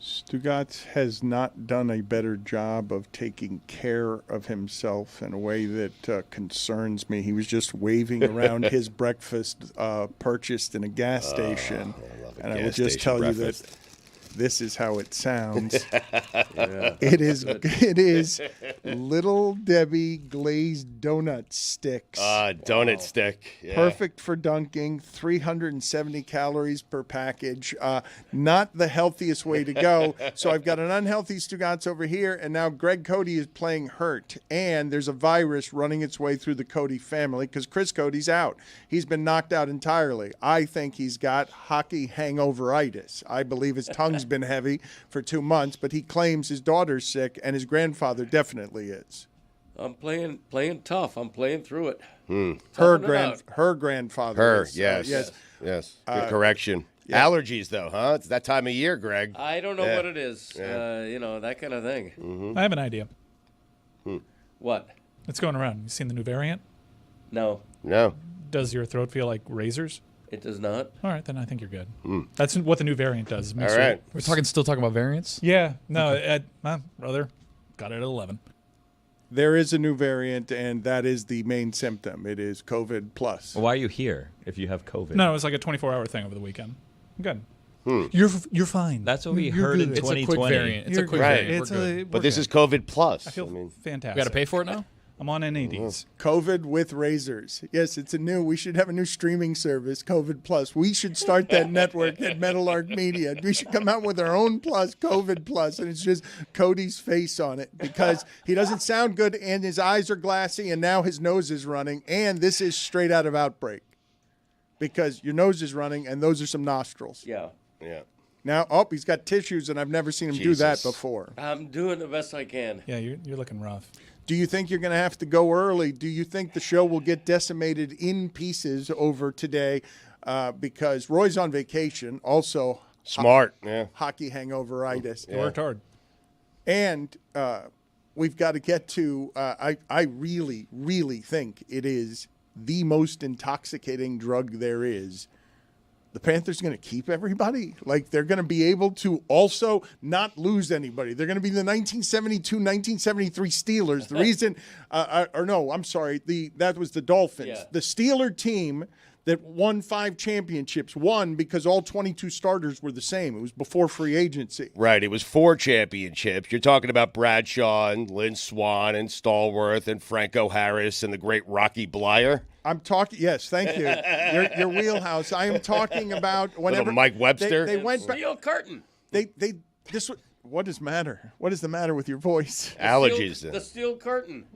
Stugotz has not done a better job of taking care of himself in a way that concerns me. He was just waving around his breakfast purchased in a gas station. And I will just tell you that this is how it sounds. Yeah. It is Little Debbie glazed donut sticks. Donut stick. Yeah. Perfect for dunking, 370 calories per package. Not the healthiest way to go. So I've got an unhealthy Stugotz over here, and now Greg Cote is playing hurt. And there's a virus running its way through the Cote family because Chris Cote's out. He's been knocked out entirely. I think he's got hockey hangoveritis. I believe his tongue's been heavy for 2 months, but he claims his daughter's sick, and his grandfather definitely is. I'm playing tough. I'm playing through it. Her grandfather. Is, yes. Good correction. Yeah. Allergies, though, huh? It's that time of year, Greg. I don't know what it is. Yeah. That kind of thing. Mm-hmm. I have an idea. What? It's going around. You seen the new variant? No. Does your throat feel like razors? It does not. All right, then I think you're good. That's what the new variant does. All right. We're still talking about variants? Yeah. No, brother, got it at 11. There is a new variant, and that is the main symptom. It is COVID plus. Well, why are you here if you have COVID? No, it was like a 24-hour thing over the weekend. I'm good. You're fine. That's what we heard in 2020. It's a quick variant. It's a quick variant. But this is COVID plus. I feel fantastic. We got to pay for it now? I'm on NADs. COVID with razors. Yes, we should have a new streaming service, COVID Plus. We should start that network at Metal Arc Media. We should come out with our own plus, COVID Plus, and it's just Cody's face on it because he doesn't sound good and his eyes are glassy and now his nose is running. And this is straight out of Outbreak because your nose is running and those are some nostrils. Yeah. Now, he's got tissues and I've never seen him do that before. I'm doing the best I can. Yeah, you're looking rough. Do you think you're going to have to go early? Do you think the show will get decimated in pieces over today because Roy's on vacation? Also, smart, hockey hangoveritis. He worked hard. And we've got to get to, I really, really think it is the most intoxicating drug there is. The Panthers are going to keep everybody. Like, they're going to be able to also not lose anybody. They're going to be the 1972, 1973 Steelers. The reason, that was the Dolphins. Yeah. The Steeler team that won 5 championships won because all 22 starters were the same. It was before free agency. Right. It was 4 championships. You're talking about Bradshaw and Lynn Swann and Stallworth and Franco Harris and the great Rocky Blyer. I'm talking. Yes, thank you. Your wheelhouse. I am talking about whenever little Mike Webster. They went Steel curtain. What is matter? What is the matter with your voice? Allergies. The steel curtain.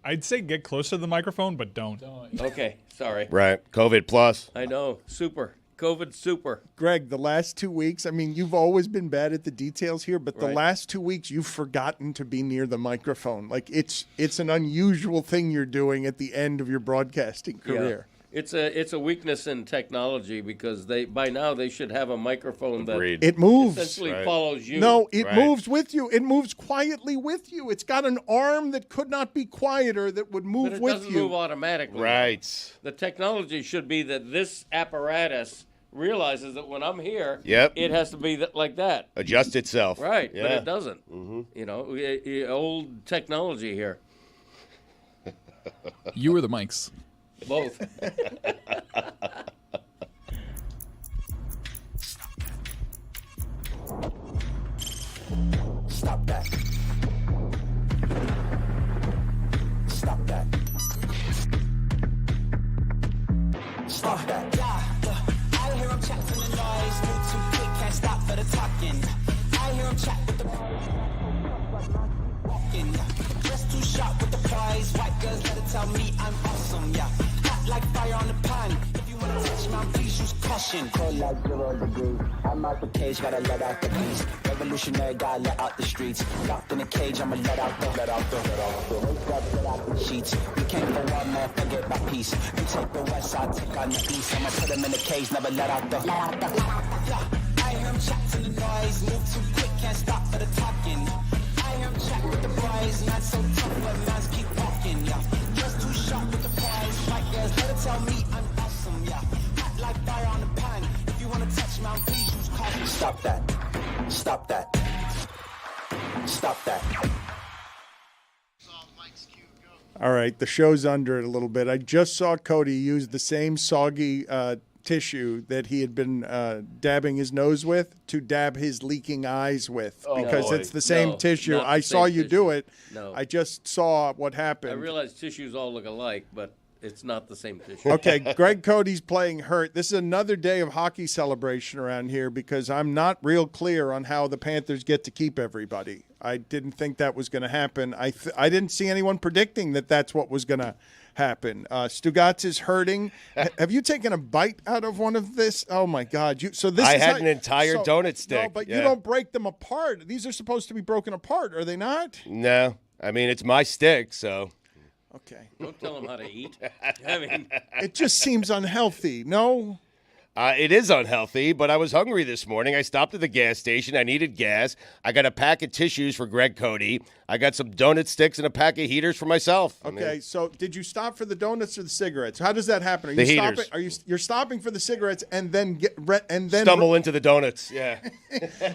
I'd say get closer to the microphone, but don't. Okay, sorry. Right. COVID plus. I know. Super. COVID super. Greg, the last 2 weeks, I mean, you've always been bad at the details here, but the last 2 weeks you've forgotten to be near the microphone. Like it's an unusual thing you're doing at the end of your broadcasting career. Yeah. It's a weakness in technology because by now they should have a microphone that it moves. essentially follows you. No, it moves with you. It moves quietly with you. It's got an arm that could not be quieter that would move with you. But it doesn't move automatically. Right. The technology should be that this apparatus realizes that when I'm here, it has to be like that. Adjust itself. Right, yeah. but it doesn't. Mm-hmm. Old technology here. You or the mics? Both. Stop that. Stop that. Stop that. I hear him chat to the noise. Move too quick, can't stop for the talking. I hear him chat with the walking. Dress too sharp with the prize. White girls let it tell me I'm awesome. Yeah. Hot like fire on the pan. If you wanna touch my please use caution. Cold like 0 degrees. I'm out the cage, gotta let out the beast. Revolutionary, gotta let out the streets. Locked in a cage, I'ma let out the sheets. We can't go on, man, forget my peace. We take the west side, take on the east. I'ma put them in the cage, never let out the. I hear him chat to the noise. Move too quick, can't stop for the talking. I hear him chat with the boys. Not so tough, but man's keep walking, yeah. Just too sharp with the prize. White girls, let it tell me I'm awesome, yeah. Hot like fire on the pan. If you wanna touch my please use caution. Stop that. Stop that. Stop that. All right, the show's under it a little bit. I just saw Cody use the same soggy tissue that he had been dabbing his nose with to dab his leaking eyes with, because it's the same tissue. I saw you do it. No. I just saw what happened. I realize tissues all look alike, but it's not the same tissue. Okay, Greg Cody's playing hurt. This is another day of hockey celebration around here because I'm not real clear on how the Panthers get to keep everybody. I didn't think that was going to happen. I didn't see anyone predicting that that's what was going to happen. Stugotz is hurting. Have you taken a bite out of one of this? Oh my God! I had an entire donut stick. No, but you don't break them apart. These are supposed to be broken apart, are they not? No, I mean it's my stick, so. Okay. Don't tell them how to eat. I mean, it just seems unhealthy. No. It is unhealthy, but I was hungry this morning. I stopped at the gas station. I needed gas. I got a pack of tissues for Greg Cody. I got some donut sticks and a pack of heaters for myself. Okay, so did you stop for the donuts or the cigarettes? How does that happen? Are the you heaters. stopping? You're stopping for the cigarettes and then stumble into the donuts? Yeah.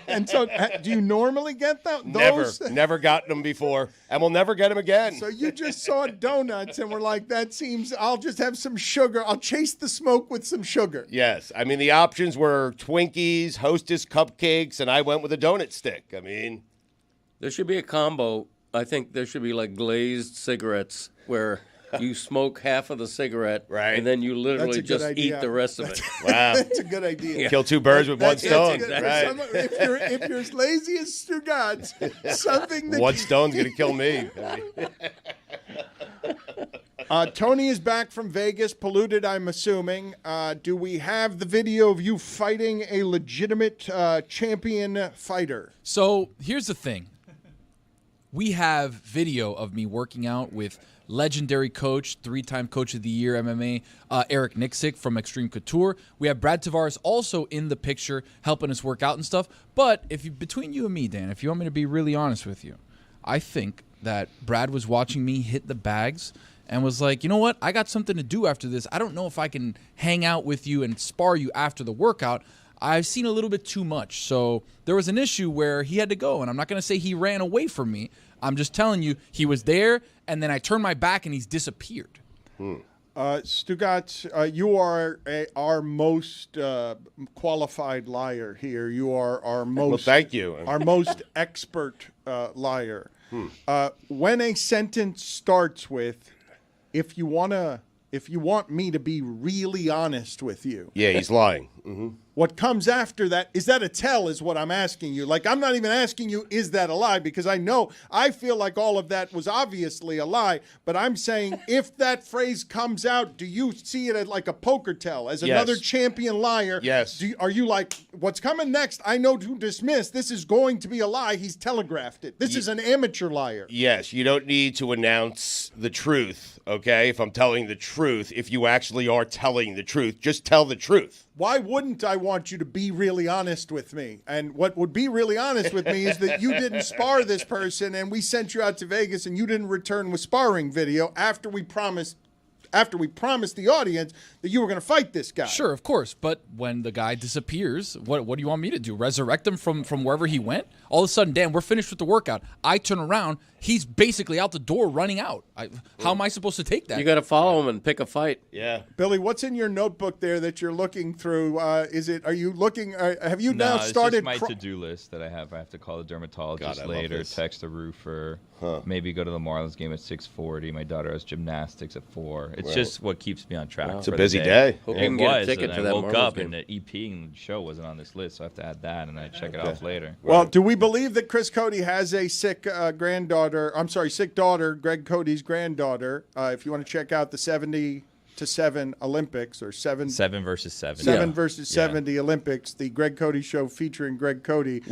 And so, do you normally get those? Never gotten them before, and we'll never get them again. So you just saw donuts and were like, "That seems. I'll just have some sugar. I'll chase the smoke with some sugar." Yes, I mean the options were Twinkies, Hostess cupcakes, and I went with a donut stick. I mean, there should be a combo. I think there should be like glazed cigarettes where you smoke half of the cigarette, right, and then you literally just eat the rest of it. Wow, that's a good idea. Yeah. Kill two birds with one stone. Right. If you're as lazy as Stugotz, something that one stone's gonna kill me. Tony is back from Vegas, polluted, I'm assuming. Do we have the video of you fighting a legitimate champion fighter? So here's the thing. We have video of me working out with legendary coach, 3-time Coach of the Year MMA, Eric Nixick from Extreme Couture. We have Brad Tavares also in the picture helping us work out and stuff. But between you and me, Dan, if you want me to be really honest with you, I think that Brad was watching me hit the bags and was like, you know what? I got something to do after this. I don't know if I can hang out with you and spar you after the workout. I've seen a little bit too much. So there was an issue where he had to go, and I'm not going to say he ran away from me. I'm just telling you he was there, and then I turned my back, and he's disappeared. Stugotz, you are our most qualified liar here. You are our most. Well, thank you. Our most expert liar. When a sentence starts with, if you want me to be really honest with you. Yeah, he's lying. Mm-hmm. What comes after that, is that a tell is what I'm asking you. Like, I'm not even asking you, is that a lie? Because I feel like all of that was obviously a lie. But I'm saying, if that phrase comes out, do you see it as like a poker tell, as another champion liar? Yes. Are you like, what's coming next? I know to dismiss. This is going to be a lie. He's telegraphed it. This is an amateur liar. Yes, you don't need to announce the truth, okay? If I'm telling the truth, if you actually are telling the truth, just tell the truth. Why wouldn't I want you to be really honest with me? And what would be really honest with me is that you didn't spar this person and we sent you out to Vegas and you didn't return with sparring video after we promised the audience that you were going to fight this guy. Sure, of course. But when the guy disappears, what do you want me to do? Resurrect him from wherever he went? All of a sudden, Dan, we're finished with the workout. I turn around. He's basically out the door running out. How am I supposed to take that? You got to follow him and pick a fight. Yeah. Billy, what's in your notebook there that you're looking through? Have you now started? It's just my to-do list that I have. I have to call the dermatologist later, text the roofer, maybe go to the Marlins game at 6:40. My daughter has gymnastics at 4. It's just what keeps me on track. It's a busy day. Hope you can get a ticket for that I woke Marlins up game. and the EP show wasn't on this list, so I have to add that, and I check it off later. Well, do we believe that Chris Cody has a sick daughter, Greg Cody's granddaughter? If you want to check out the 70-7 Olympics or 7 versus 7. 7 versus 70 Olympics, the Greg Cody Show featuring Greg Cody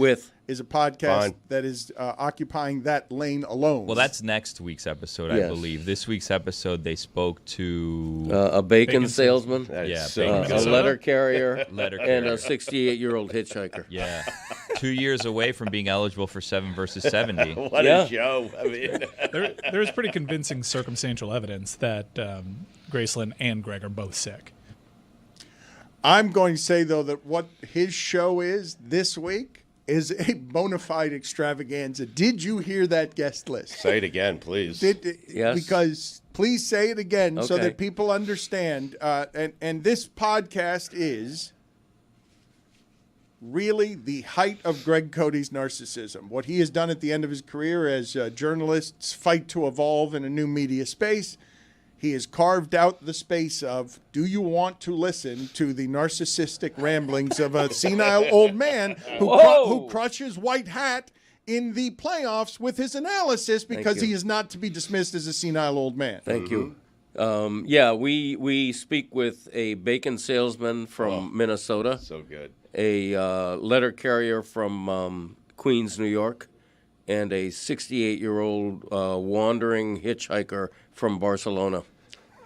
is a podcast that is occupying that lane alone. Well, that's next week's episode, I believe. This week's episode, they spoke to a bacon salesman, a letter carrier, and a 68-year-old hitchhiker. Yeah. 2 years away from being eligible for 7 versus 70. What a show. I mean, there is pretty convincing circumstantial evidence that Graceland and Greg are both sick. I'm going to say, though, that what his show is this week, is a bona fide extravaganza. Did you hear that guest list? Say it again, please. Yes. Because please say it again so Okay. that people understand. And this podcast is really the height of Greg Cote's narcissism. What he has done at the end of his career as journalists fight to evolve in a new media space. He has carved out the space of, do you want to listen to the narcissistic ramblings of a senile old man who crushes white hat in the playoffs with his analysis because he is not to be dismissed as a senile old man? Thank you. Yeah, we speak with a bacon salesman from Minnesota, So good. a letter carrier from Queens, New York, and a 68-year-old wandering hitchhiker from Barcelona.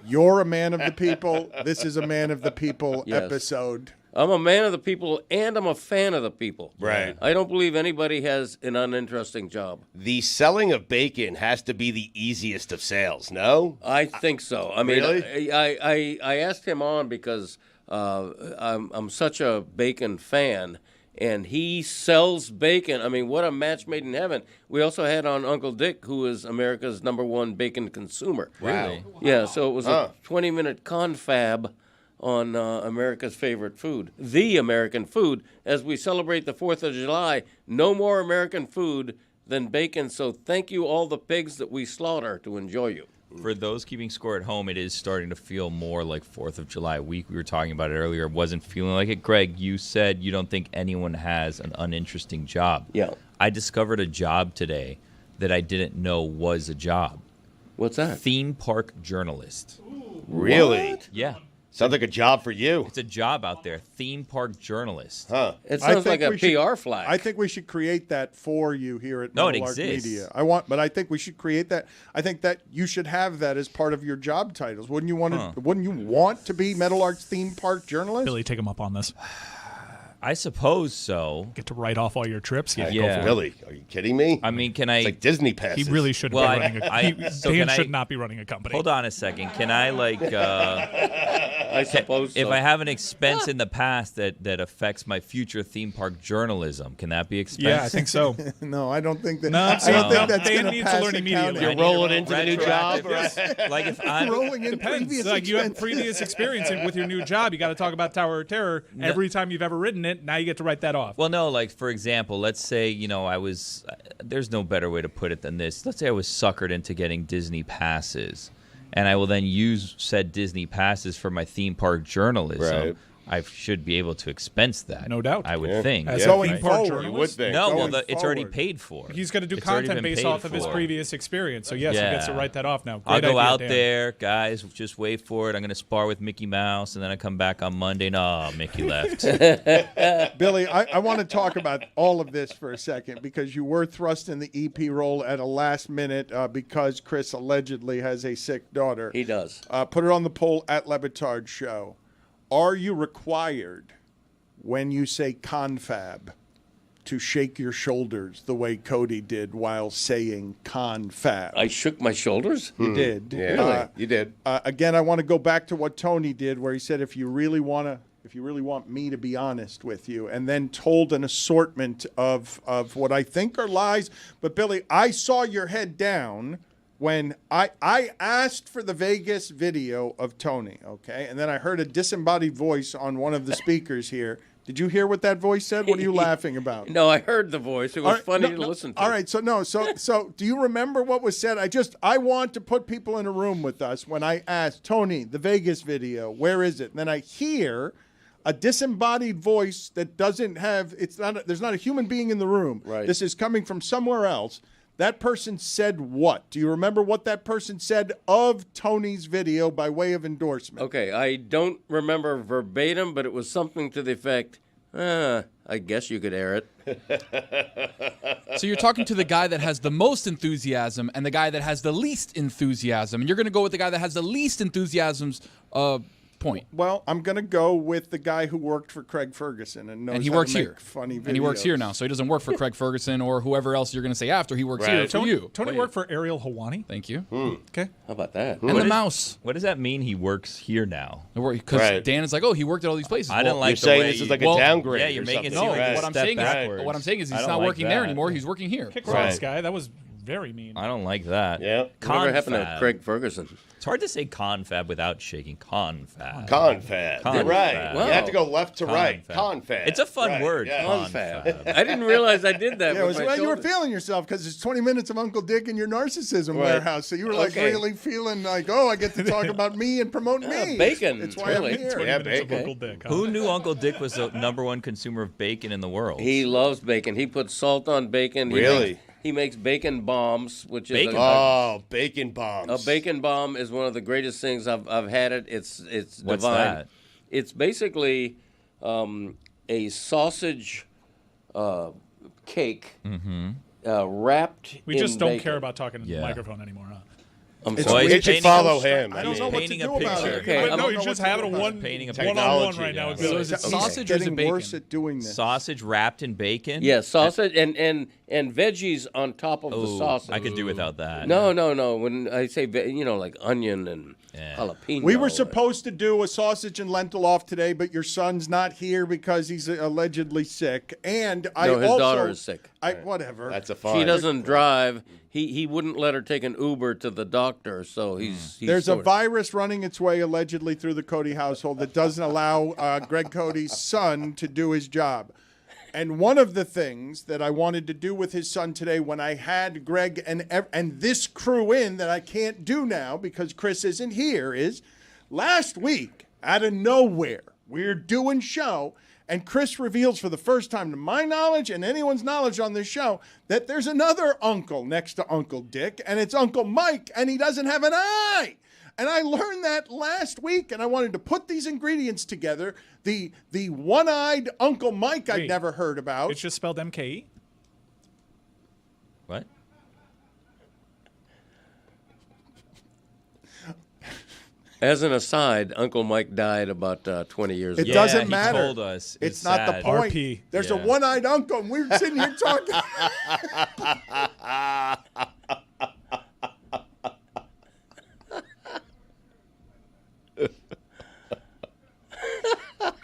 You're a man of the people. This is a man of the people Yes. episode. I'm a man of the people, and I'm a fan of the people. Right. I don't believe anybody has an uninteresting job. The selling of bacon has to be the easiest of sales, no? I think so. I mean, Really? I asked him on because I'm such a bacon fan, and he sells bacon. I mean, what a match made in heaven. We also had on Uncle Dick, who is America's #1 bacon consumer. Really? Yeah, so it was a 20-minute confab on America's favorite food, the American food. As we celebrate the 4th of July, no more American food than bacon, so thank you all the pigs that we slaughter to enjoy you. For those keeping score at home, it is starting to feel more like 4th of July week. We were talking about it earlier. It wasn't feeling like it. Greg, you said you don't think anyone has an uninteresting job. Yeah. I discovered a job today that I didn't know was a job. What's that? Theme park journalist. Really? Yeah. Sounds like a job for you. It's a job out there. Theme park journalist. Huh. It I sounds think like a we should- PR flag. I think we should create that for you here at No, it Meadowlark exists. Media. But I think we should create that. I think that you should have that as part of your job titles. Wouldn't you want to? Wouldn't you want to be Meadowlark's theme park journalist? Billy, take him up on this. I suppose so. Get to write off all your trips. Yeah, Yeah. go for it. Really? Are you kidding me? I mean, can I... It's like Disney passes. He really shouldn't Well, be running so Dan can I- should not be running a company. Hold on a second. Can I, I suppose so. if I have an expense in the past that affects my future theme park journalism, can that be expense? Yeah, I think so. No, I don't think that. No, I don't think that's Dan going to needs to pass learn immediately. accounting. You're rolling into the new job? Like if I'm Rolling in Depends. previous Like you have expenses. previous experience with your new job. You got to talk about Tower of Terror every time you've ever written it. Now you get to write that off. well, no, like for example, let's say I was. There's no better way to put it than this. Let's say I was suckered into getting Disney passes, and I will then use said Disney passes for my theme park journalism. Right. I should be able to expense that. No doubt. I would think. As Yeah. a Going theme park forward, You would journalist, think. No, well, Going it's already forward. paid for. he's going to do It's already content been based paid off of his for. previous experience. So yes, he gets to Yeah. write that off now. I'll Great go idea, out Dan. there, guys. Just wait for it. I'm going to spar with Mickey Mouse, and then I come back on Monday. No, Mickey left. Billy, I want to talk about all of this for a second because you were thrust in the EP role at a last minute because Chris allegedly has a sick daughter. He does. Put it on the poll at Le Batard Show. Are you required when you say confab to shake your shoulders the way Cody did while saying confab? I shook my shoulders. You did. Yeah, you did. Again, I want to go back to what Tony did, where he said, if you really want me to be honest with you, and then told an assortment of what I think are lies. But Billy, I saw your head down when I asked for the Vegas video of Tony, okay? And then I heard a disembodied voice on one of the speakers here. Did you hear what that voice said? What are you laughing about? No, I heard the voice. It was All right, funny no, to listen to. All right, so do you remember what was said? I want to put people in a room with us when I asked Tony, the Vegas video, where is it? And then I hear a disembodied voice that doesn't have there's not a human being in the room. Right. This is coming from somewhere else. That person said what? Do you remember what that person said of Tony's video by way of endorsement? Okay, I don't remember verbatim, but it was something to the effect, I guess you could air it. So you're talking to the guy that has the most enthusiasm and the guy that has the least enthusiasm, and you're going to go with the guy that has the least enthusiasms point. Well, I'm going to go with the guy who worked for Craig Ferguson and knows And he how works to make here. funny videos. And he works here now, so he doesn't work for Craig Ferguson or whoever else you're going to say after. He works here for you. Tony worked for Ariel Hawani. Thank you. Okay. How about that? And the mouse. What does that mean? He works here now. Because Right. Dan is like, oh, he worked at all these places. I didn't You're like the saying way this is you- like well, a downgrade. yeah, you're or making it something. seem like what a I'm step saying backwards. is, what I'm saying is I he's don't not like working that. there anymore. He's working here. Kick Right. rocks, guy. That was very mean. I don't like that. Yeah. Whatever happened to Confab. Craig Ferguson? It's hard to say confab without shaking. Confab. Confab. You're right. Confab. You have to go left to right. Confab. Confab. It's a fun Right, word. yeah. Confab. I didn't realize I did that. Yeah, it was with my when you were shoulder. feeling yourself because it's 20 minutes of Uncle Dick and your narcissism Right. warehouse. So you were like Okay. really feeling like, oh, I get to talk about me and promote me. bacon, It's why really. I'm here. Yeah, 20 minutes of bacon. Uncle Dick. Huh? Who knew Uncle Dick was the #1 consumer of bacon in the world? He loves bacon. He puts salt on bacon. Really? He makes bacon bombs, which is Bacon Oh, bacon bombs. a bacon bomb is one of the greatest things I've had it. It's What's divine. that? It's basically a sausage cake wrapped. We just in don't bacon. care about talking in the Yeah. microphone anymore, huh? I'm It's, sorry. Well, it should painting follow a- him. I don't know what to painting a do about picture. it. Okay, But I'm no, not you know just what to have do it about one Painting a one-on-one technology right now. now. It'd be So like- is it He's sausage or is getting it bacon? worse at doing this. Sausage wrapped in bacon? Yeah, sausage and veggies on top of the Ooh, sausage. I could do without that. No. When I say like onion and jalapeno. We were supposed to do a sausage and lentil off today, but your son's not here because he's allegedly sick. And No, his daughter is sick. Whatever. That's a fine. She doesn't drive. He wouldn't let her take an Uber to the doctor, so he's There's a sort of- virus running its way allegedly through the Cote household that doesn't allow Greg Cote's son to do his job. And one of the things that I wanted to do with his son today when I had Greg and this crew in that I can't do now because Chris isn't here is last week, out of nowhere, we're doing show, and Chris reveals for the first time to my knowledge and anyone's knowledge on this show that there's another uncle next to Uncle Dick, and it's Uncle Mike, and he doesn't have an eye. And I learned that last week, and I wanted to put these ingredients together. The one-eyed Uncle Mike I'd Wait. never heard about. It's just spelled MKE. What? As an aside, Uncle Mike died about 20 years It ago. doesn't he matter. told us. It's not the sad. point. RP. There's a Yeah. one-eyed uncle, and we're sitting here talking.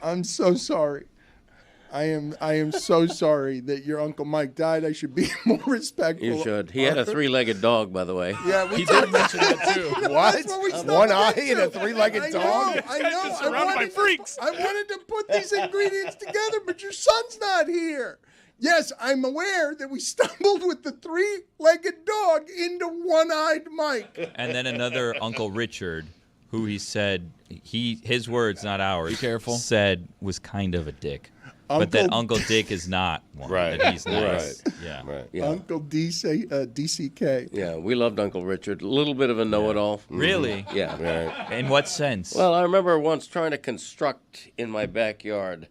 I'm so sorry. I am so sorry that your Uncle Mike died. I should be more respectful. You should. He had a three-legged dog, by the way. Yeah, we He did mention that too. What? That's what we One stumbled eye into. and a three-legged I dog? know. This guy's just surrounded by freaks. I wanted to put these ingredients together, but your son's not here. Yes, I'm aware that we stumbled with the three-legged dog into one-eyed Mike. And then another Uncle Richard, who he said, his words, not ours. Be careful. Said was kind of a dick. But that Uncle Dick is not one. Right. That he's nice. Right. Yeah. Right. Yeah. Uncle DCK. Yeah, we loved Uncle Richard. A little bit of a know-it-all. Really? Yeah. Right. In what sense? Well, I remember once trying to construct in my backyard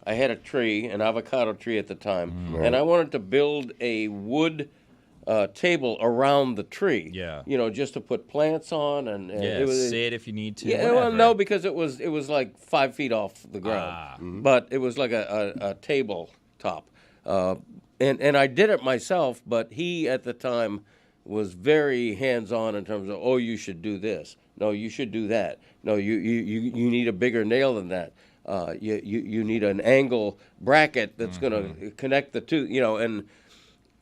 I had a tree, an avocado tree at the time, and I wanted to build a wood table around the tree. Yeah. You know, just to put plants on, and yeah, it was, say it if you need to. Yeah, well, whatever. no, because it was like 5 feet off the ground, but it was like a table top, and I did it myself. But he at the time was very hands-on in terms of, oh, you should do this. No, you should do that. No, you need a bigger nail than that. You need an angle bracket that's going to connect the two. You know, and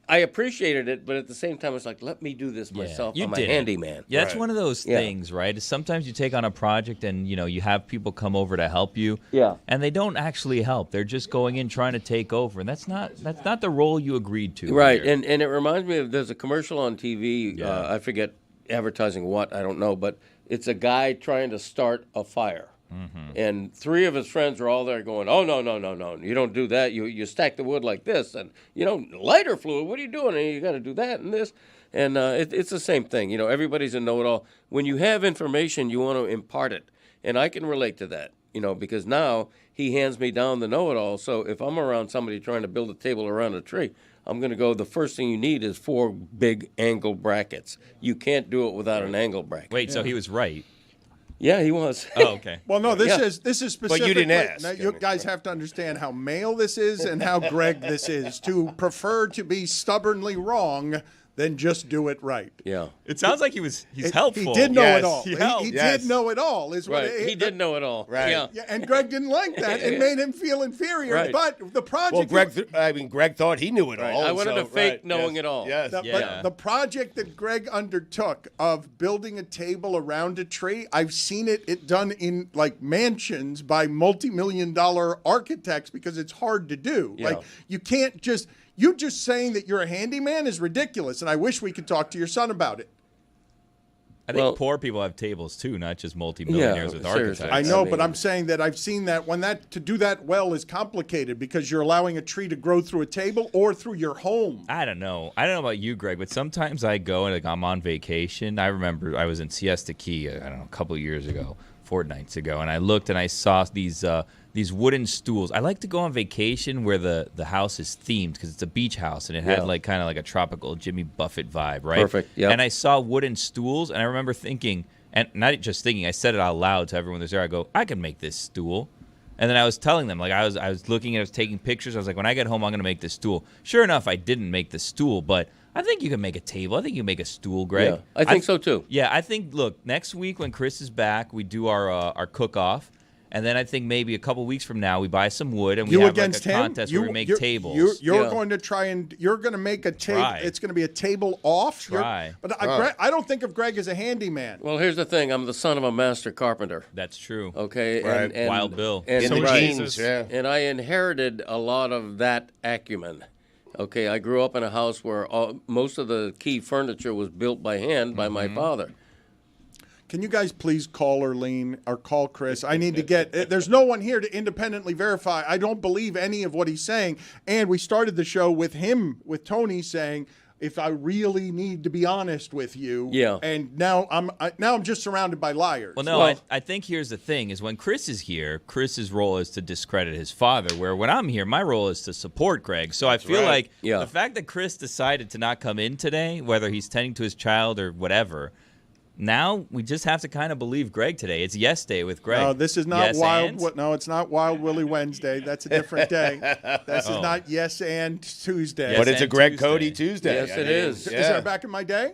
I appreciated it, but at the same time, it's like, let me do this myself. You I'm did a it. handyman. Yeah, that's Right. one of those Yeah. things, right? Is sometimes you take on a project and you have people come over to help you. Yeah. And they don't actually help. They're just going in trying to take over, and that's not the role you agreed to. Right, here. and it reminds me of there's a commercial on TV. Yeah. I forget advertising what, I don't know, but it's a guy trying to start a fire. And 3 of his friends are all there going, oh, no, you don't do that. You stack the wood like this. And, lighter fluid, what are you doing? And you got to do that and this. And it's the same thing. Everybody's a know-it-all. When you have information, you want to impart it. And I can relate to that, because now he hands me down the know-it-all. So if I'm around somebody trying to build a table around a tree, I'm going to go, the first thing you need is 4 big angle brackets. You can't do it without an angle bracket. Wait, so he was right. Yeah, he was. Oh, okay. Well, no, this Yeah. is specific. But you didn't ask. Now, you guys have to understand how male this is and how Greg this is. To prefer to be stubbornly wrong than just do it right. Yeah. It sounds like he's helpful. He did know Yes. it all. He He helped. Yes. did know it all. Is what Right. He did know it all. Right. Yeah. Yeah, and Greg didn't like that. It made him feel inferior. Right. But the project. Well, Greg thought he knew it Right. all. I wanted so, to fake right, knowing yes, it all. Yes. The, Yeah. But the project that Greg undertook of building a table around a tree, I've seen it done in like mansions by multi-million-dollar architects because it's hard to do. Yeah. Like you can't just you just saying that you're a handyman is ridiculous, and I wish we could talk to your son about it. I think Well- poor people have tables too, not just multimillionaires Yeah, with seriously. architects. I know, I but mean- I'm saying that I've seen that when to do that well is complicated because you're allowing a tree to grow through a table or through your home. I don't know. I don't know about you, Greg, but sometimes I go and like I'm on vacation. I remember I was in Siesta Key, I don't know, a couple years ago, fortnights ago, and I looked and I saw these wooden stools. I like to go on vacation where the house is themed because it's a beach house and it had Yeah. like kind of like a tropical Jimmy Buffett vibe, right? Perfect, yep. And I saw wooden stools and I remember thinking, and not just thinking, I said it out loud to everyone that's there. I go, I can make this stool. And then I was telling them, like I was looking, I was taking pictures. I was like, when I get home, I'm going to make this stool. Sure enough, I didn't make the stool, but I think you can make a table. I think you can make a stool, Greg. Yeah. I think so too. Yeah, I think. Look, next week when Chris is back, we do our cook-off, and then I think maybe a couple weeks from now we buy some wood and we You have against like a him? contest where we make tables. You're Yeah. going to try and you're going to make a table. Try. It's going to be a table off. Try. But I don't think of Greg as a handyman. Well, here's the thing. I'm the son of a master carpenter. That's true. Okay. Right. And Wild Bill. And, In the right. genes, yeah. And I inherited a lot of that acumen. Okay, I grew up in a house where most of the key furniture was built by hand by my father. Can you guys please call Erlene or call Chris? I need to get. There's no one here to independently verify. I don't believe any of what he's saying. And we started the show with him, with Tony saying, "If I really need to be honest with you." Yeah. And now I'm just surrounded by liars. Well, no, Well- I think here's the thing: is when Chris is here, Chris's role is to discredit his father. Where when I'm here, my role is to support Greg. So I feel right. like Yeah. the fact that Chris decided to not come in today, whether he's tending to his child or whatever. Now we just have to kind of believe Greg today. It's yes day with Greg. No, this is not Yes wild. and? No, it's not Wild Willie Wednesday. That's a different day. This is not Yes and Tuesday. Yes, But it's a and Greg Tuesday. Cody Tuesday. Yes, it is. Is there back in my day?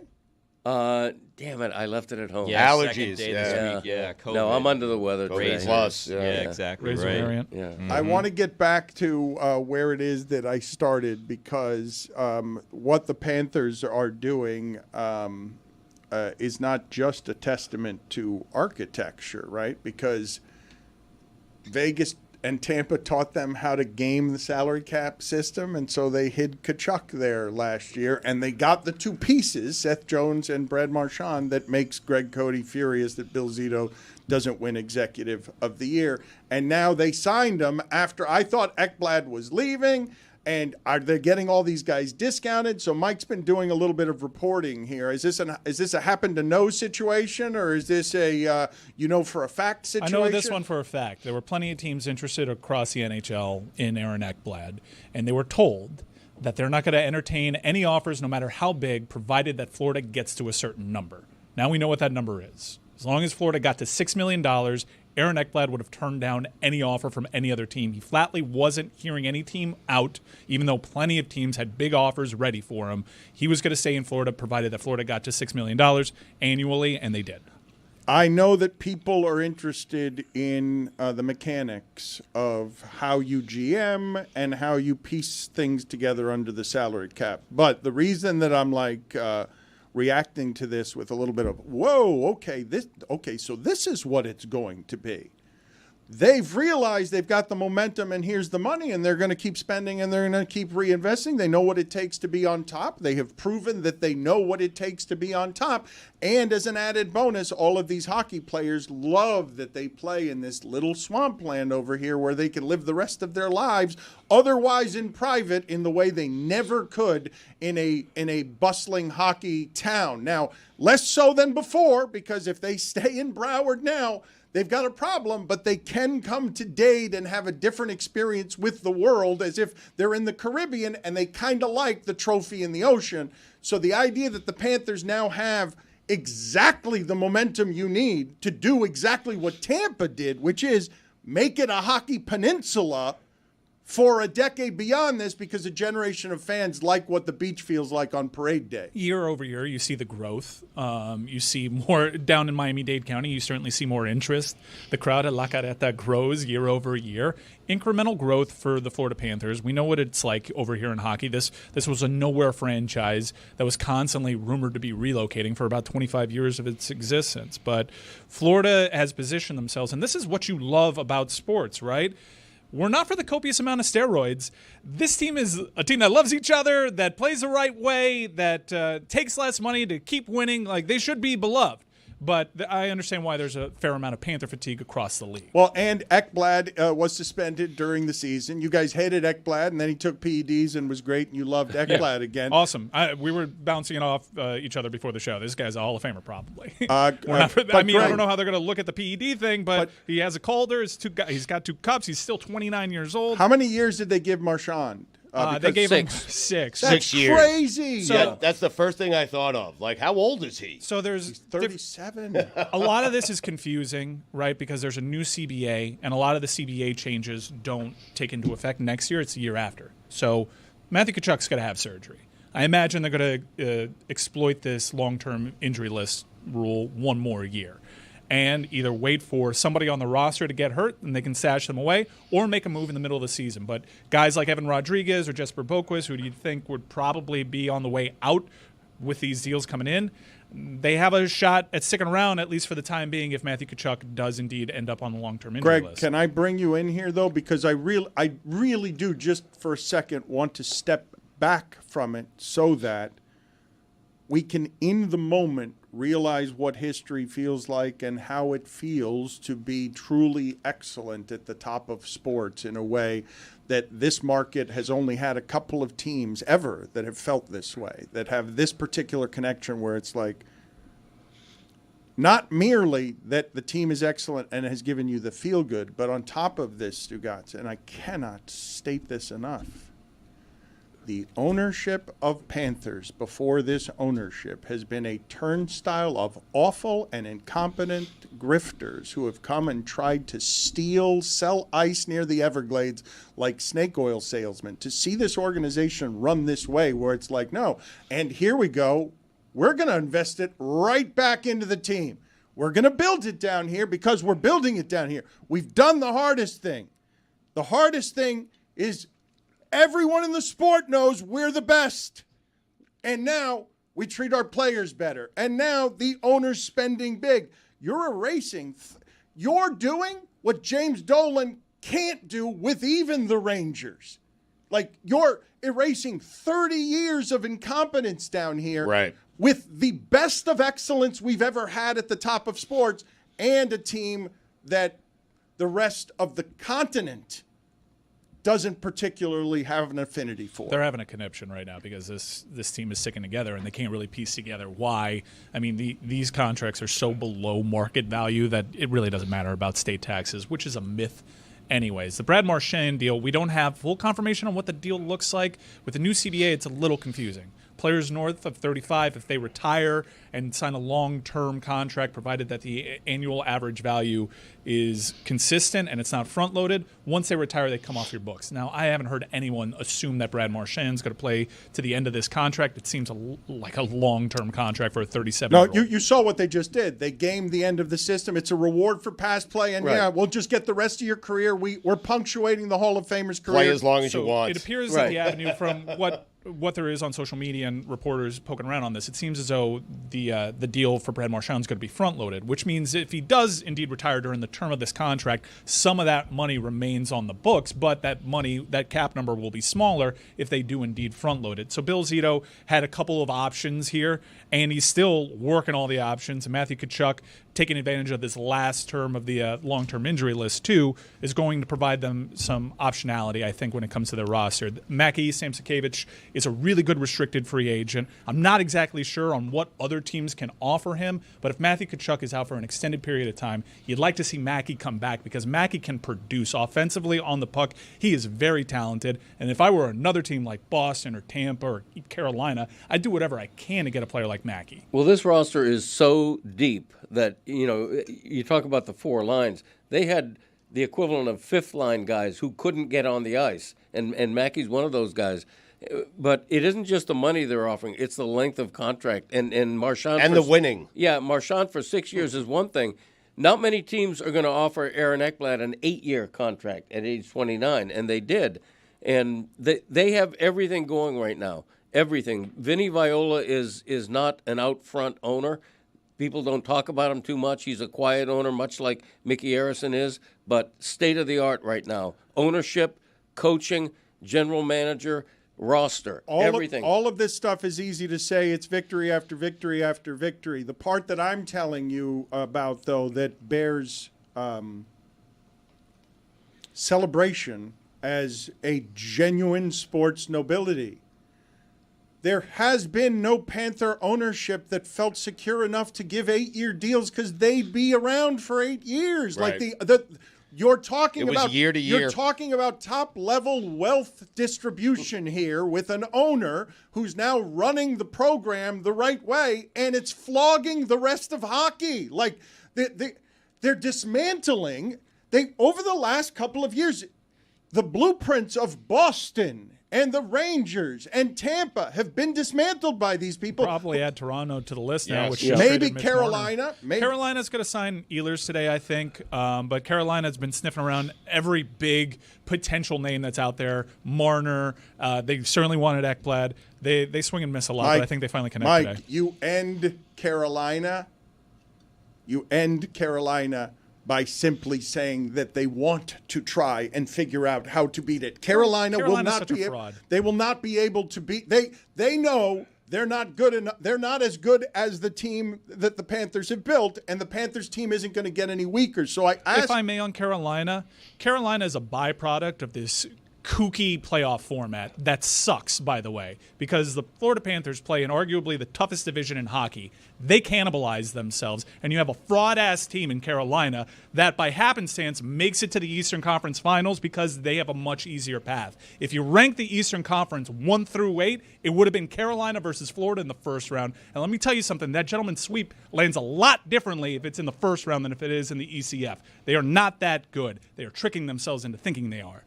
Damn it, I left it at home. Yeah, Allergies, second day yeah. this week. Yeah, COVID. No, I'm under the weather today. Razor. Plus, Yeah, yeah. exactly. Razor right. variant. Yeah. I want to get back to where it is that I started because what the Panthers are doing is not just a testament to architecture, right? Because Vegas and Tampa taught them how to game the salary cap system, and so they hid Kachuk there last year, and they got the two pieces, Seth Jones and Brad Marchand, that makes Greg Cody furious that Bill Zito doesn't win Executive of the Year. And now they signed him after I thought Ekblad was leaving, and they're getting all these guys discounted. So Mike's been doing a little bit of reporting here. Is this a happen to know situation, or is this a for a fact situation? I know this one for a fact. There were plenty of teams interested across the NHL in Aaron Ekblad, and they were told that they're not going to entertain any offers, no matter how big, provided that Florida gets to a certain number. Now we know what that number is. As long as Florida got to $6 million, Aaron Ekblad would have turned down any offer from any other team. He flatly wasn't hearing any team out, even though plenty of teams had big offers ready for him. He was going to stay in Florida, provided that Florida got to $6 million annually, and they did. I know that people are interested in the mechanics of how you GM and how you piece things together under the salary cap. But the reason that I'm reacting to this with a little bit of, whoa, so this is what it's going to be. They've realized they've got the momentum and here's the money, and they're going to keep spending and they're going to keep reinvesting. They know what it takes to be on top. They have proven that they know what it takes to be on top. And as an added bonus, all of these hockey players love that they play in this little swampland over here where they can live the rest of their lives otherwise in private in the way they never could in a bustling hockey town. Now, less so than before, because if they stay in Broward now, they've got a problem, but they can come to Dade and have a different experience with the world as if they're in the Caribbean and they kind of like the trophy in the ocean. So the idea that the Panthers now have exactly the momentum you need to do exactly what Tampa did, which is make it a hockey peninsula for a decade beyond this, because a generation of fans like what the beach feels like on parade day. Year over year, you see the growth. You see more down in Miami-Dade County. You certainly see more interest. The crowd at La Carreta grows year over year. Incremental growth for the Florida Panthers. We know what it's like over here in hockey. This was a nowhere franchise that was constantly rumored to be relocating for about 25 years of its existence. But Florida has positioned themselves, and this is what you love about sports, right? We're not for the copious amount of steroids. This team is a team that loves each other, that plays the right way, that takes less money to keep winning. Like, they should be beloved. But I understand why there's a fair amount of Panther fatigue across the league. Well, and Ekblad was suspended during the season. You guys hated Ekblad, and then he took PEDs and was great, and you loved Ekblad again. Awesome. We were bouncing it off each other before the show. This guy's a Hall of Famer, probably. I don't know how they're going to look at the PED thing, but he has a Calder. He's got 2 cups. He's still 29 years old. How many years did they give Marchand? They gave him 6. That's 6 years. Crazy. So that's the first thing I thought of. Like, how old is he? So there's He's 37. a lot of this is confusing, right? Because there's a new CBA, and a lot of the CBA changes don't take into effect next year. It's the year after. So Matthew Tkachuk's going to have surgery. I imagine they're going to exploit this long-term injury list rule one more year, and either wait for somebody on the roster to get hurt and they can stash them away, or make a move in the middle of the season. But guys like Evan Rodriguez or Jesper Boquist, who do you think would probably be on the way out with these deals coming in, they have a shot at sticking around, at least for the time being, if Matthew Tkachuk does indeed end up on the long-term injury list. Greg, can I bring you in here, though? Because I really do, just for a second, want to step back from it so that we can, in the moment, realize what history feels like and how it feels to be truly excellent at the top of sports in a way that this market has only had a couple of teams ever that have felt this way, that have this particular connection where it's like, not merely that the team is excellent and has given you the feel good, but on top of this, Stugotz, and I cannot state this enough, the ownership of Panthers before this ownership has been a turnstile of awful and incompetent grifters who have come and tried to sell ice near the Everglades like snake oil salesmen. To see this organization run this way where it's like, no, and here we go, we're going to invest it right back into the team. We're going to build it down here because we're building it down here. We've done the hardest thing. The hardest thing is everyone in the sport knows we're the best. And now we treat our players better. And now the owner's spending big. You're erasing. You're doing what James Dolan can't do with even the Rangers. Like, you're erasing 30 years of incompetence down here. Right. With the best of excellence we've ever had at the top of sports, and a team that the rest of the continent doesn't particularly have an affinity for. They're having a conniption right now because this team is sticking together, and they can't really piece together why. I mean, these contracts are so below market value that it really doesn't matter about state taxes, which is a myth anyways. The Brad Marchand deal, we don't have full confirmation on what the deal looks like. With the new CBA, it's a little confusing. Players north of 35, if they retire and sign a long-term contract, provided that the annual average value is consistent and it's not front-loaded, once they retire, they come off your books. Now, I haven't heard anyone assume that Brad Marchand's going to play to the end of this contract. It seems like a long-term contract for a 37-year-old. No, you saw what they just did. They gamed the end of the system. It's a reward for past play, and yeah, we'll just get the rest of your career. We're punctuating the Hall of Famers' career. Play as long as you want. It appears that the avenue from what there is on social media and reporters poking around on this, it seems as though the deal for Brad Marchand is going to be front-loaded, which means if he does indeed retire during the term of this contract, some of that money remains on the books, but that cap number will be smaller if they do indeed front-load it. So Bill Zito had a couple of options here, and he's still working all the options. And Matthew Tkachuk, taking advantage of this last term of the long-term injury list too, is going to provide them some optionality, I think, when it comes to their roster. Mackie Samsikiewicz is a really good restricted free agent. I'm not exactly sure on what other teams can offer him, but if Matthew Tkachuk is out for an extended period of time, you'd like to see Mackey come back because Mackey can produce offensively on the puck. He is very talented, and if I were another team like Boston or Tampa or Carolina, I'd do whatever I can to get a player like Mackey. Well, this roster is so deep that, you talk about the four lines. They had the equivalent of fifth-line guys who couldn't get on the ice, and Mackey's one of those guys. But it isn't just the money they're offering; it's the length of contract and Marchand And the winning. Yeah, Marchand for 6 years is one thing. Not many teams are going to offer Aaron Ekblad an 8-year contract at age 29, and they did. And they have everything going right now. Everything. Vinny Viola is not an out-front owner. People don't talk about him too much. He's a quiet owner, much like Mickey Arison is, but state-of-the-art right now. Ownership, coaching, general manager, roster, everything. All of this stuff is easy to say. It's victory after victory after victory. The part that I'm telling you about, though, that bears celebration as a genuine sports nobility. There has been no Panther ownership that felt secure enough to give 8-year deals because they'd be around for 8 years. Right. Like you're talking It was about year to year. You're talking about top level wealth distribution here with an owner who's now running the program the right way, and it's flogging the rest of hockey. Like they're dismantling. Over the last couple of years, the blueprints of Boston and the Rangers and Tampa have been dismantled by these people. Probably add Toronto to the list now. Yes. Which Yeah. just Maybe traded Mitch Carolina. Marner. Carolina's going to sign Ehlers today, I think. But Carolina's been sniffing around every big potential name that's out there. Marner. They certainly wanted Ekblad. They swing and miss a lot, but I think they finally connect Mike, today. you end Carolina by simply saying that they want to try and figure out how to beat it. Carolina will Carolina's not such a be fraud. They will not be able to beat. They know they're not good enough. They're not as good as the team that the Panthers have built, and the Panthers team isn't going to get any weaker. So If I may, on Carolina is a byproduct of this kooky playoff format that sucks, by the way, because the Florida Panthers play in arguably the toughest division in hockey. They cannibalize themselves, and you have a fraud-ass team in Carolina that by happenstance makes it to the Eastern Conference Finals because they have a much easier path. If you rank the Eastern Conference 1 through 8, it would have been Carolina versus Florida in the first round. And let me tell you something, that gentleman's sweep lands a lot differently if it's in the first round than if it is in the ECF. They are not that good. They are tricking themselves into thinking they are.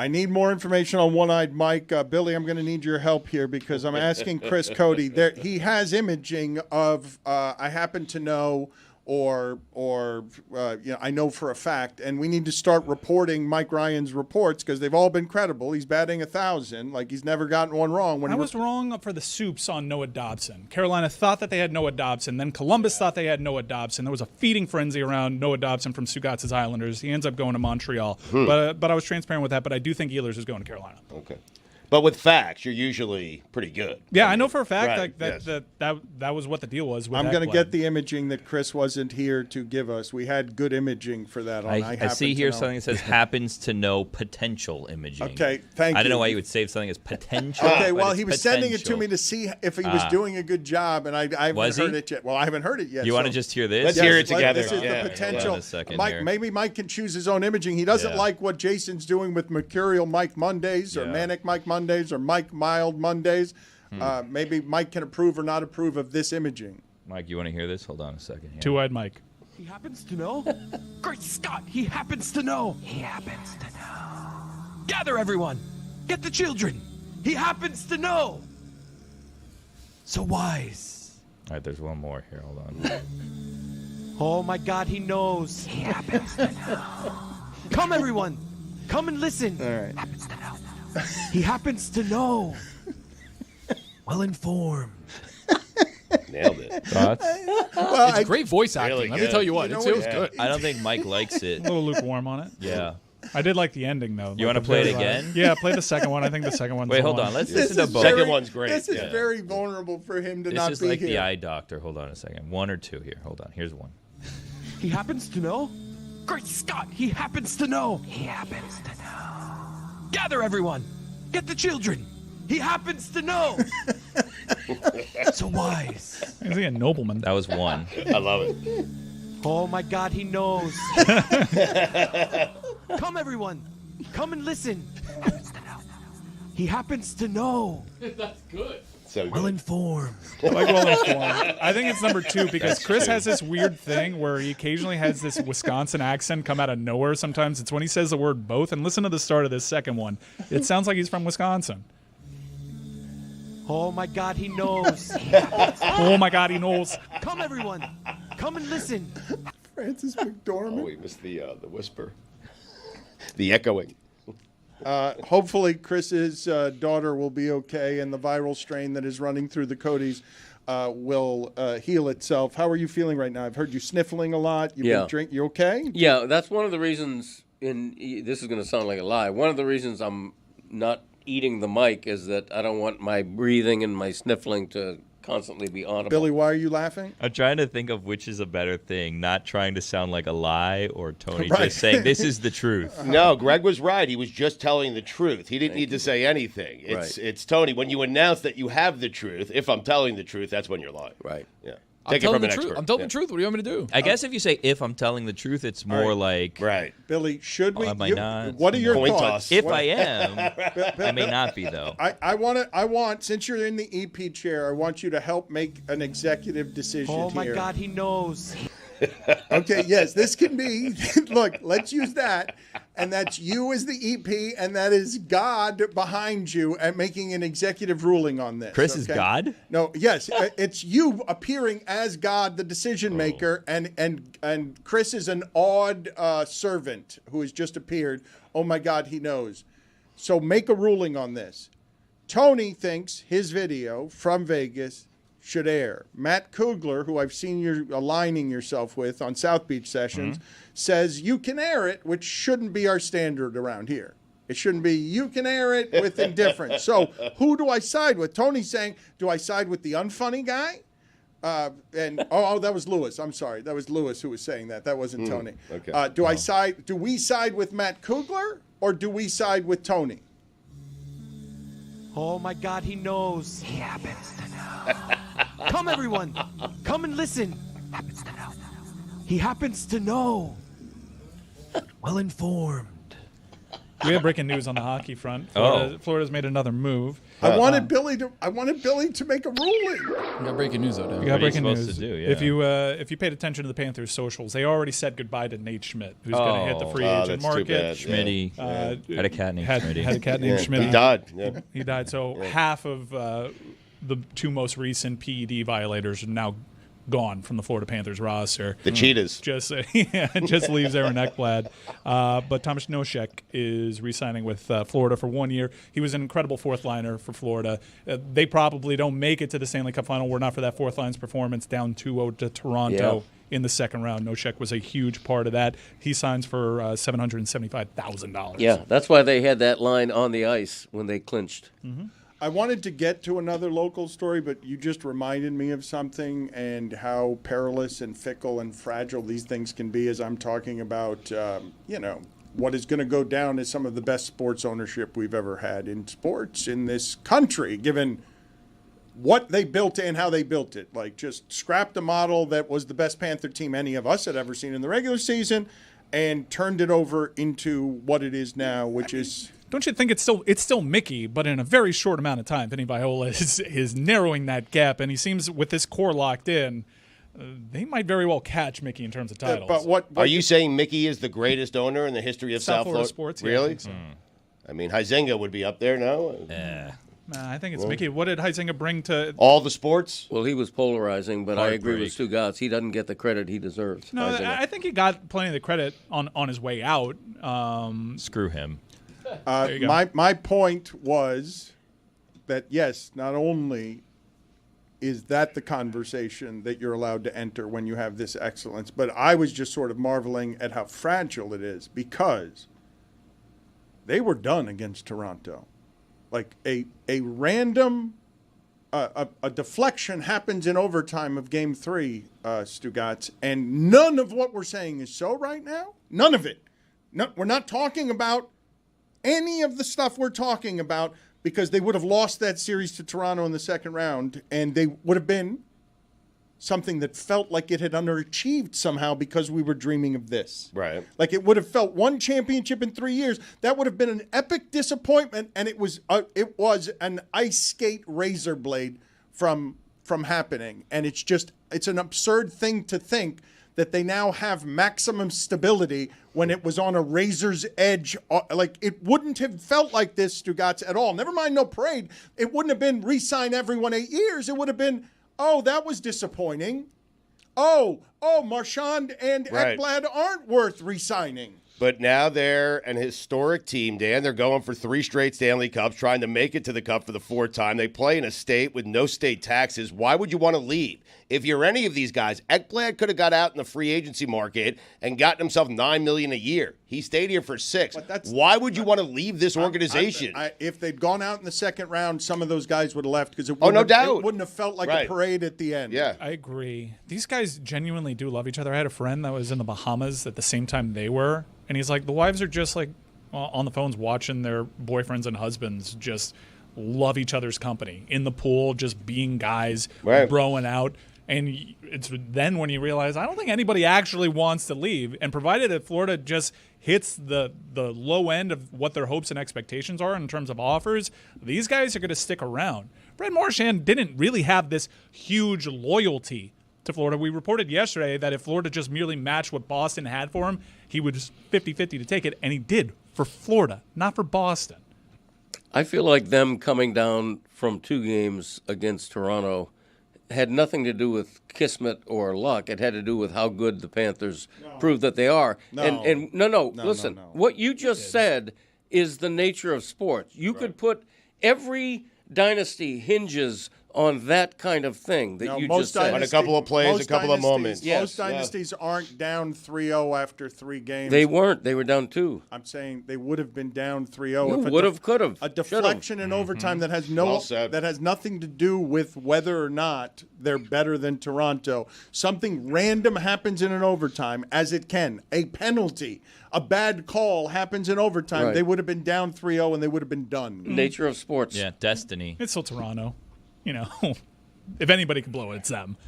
I need more information on One-Eyed Mike. Billy, I'm going to need your help here because I'm asking Chris Cote. He has imaging of I happen to know or I know for a fact, and we need to start reporting Mike Ryan's reports because they've all been credible. He's batting 1,000, like he's never gotten one wrong. I was wrong for the soups on Noah Dobson. Carolina thought that they had Noah Dobson. Then Columbus thought they had Noah Dobson. There was a feeding frenzy around Noah Dobson from Stugotz's Islanders. He ends up going to Montreal. But I was transparent with that, but I do think Ehlers is going to Carolina. Okay. But with facts, you're usually pretty good. Yeah, I know for a fact right, that was what the deal was. With I'm going to Ekblad. get the imaging that Chris wasn't here to give us. We had good imaging for that on. I see here something that says happens to know potential imaging. Okay, thank you. I don't know why you would save something as potential. Okay, but well, it's he was sending it to potential. me to see if he was doing a good job, and I haven't Was heard he? it yet. Well, I haven't heard it yet. You so- want to just hear this? Let's hear it together. This is Yeah. the potential. Hold on a second Mike, here. maybe Mike can choose his own imaging. He doesn't Yeah. like what Jason's doing with Mercurial Mike Mondays or Yeah. Manic Mike Mondays or Mike Mild Mondays. Maybe Mike can approve or not approve of this imaging. Mike, you want to hear this? Hold on a second here. Two-eyed Mike. He happens to know? Great Scott, he happens to know. He happens to know. Gather everyone. Get the children. He happens to know. So wise. All right, there's one more here. Hold on. Oh my God, he knows. He happens to know. Come everyone. Come and listen. All right. Happens to know. He happens to know. Well informed. Nailed it. Thoughts? It's great voice acting. Really Let me good. tell you what. You know It was what? good. I don't think Mike likes it. A little lukewarm on it. Yeah. I did like the ending, though. You wanna play it again? Yeah, play the second one. I think the second one's Wait, the hold one. on. Let's This listen to is both. Second one's great. This is Yeah. very vulnerable for him to This not is be like here. the eye doctor. Hold on a second. One or two here. Hold on. Here's one. He happens to know? Great Scott, he happens to know. He happens to know. Gather everyone. Get the children. He happens to know. So wise. Is he a nobleman? That was one. I love it. Oh my God, he knows. Come, everyone. Come and listen. He happens to know. That's good. So Well good. informed. I like well informed. I think it's number 2 because Chris has this weird thing where he occasionally has this Wisconsin accent come out of nowhere. Sometimes it's when he says the word both. And listen to the start of this second one. It sounds like he's from Wisconsin. Oh my God, he knows. Oh my God, he knows. Come, everyone. Come and listen. Francis Oh, McDormand. we missed the whisper. The echoing. Hopefully, Chris's daughter will be okay, and the viral strain that is running through the Cotes will heal itself. How are you feeling right now? I've heard you sniffling a lot. You've been drinking. You okay? Yeah, that's one of the reasons. This is going to sound like a lie. One of the reasons I'm not eating the mic is that I don't want my breathing and my sniffling to constantly be audible. Billy, why are you laughing? I'm trying to think of which is a better thing, not trying to sound like a lie or Tony Right. just saying this is the truth. No, Greg was right. He was just telling the truth. He didn't need to say anything. It's Tony. When you announce that you have the truth, if I'm telling the truth, that's when you're lying. Right. Yeah. I'm Take it telling from the an truth. expert. I'm telling the truth. What do you want me to do? I guess if you say if I'm telling the truth, it's more like Right. Billy, should we? am I not? What are your Coin thoughts? toss. if What- I am, I may not be though. I want, since you're in the EP chair, I want you to help make an executive decision Oh my here. God, he knows. Okay, yes, this can be. Look, let's use that. And that's you as the EP, and that is God behind you and making an executive ruling on this. Chris is God? No, yes, it's you appearing as God, the decision maker, and Chris is an awed servant who has just appeared. Oh my God, he knows. So make a ruling on this. Tony thinks his video from Vegas should air. Matt Kugler, who I've seen you aligning yourself with on South Beach sessions, says you can air it, which shouldn't be our standard around here. It shouldn't be you can air it with indifference. So who do I side with? Tony's saying, do I side with the unfunny guy? That was Lewis. I'm sorry. That was Lewis who was saying that. That wasn't Tony. Okay. Do we side with Matt Kugler or do we side with Tony? Oh my God, he knows. He happens to know. Come, everyone. Come and listen. Happens to know. He happens to know. Well informed. We have breaking news on the hockey front. Florida's made another move. I wanted Billy to make a ruling. We got breaking news out there. We got What are you breaking supposed news. to do? Yeah. If you paid attention to the Panthers socials, they already said goodbye to Nate Schmidt, who's going to hit the free agent that's too market. bad. Schmitty had a cat named Schmitty. Had a cat named Schmidt. He died. Yeah. He died. So half of the 2 most recent PED violators are now gone from the Florida Panthers roster. The cheetahs. Just leaves Aaron Ekblad. But Thomas Nosek is re-signing with Florida for 1 year. He was an incredible fourth liner for Florida. They probably don't make it to the Stanley Cup final. Were not for that fourth line's performance down 2-0 to Toronto in the second round. Nosek was a huge part of that. He signs for $775,000. Yeah, that's why they had that line on the ice when they clinched. I wanted to get to another local story, but you just reminded me of something and how perilous and fickle and fragile these things can be as I'm talking about, what is going to go down as some of the best sports ownership we've ever had in sports in this country, given what they built and how they built it. Like, just scrapped a model that was the best Panther team any of us had ever seen in the regular season and turned it over into what it is now, which is... Don't you think it's still Mickey, but in a very short amount of time? Vinny Viola is narrowing that gap, and he seems, with this core locked in, they might very well catch Mickey in terms of titles. But what Are you saying Mickey is the greatest owner in the history of South Florida sports? Yeah, I Really? think so. I mean, Huizenga would be up there now. Nah, I think it's Mickey. What did Huizenga bring to? All the sports? Well, he was polarizing, but I agree with Heartbreak. Stugotz. He doesn't get the credit he deserves. No, I think he got plenty of the credit on his way out. Screw him. you go. My point was that, yes, not only is that the conversation that you're allowed to enter when you have this excellence, but I was just sort of marveling at how fragile it is because they were done against Toronto. Like a random a deflection happens in overtime of Game 3, Stugotz, and none of what we're saying is so right now. None of it. No, we're not talking about any of the stuff we're talking about because they would have lost that series to Toronto in the second round, and they would have been something that felt like it had underachieved somehow because we were dreaming of this. Right. Like it would have felt one championship in 3 years. That would have been an epic disappointment, and it was an ice skate razor blade from happening. And it's an absurd thing to think that they now have maximum stability when it was on a razor's edge. Like, it wouldn't have felt like this, Stugotz, at all. Never mind no parade. It wouldn't have been re-sign everyone 8 years. It would have been, oh, that was disappointing. Oh, Marchand and Ekblad aren't worth re-signing. But now they're an historic team, Dan. They're going for 3 straight Stanley Cups, trying to make it to the Cup for the 4th time. They play in a state with no state taxes. Why would you want to leave? If you're any of these guys, Ekblad could have got out in the free agency market and gotten himself $9 million a year. He stayed here for $6. Why would you want to leave this organization? If they'd gone out in the second round, some of those guys would have left because it no doubt. It wouldn't have felt like a parade at the end. Yeah, I agree. These guys genuinely do love each other. I had a friend that was in the Bahamas at the same time they were, and he's like, the wives are just like on the phones watching their boyfriends and husbands just love each other's company in the pool, just being guys, broing out. And it's then when you realize, I don't think anybody actually wants to leave. And provided that Florida just hits the low end of what their hopes and expectations are in terms of offers, these guys are going to stick around. Brad Marchand didn't really have this huge loyalty to Florida. We reported yesterday that if Florida just merely matched what Boston had for him, he would just 50-50 to take it. And he did for Florida, not for Boston. I feel like them coming down from 2 games against Toronto had nothing to do with kismet or luck. It had to do with how good the Panthers proved that they are. Listen, what you just said is the nature of sports. You could put every dynasty hinges on that kind of thing that you just said. On a couple of plays, a couple of moments. Most dynasties aren't down 3-0 after 3 games. They weren't. They were down 2. I'm saying they would have been down 3-0. Would have, could have. A deflection in overtime that has nothing to do with whether or not they're better than Toronto. Something random happens in an overtime, as it can. A penalty, a bad call happens in overtime. Right. They would have been down 3-0 and they would have been done. Nature of sports. Yeah, destiny. It's still Toronto. You know, if anybody can blow it, it's them.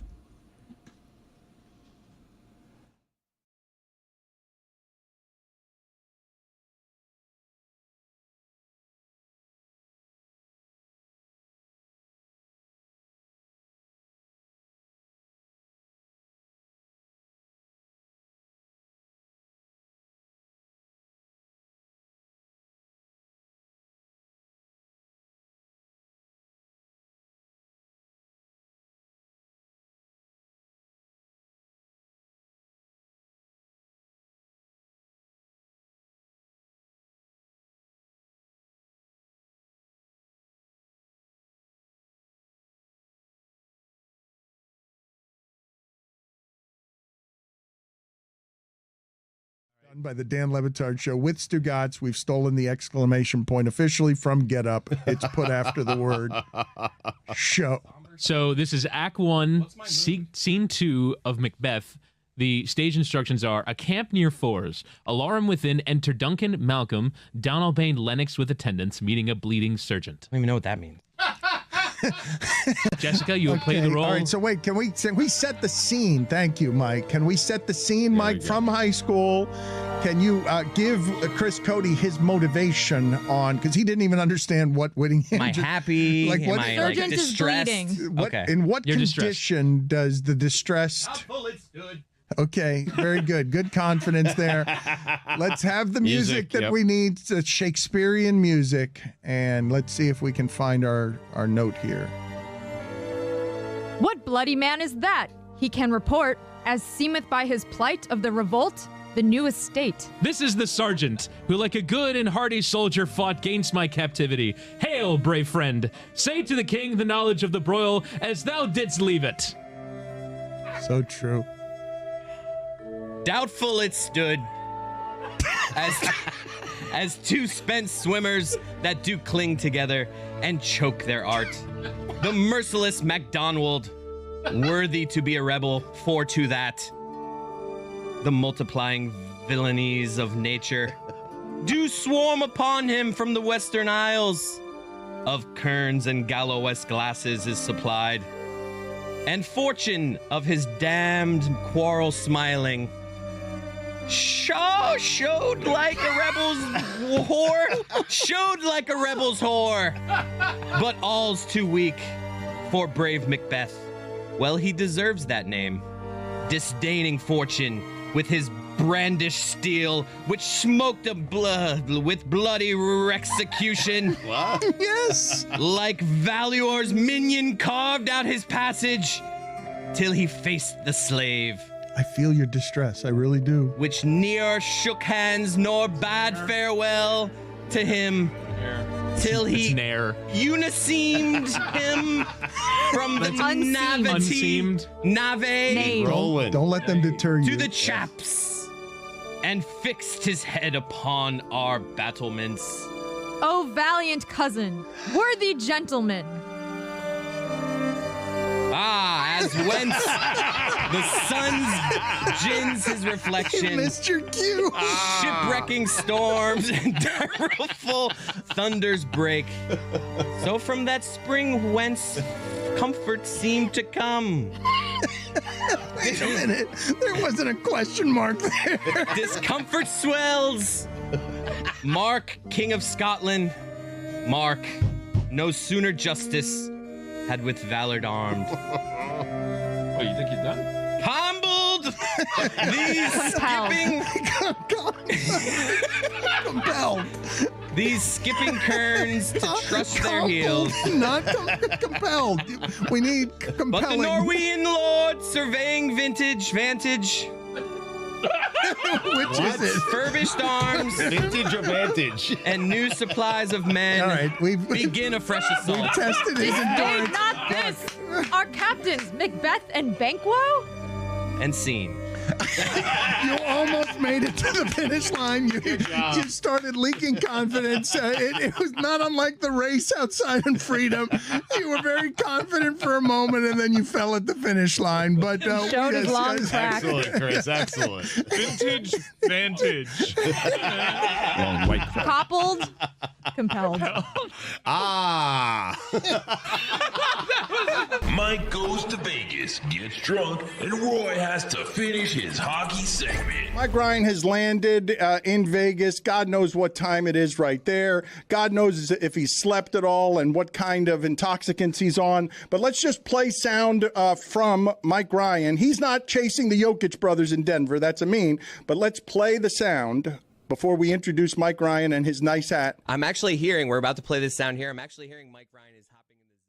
By the Dan Le Batard Show with Stugotz. We've stolen the exclamation point officially from Get Up. It's put after the word show. So this is Act 1, Scene 2 of Macbeth. The stage instructions are: a camp near Fours. Alarm within. Enter Duncan, Malcolm, Donalbain, Lennox with attendants, meeting a bleeding sergeant. I don't even know what that means. Jessica, you will play the role. All right, so wait, can we set the scene? Thank you, Mike. Can we set the scene, Mike, from high school? Can you give Chris Cote his motivation on, because he didn't even understand what Whittingham. Am I happy? Like what? Am I like distressed? In what You're condition does the distressed? Okay, very good. Good confidence there. Let's have the music that we need, Shakespearean music, and let's see if we can find our note here. What bloody man is that? He can report, as seemeth by his plight of the revolt, the new estate. This is the sergeant, who like a good and hardy soldier fought gainst my captivity. Hail, brave friend! Say to the king the knowledge of the broil, as thou didst leave it. So true. Doubtful it stood, as 2 spent swimmers that do cling together and choke their art. The merciless MacDonald, worthy to be a rebel, for to that. The multiplying villainies of nature do swarm upon him from the western isles. of Kearns and Gallowes glasses is supplied, and fortune of his damned quarrel smiling. Shaw showed like a rebel's whore, showed like a rebel's whore, but all's too weak for brave Macbeth. Well, he deserves that name, disdaining fortune with his brandished steel, which smoked a blood with bloody execution. What? Yes. Like Valuor's minion carved out his passage till he faced the slave, I feel your distress. I really do. which ne'er shook hands nor bade farewell to him till It's he nair. uniseamed him from the Unseamed. navity Unseamed. nave Name. Rolling. Don't let them deter you. to the chaps and fixed his head upon our battlements. O valiant cousin, worthy gentleman. Ah, as whence the sun gins his reflection, Missed your cue. shipwrecking storms and direful thunders break. So from that spring whence comfort seemed to come, Wait a minute. There wasn't a question mark there. discomfort swells. Mark, King of Scotland, Mark, no sooner justice had with valor armed. Oh, you think he's done? Humbled these Compelled. Compelled. these skipping kerns to trust their heels. Not compelled. We need But the compelling. Norwegian lord surveying vantage, Which is it? furbished arms, Vintage advantage. and new supplies of men All right, we've begin a fresh assault. tested his Hey, endurance. not this! Our captains, Macbeth and Banquo? And scene. You almost made it to the finish line. You started leaking confidence. It was not unlike the race outside in Freedom. You were very confident for a moment, and then you fell at the finish line. But Showed his long track. Excellent, Chris. Excellent. Vintage vantage. Long white crowd. Coppled? Compelled. Ah. Mike goes to Vegas, gets drunk, and Roy has to finish his hockey segment. Mike Ryan has landed in Vegas. God knows what time it is right there. God knows if he slept at all and what kind of intoxicants he's on. But let's just play sound from Mike Ryan. He's not chasing the Jokic brothers in Denver. That's a mean. But let's play the sound before we introduce Mike Ryan and his nice hat. I'm actually hearing, we're about to play this sound here. I'm actually hearing Mike Ryan is hopping in the Zoom.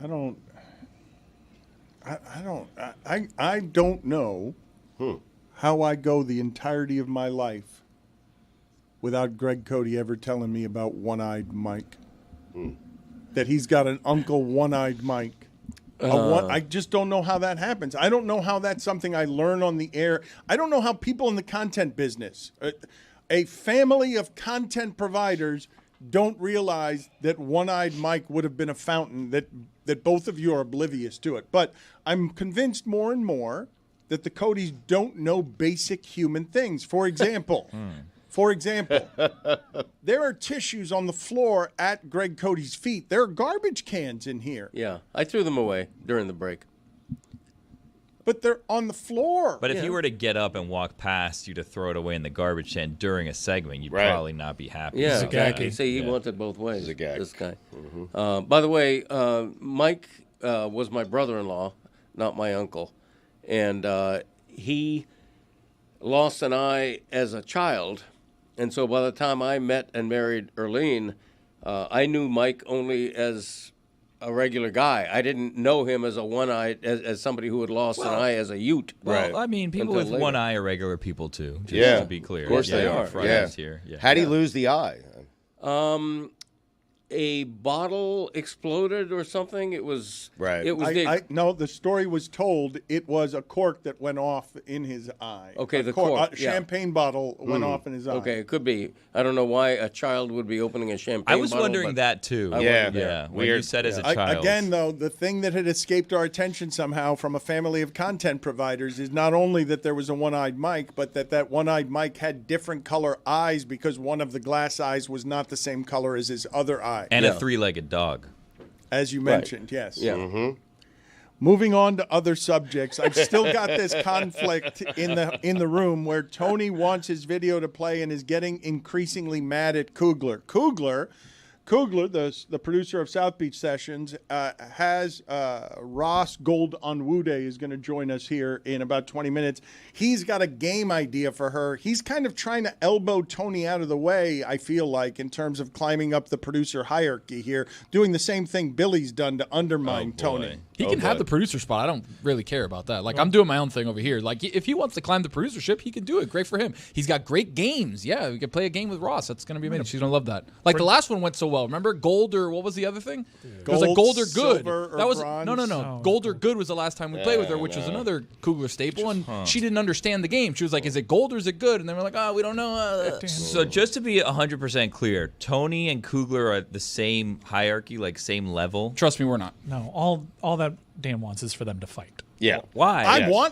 I don't know how I go the entirety of my life without Greg Cote ever telling me about One-Eyed Mike. That he's got an uncle One-Eyed Mike. I just don't know how that happens. I don't know how that's something I learn on the air. I don't know how people in the content business, a family of content providers, don't realize that One-Eyed Mike would have been a fountain, that both of you are oblivious to it. But I'm convinced more and more that the Codys don't know basic human things. For example, there are tissues on the floor at Greg Cody's feet. There are garbage cans in here. Yeah, I threw them away during the break. But they're on the floor. But if you were to get up and walk past you to throw it away in the garbage can during a segment, you'd probably not be happy. Yeah, exactly. See, he wants it both ways. This guy. By the way, Mike was my brother-in-law, not my uncle. And he lost an eye as a child. And so by the time I met and married Erlene, I knew Mike only as a regular guy. I didn't know him as a one-eyed, as somebody who had lost an eye as a Ute. Well, I mean, people with one eye are regular people too. Just to be clear. Of course they are. Here. How'd he lose the eye? A bottle exploded or something. It was no, the story was told it was a cork that went off in his eye. Okay, the cork. A champagne bottle went off in his eye. Okay, it could be. I don't know why a child would be opening a champagne bottle. I was wondering that too. When you said as a child. Again, though, the thing that had escaped our attention somehow from a family of content providers is not only that there was a one-eyed Mike, but that one-eyed Mike had different color eyes because one of the glass eyes was not the same color as his other eye. And a three-legged dog. As you mentioned, yes. Yeah. Mm-hmm. Moving on to other subjects, I've still got this conflict in the room where Tony wants his video to play and is getting increasingly mad at Kugler. Kugler, the producer of South Beach Sessions, has Ross Gold Onwude is going to join us here in about 20 minutes. He's got a game idea for her. He's kind of trying to elbow Tony out of the way, I feel like, in terms of climbing up the producer hierarchy here, doing the same thing Billy's done to undermine Tony. He can have the producer spot. I don't really care about that. Like, I'm doing my own thing over here. Like, if he wants to climb the producership, he can do it. Great for him. He's got great games. Yeah, we can play a game with Ross. That's going to be amazing. She's going to love that. Like, the last one went so well. Remember gold or what was the other thing? It was like gold or good. That was bronze? No. Gold or good was the last time we played with her, which was another Kugler staple, and she didn't understand the game. She was like, "Is it gold or is it good?" And they were like, "Oh, we don't know." So just to be 100% clear, Tony and Kugler are at the same hierarchy, like same level. Trust me, we're not. No, all that Dan wants is for them to fight. Yeah. Why?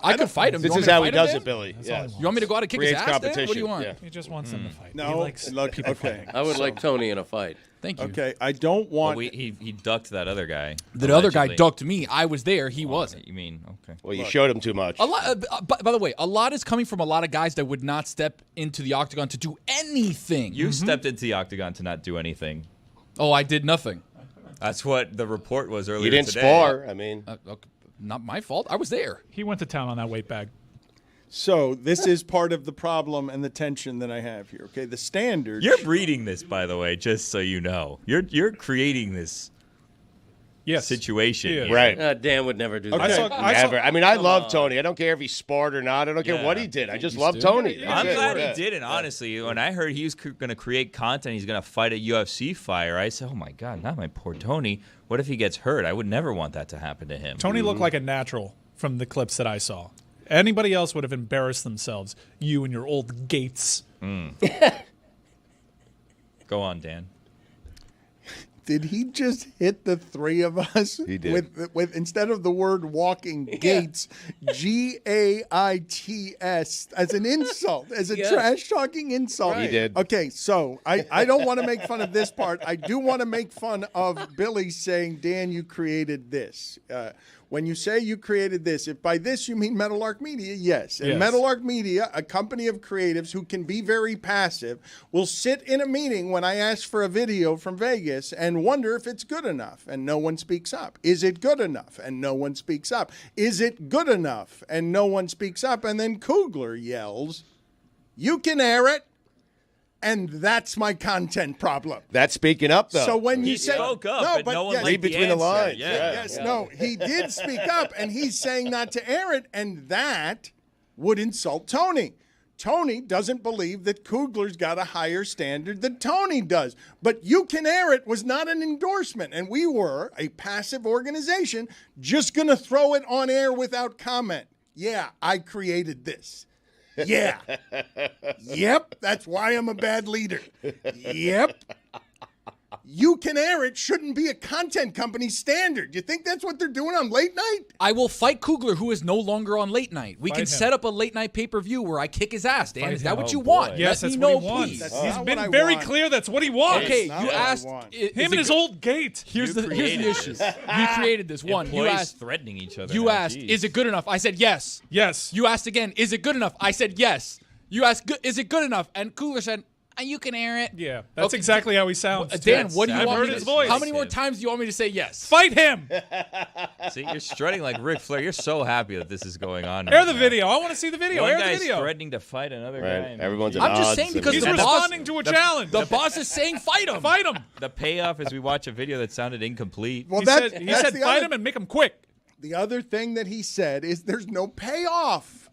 I could fight him. This is how he does it, Billy. You want me to go out and kick his ass, Dan? What do you want? Yeah. He just wants them to fight. No, he likes people fighting. I would like Tony in a fight. Thank you. Okay, I don't want... he ducked that other guy. The other guy ducked me. I was there. He wasn't. You mean, okay. Well, you showed him too much. A lot. By the way, a lot is coming from a lot of guys that would not step into the octagon to do anything. You stepped into the octagon to not do anything. Oh, I did nothing. That's what the report was earlier You didn't today. spar. I mean... Okay. Not my fault. I was there. He went to town on that weight bag. So this is part of the problem and the tension that I have here. Okay, the standard. You're breeding this, by the way, just so you know. You're creating this situation. Yeah. Right. Dan would never do that. Never. I mean, I love Tony. I don't care if he sparred or not. I don't care what he did. I just love Tony. I'm glad he didn't, honestly. When I heard he was going to create content, he's going to fight a UFC fighter, I said, oh, my God, not my poor Tony. What if he gets hurt? I would never want that to happen to him. Tony looked like a natural from the clips that I saw. Anybody else would have embarrassed themselves. You and your old gates. Go on, Dan. Did he just hit the three of us? He did. With instead of the word walking gates, G-A-I-T-S, as an insult, as a trash-talking insult. He did. Okay, so I don't want to make fun of this part. I do want to make fun of Billy saying, Dan, you created this. When you say you created this, if by this you mean Meadowlark Media, yes. And Meadowlark Media, a company of creatives who can be very passive, will sit in a meeting when I ask for a video from Vegas and wonder if it's good enough, and no one speaks up. Is it good enough? And no one speaks up. Is it good enough? And no one speaks up. And then Kugler yells, you can air it. And that's my content problem. That's speaking up, though. So when you He say spoke up, no, but but no one yes, liked read the between the answer. lines. Yeah. yes, no, he did speak up, and he's saying not to air it, and that would insult Tony. Tony doesn't believe that Kugler's got a higher standard than Tony does. But You Can Air It was not an endorsement, and we were a passive organization just going to throw it on air without comment. Yeah, I created this. Yeah. Yep, that's why I'm a bad leader. Yep. You Can Air It shouldn't be a content company standard. You think that's what they're doing on late night? I will fight Kugler, who is no longer on late night. We Fight can him. set up a late night pay-per-view where I kick his ass, Dan. Fight Is that him. what Oh, you boy. want? Yes, Let that's me what know, he wants. please. That's He's not been what I very want. clear that's what he wants. Okay, not you what I asked. want. Him and his old gate. Here's the created issue. this. You created this one. You Employees asked. threatening each other. You now. asked, Jeez. is it good enough? I said yes. Yes. You asked again, is it good enough? I said yes. You asked, is it good enough? And Kugler said, you can air it. Yeah, that's Okay. exactly how he sounds. Dan, too. what do you I've want heard me to his voice. How many more times do you want me to say yes? Fight him. See, you're strutting like Ric Flair. You're so happy that this is going on. Air right the now. video. I want to see the video. One Air the guy's video. threatening to fight another Right. guy. Everyone's at I'm just odds saying and- because He's the responding boss, to a challenge. the boss is saying fight him. Fight him. The payoff is we watch a video that sounded incomplete. Well, He that's, said that's the fight other, him and make him quick. the other thing that he said is there's no payoff.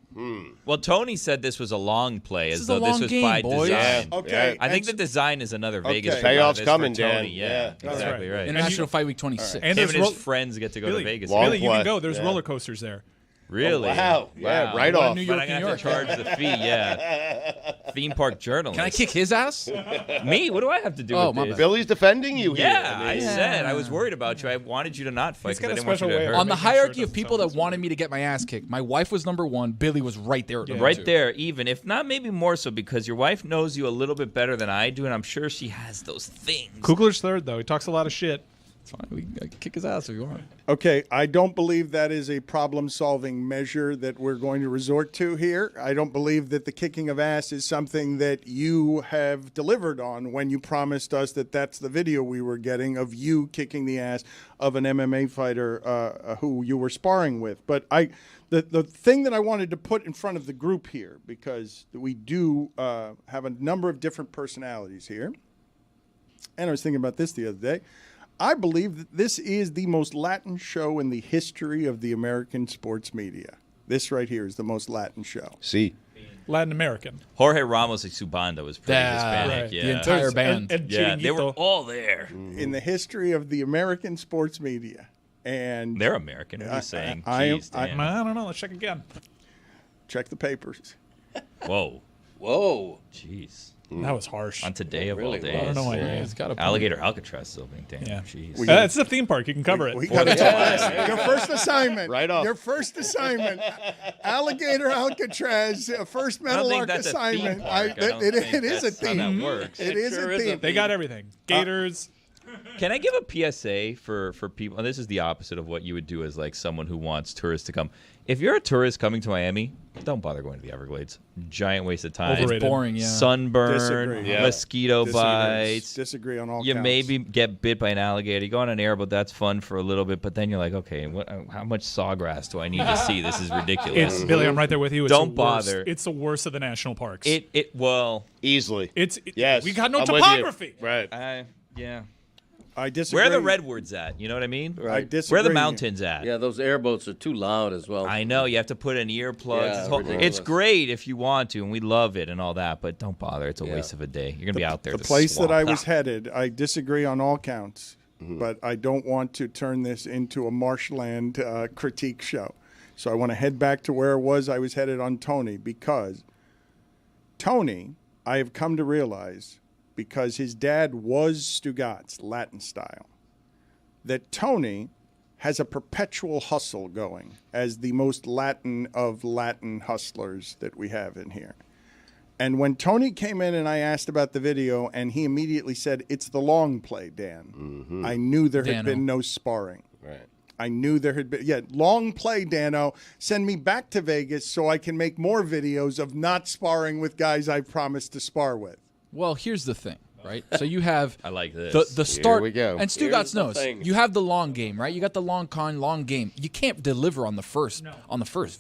Well, Tony said this was a long play, This as is though a this long was game, by boys. design. Yeah. Okay. I think and the design is another Vegas. Okay. for Payoff's this coming, for Tony. Dan. Yeah, Yeah. That's exactly right. International Fight Week 26. And Him there's and his friends get to go to Vegas. Long Billy, you play. can go. There's Yeah. roller coasters there. Really? Wow. Yeah, right What a off. New But York, I'm New going to York. have to charge the fee, yeah. Theme park journalist. Can I kick his ass? Me? What do I have to do Oh, with my this? bad. Billy's defending you here. Yeah, I mean, said I was worried about you. I wanted you to not fight He's because got I a didn't want you special to way hurt. of On the making sure it hierarchy of doesn't people sound that wanted me to get my ass kicked, my wife was number one. Billy was right there at number Right two. there, even if not, maybe more so because your wife knows you a little bit better than I do, and I'm sure she has those things. Kugler's third, though. He talks a lot of shit. It's fine. We can kick his ass if you want. Okay, I don't believe that is a problem-solving measure that we're going to resort to here. I don't believe that the kicking of ass is something that you have delivered on when you promised us that that's the video we were getting of you kicking the ass of an MMA fighter who you were sparring with. But the thing that I wanted to put in front of the group here, because we do have a number of different personalities here, and I was thinking about this the other day. I believe that this is the most Latin show in the history of the American sports media. This right here is the most Latin show. See. Latin American. Jorge Ramos and Subanda was pretty Yeah, Hispanic, right. yeah. The entire band. And Yeah, they were Chiringuito. all there. In the history of the American sports media. And They're American. What are you saying? I am- Jeez, Dan. I don't know. Let's check again. check the papers. Whoa. Whoa. Jeez. That was harsh. On today of really all days. was. I don't know why. Yeah, he's got a point. Alligator Alcatraz is opening. Damn. Yeah. Jeez. It's a theme park. You can cover it. We got to your first assignment. Right off. Your first assignment. Alligator Alcatraz, first I don't metal think arc that's a theme assignment. park. I don't It think is a that's how theme. that works. It is sure a is a theme. They got everything. Gators. Can I give a PSA for people? And this is the opposite of what you would do as like someone who wants tourists to come. If you're a tourist coming to Miami, don't bother going to the Everglades. Giant waste of time. Overrated. It's boring, yeah. Sunburn, Disagree. Yeah. mosquito Disagree. bites. Disagree on all You counts. maybe get bit by an alligator. You go on an airboat, that's fun for a little bit, but then you're like, okay, how much sawgrass do I need to see? This is ridiculous. It's Billy. I'm right there with you. It's Don't the worst. bother. It's the worst of the national parks. Well, Easily. Yes. We got no I'm with you. topography. Right. yeah. I disagree. Where are the redwoods at? You know what I mean? I disagree. Where are the mountains at? Yeah, those airboats are too loud as well. I know you have to put in earplugs. Yeah, It's ridiculous. great if you want to, and we love it and all that, but don't bother. It's a Yeah. waste of a day. You're gonna be out there. The to place that swamp. I was headed, I disagree on all counts, but I don't want to turn this into a marshland critique show. So I want to head back to where I was headed on Tony, because Tony, I have come to realize, because his dad was Stugotz, Latin style, that Tony has a perpetual hustle going as the most Latin of Latin hustlers that we have in here. And when Tony came in and I asked about the video, and he immediately said, "It's the long play, Dan." I knew there had Dano. been no sparring. Right. I knew there had been, long play, Dano. Send me back to Vegas so I can make more videos of not sparring with guys I promised to spar with. Well, here's the thing. right? So you have I like this. the start. Here we go. And Stugotz knows. You have the long game, right? You got the long game. You can't deliver on the first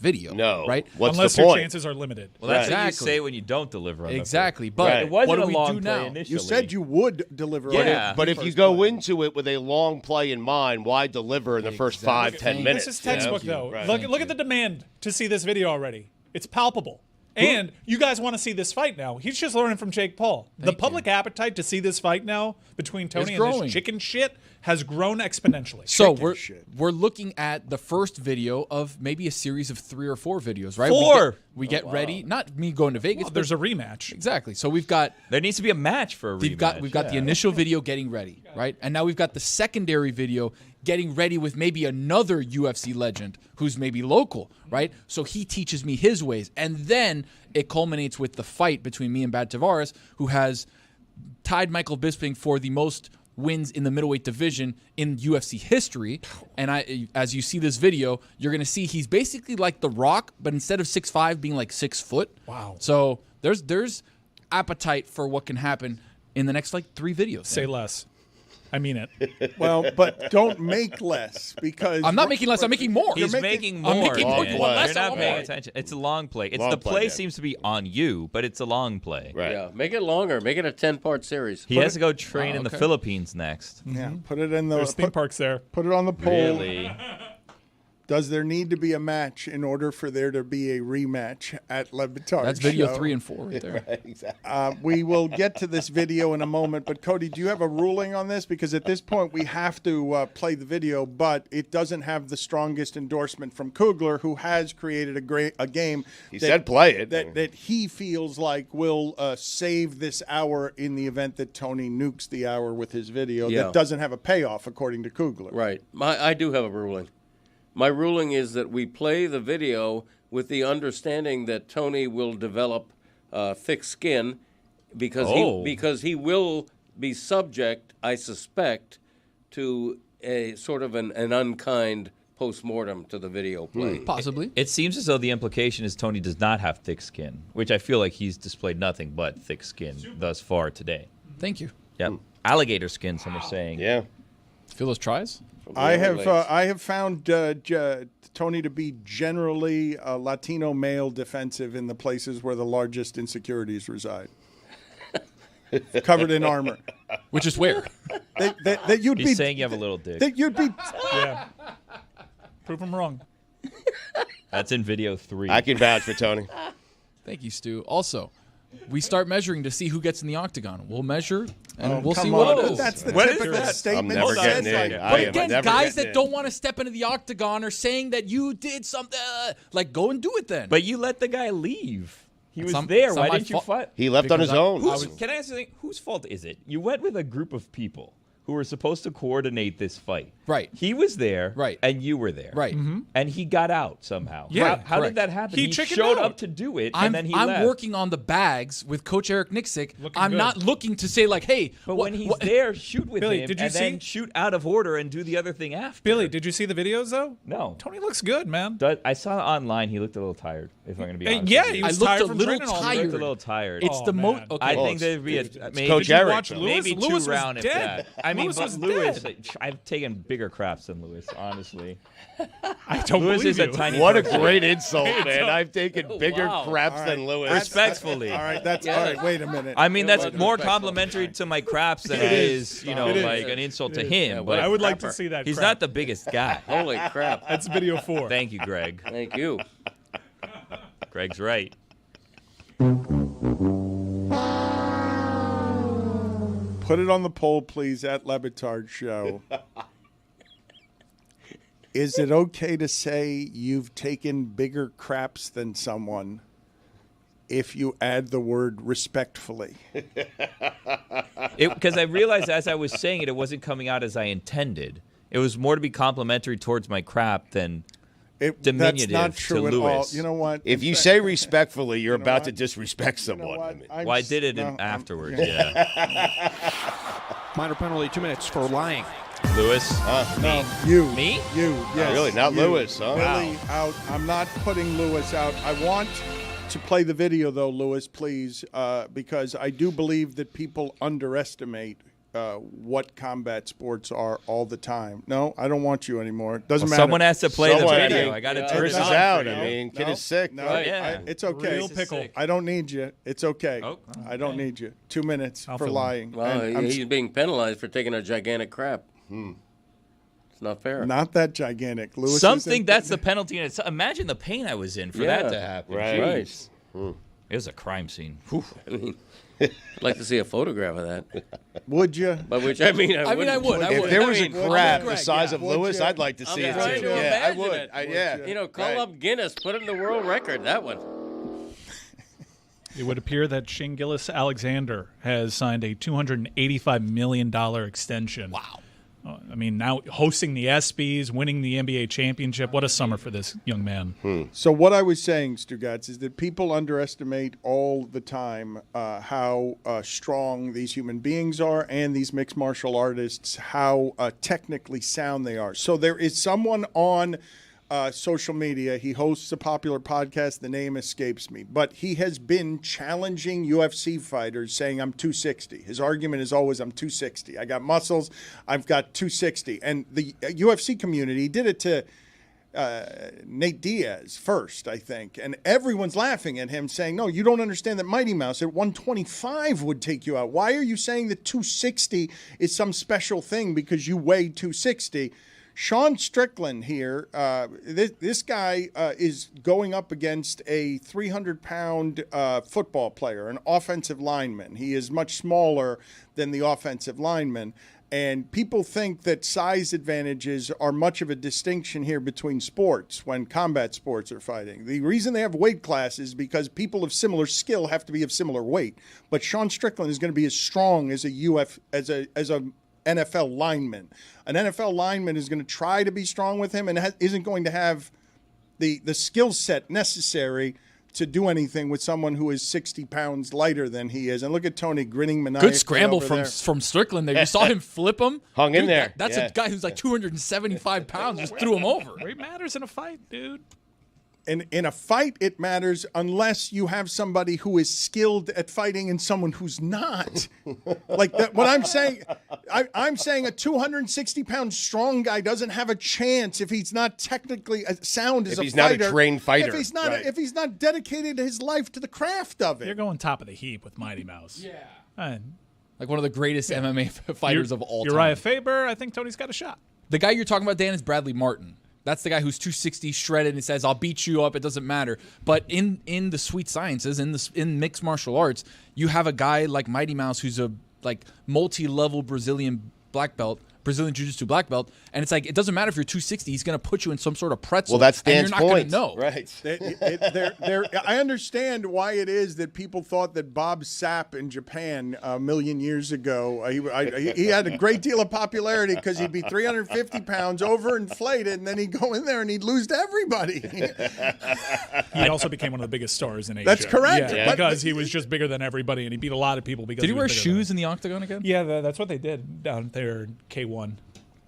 video. No. Right? What's Unless the your point? chances are limited. Well, that's what you Exactly. say when you don't deliver on the Exactly. first. But It wasn't what do a we long do play now? initially. You said you would deliver. Yeah. on But the if you first go play. into it with a long play in mind, why deliver in the first Exactly. 5-10 minutes? This is textbook, you know? though. Right. Look at the demand to see this video already. It's palpable. And you guys want to see this fight now. He's just learning from Jake Paul. The public appetite to see this fight now between Tony and growing. this chicken shit has grown exponentially. So we're looking at the first video of maybe a series of 3 or 4 videos, right? 4? We get ready. Not me going to Vegas. Well, but there's a rematch. Exactly. So we've got There needs to be a match for a rematch. we've got the initial video getting ready, right? And now we've got the secondary video getting ready with maybe another UFC legend who's maybe local, right? So he teaches me his ways. And then it culminates with the fight between me and Bad Tavares, who has tied Michael Bisping for the most wins in the middleweight division in UFC history. And as you see this video, you're going to see he's basically like The Rock, but instead of 6'5", being like 6 foot. Wow. So there's appetite for what can happen in the next like 3 videos. Say less. I mean it. Well, but don't make less because I'm not making less. I'm making more. He's making I'm more. making Dan. more. Less, You're not I'm paying more. attention. It's a long play. It's Long the play, play Dan. seems to be on you, but it's a long play. Right. Yeah, make it longer. Make it a 10-part series. He has to go train in the okay. Philippines next. Yeah, put it in the There's theme parks there. Put it on the poll. Really? Does there need to be a match in order for there to be a rematch at Le Batard That's video Show? 3 and 4 right there. Right, exactly. We will get to this video in a moment, but Cody, do you have a ruling on this? Because at this point we have to play the video, but it doesn't have the strongest endorsement from Kugler, who has created a game. He said play it. That he feels like will save this hour in the event that Tony nukes the hour with his video. Yeah. That doesn't have a payoff, according to Kugler. Right. I do have a ruling. My ruling is that we play the video with the understanding that Tony will develop thick skin because he will be subject, I suspect, to a sort of an unkind postmortem to the video play. Possibly. It seems as though the implication is Tony does not have thick skin, which I feel like he's displayed nothing but thick skin thus far today. Thank you. Yep. Alligator skin, some are saying. Yeah. Feel those tries? I have found Tony to be generally a Latino male defensive in the places where the largest insecurities reside. Covered in armor. Which is where? That you'd He's saying you have a little dick. That you'd be. Yeah. Prove him wrong. That's in video 3. I can vouch for Tony. Thank you, Stu. Also, we start measuring to see who gets in the octagon. We'll measure, and Oh, we'll come see what on. it is. That's the What is typical that? statement. I'm never that getting says, in. like, I But am again, never guys getting that in. don't want to step into the octagon are saying that you did something. Like, go and do it then. But you let the guy leave. He It's was not- there. it's Why not my didn't you fault. fight? He left on his own. Can I ask you something? Whose fault is it? You went with a group of people who were supposed to coordinate this fight. Right. He was there. Right. And you were there. Right. And he got out somehow. Yeah, How correct. did that happen? He He chickened showed out. up to do it, I'm and then he left. working on the bags with Coach Eric Nixick. Looking I'm good. not looking to say, like, hey. But what- when he's what- there, shoot with Billy, him, did you and then see- shoot out of order and do the other thing after. Billy, did you see the videos, though? No. Tony looks good, man. I saw online he looked a little tired, if I'm going to be honest. Yeah, with you. he I was looked tired a from little training all He day. tired. looked a little tired. It's Oh, the man. most. Okay. I Well, think there'd be maybe Coach Did you Eric, watch though. Lewis? maybe Lewis two was round if dead. that. I mean, Lewis but was Lewis, dead. I've taken bigger craps than Lewis, honestly. I don't Lewis believe is a you. tiny What a person. great insult, man. I've taken bigger Wow. craps All than right. Lewis. Respectfully. All right, that's all right. Wait a minute. I mean, that's It was more respectful. complimentary to my craps than It it is. is, you know, It is. like an insult to Yeah, him. what But I would like crapper. to see that. he's crap. not the biggest guy. Holy crap. That's video 4. Thank you, Greg. Thank you. Greg's right. Put it on the poll, please, at Le Batard Show. Is it okay to say you've taken bigger craps than someone if you add the word respectfully? Because I realized as I was saying it, it wasn't coming out as I intended. It was more to be complimentary towards my crap than That's diminutive not true to at all. Lewis. You know what? If you say respectfully, you're about to disrespect someone. I mean. Well, I did it afterwards, yeah. Minor penalty, 2 minutes for lying. Lewis? No, you. Me? You, yes. Really? Not you. Lewis, huh? Billy out. I'm not putting Lewis out. I want to play the video, though, Lewis, please, because I do believe that people underestimate what combat sports are all the time. No, I don't want you anymore. Doesn't matter. Someone has to play the video. I got to turn Chris it is on. out. I mean, kid is sick. No, yeah. it's okay. Real pickle. I don't need you. It's okay. Oh, I don't need you. 2 minutes for fill in. lying. Well, And he's being penalized for taking a gigantic crap. It's not fair. not that gigantic. Lewis Something isn't- that's the penalty. In itself. Imagine the pain I was in for that to happen. Right. Jeez. It was a crime scene. Whew. I mean, I'd like to see a photograph of that. Would you? By which I mean, I would. If there was a Greg, crap the yeah. size of Would Lewis, you? I'd like to see it trying too. to Yeah, I imagine would. it. Yeah. You know, call Right. up Guinness, put it in the world record. That one. It would appear that Shane Gilgeous-Alexander has signed a $285 million extension. Wow. I mean, now hosting the ESPYs, winning the NBA championship. What a summer for this young man. So what I was saying, Stugotz, is that people underestimate all the time how strong these human beings are and these mixed martial artists, how technically sound they are. So there is someone on social media. He hosts a popular podcast. The name escapes me. But he has been challenging UFC fighters saying, I'm 260. His argument is always, I'm 260. I got muscles. I've got 260. And the UFC community did it to Nate Diaz first, I think. And everyone's laughing at him saying, no, you don't understand that Mighty Mouse at 125 would take you out. Why are you saying that 260 is some special thing because you weigh 260? Sean Strickland here, this guy is going up against a 300-pound football player, an offensive lineman. He is much smaller than the offensive lineman. And people think that size advantages are much of a distinction here between sports when combat sports are fighting. The reason they have weight classes is because people of similar skill have to be of similar weight. But Sean Strickland is going to be as strong as a NFL lineman. An NFL lineman is going to try to be strong with him and isn't going to have the skill set necessary to do anything with someone who is 60 pounds lighter than he is. And look at Tony grinning maniacally. Good scramble over there. from Strickland there. You saw him flip him. Hung in there. That's Yeah. a guy who's like 275 pounds. Just threw him over. Weight matters in a fight, dude. In a fight, it matters unless you have somebody who is skilled at fighting and someone who's not. Like that, what I'm saying, I'm saying a 260-pound strong guy doesn't have a chance if he's not technically sound as a fighter. If he's not a trained fighter. If he's not, Right. if he's not dedicated his life to the craft of it. You're going top of the heap with Mighty Mouse. Yeah. Like one of the greatest MMA fighters of all time. Uriah Faber, I think Tony's got a shot. The guy you're talking about, Dan, is Bradley Martin. That's the guy who's 260 shredded and says, I'll beat you up, it doesn't matter. But in the sweet sciences, in mixed martial arts, you have a guy like Mighty Mouse who's a multi-level Brazilian black belt, Brazilian Jiu-Jitsu black belt, and it's like, it doesn't matter if you're 260, he's going to put you in some sort of pretzel. Well, that's and Dan's you're not point. Know. Right. I understand why it is that people thought that Bob Sapp in Japan a million years ago, he had a great deal of popularity because he'd be 350 pounds, overinflated, and then he'd go in there and he'd lose to everybody. He also became one of the biggest stars in Asia. That's correct. Yeah, because he was just bigger than everybody, and he beat a lot of people. Because Did he wear was bigger shoes than in the octagon again? Yeah, that's what they did down there in K1.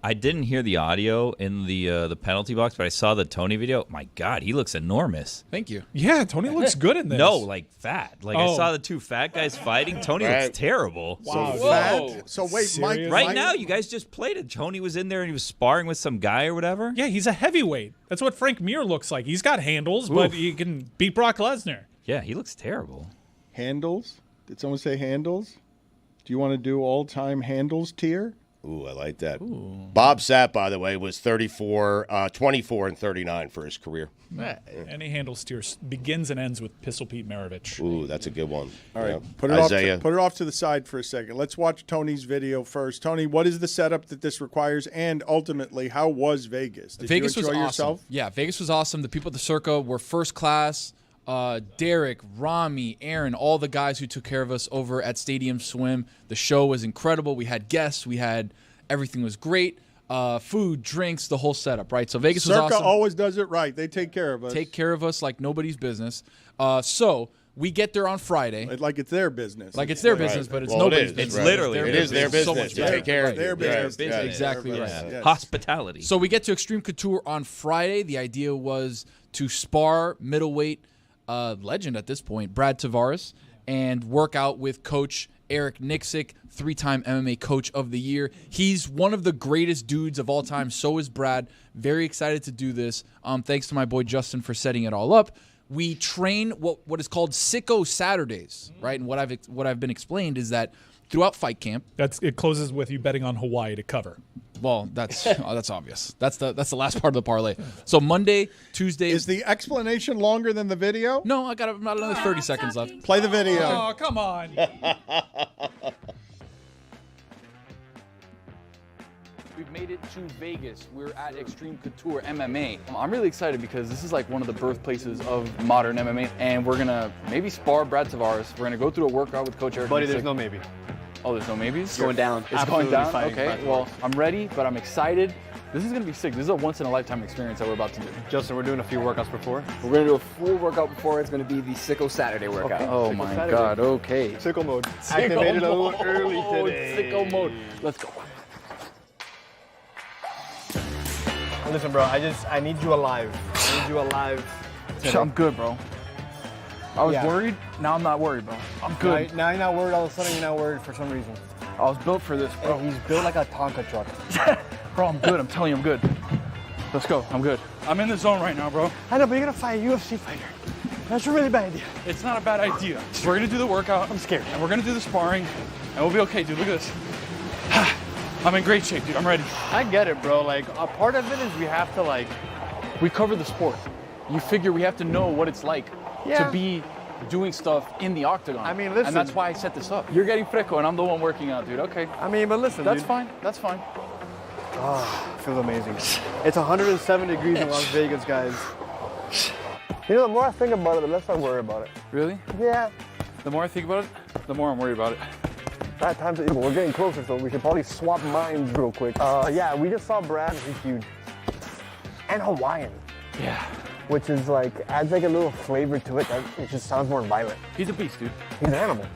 I didn't hear the audio in the penalty box, but I saw the Tony video. My God, he looks enormous. Thank you. Yeah, Tony looks good in this. No, like fat. Like I Oh. saw the two fat guys fighting. Tony Right. looks terrible. Wow, So dude. fat. So wait, Serious? Right now, you guys just played it. Tony was in there and he was sparring with some guy or whatever. Yeah, he's a heavyweight. That's what Frank Mir looks like. He's got handles, but he can beat Brock Lesnar. Yeah, he looks terrible. handles. Did someone say handles? Do you want to do all-time handles tier? Ooh, I like that. Bob Sapp, by the way, was 24 and 39 for his career. Any handle steer begins and ends with Pistol Pete Maravich. Ooh, that's a good one. All right, Yeah. put it off to the side for a second. Let's watch Tony's video first. Tony, what is the setup that this requires, and ultimately, how was Vegas? Did Vegas you enjoy was awesome. yourself? Yeah, Vegas was awesome. The people at the Circa were first class. Derek, Rami, Aaron, all the guys who took care of us over at Stadium Swim. The show was incredible. We had guests. We had everything was great. Food, drinks, the whole setup, right? So Vegas was Circa awesome. always does it right. They take care of us. Take care of us like nobody's business. So we get there on Friday. Like it's their business. Like it's their business, but it's nobody's business. It's literally It is their So business much to better. take care of Their you. business. Yeah. Exactly their right. business. Yes. Hospitality. So we get to Extreme Couture on Friday. The idea was to spar middleweight legend at this point, Brad Tavares, and work out with Coach Eric Nixick, 3-time MMA Coach of the Year. He's one of the greatest dudes of all time. So is Brad. Very excited to do this. Thanks to my boy Justin for setting it all up. We train what is called Sicko Saturdays, right? And what I've been explained is that throughout fight camp, it closes with you betting on Hawaii to cover. Well, that's obvious. That's the last part of the parlay. So Monday, Tuesday. Is the explanation longer than the video? No, I got about another 30 seconds left. Play the video. Oh, come on. We've made it to Vegas. We're at Extreme Couture MMA. I'm really excited because this is like one of the birthplaces of modern MMA, and we're gonna maybe spar Brad Tavares. We're gonna go through a workout with Coach Eric. Buddy, Nixick. There's no maybe. Oh, there's no maybes? It's going down. It's going down? Okay, Brad well, Tavares. I'm ready, but I'm excited. This is gonna be sick. This is a once-in-a-lifetime experience that we're about to do. Justin, we're doing a few workouts before. We're going to do a full workout before. It's going to be the Sicko Saturday workout. Okay. Oh my God, okay. Sicko mode. Sicko Activated a little mode. early today. Sicko mode. Let's go. Listen, bro, I need you alive. I need you alive today. I'm good, bro. I was worried. Now I'm not worried, bro. I'm good. Now you're not worried. All of a sudden, you're not worried for some reason. I was built for this, bro. He's built like a Tonka truck. Bro, I'm good. I'm telling you, I'm good. Let's go. I'm good. I'm in the zone right now, bro. I know, but you're gonna fight a UFC fighter. That's a really bad idea. It's not a bad idea. We're gonna do the workout. I'm scared. And we're gonna do the sparring, and we'll be okay, dude. Look at this. I'm in great shape, dude. I'm ready. I get it, bro. Like, a part of it is we have to, we cover the sport. You figure we have to know what it's like to be doing stuff in the octagon. I mean, listen. And that's why I set this up. You're getting freco, and I'm the one working out, dude. Okay. I mean, but listen, That's dude. fine. That's fine. Oh, it feels amazing. It's 107 degrees in Las Vegas, guys. You know, the more I think about it, the less I worry about it. Really? Yeah. The more I think about it, the more I'm worried about it. That time's evil. We're getting closer, so we should probably swap minds real quick. Yeah, we just saw Brad. He's huge. And Hawaiian. Yeah. Which is adds a little flavor to it. It just sounds more violent. He's a beast, dude. He's an animal.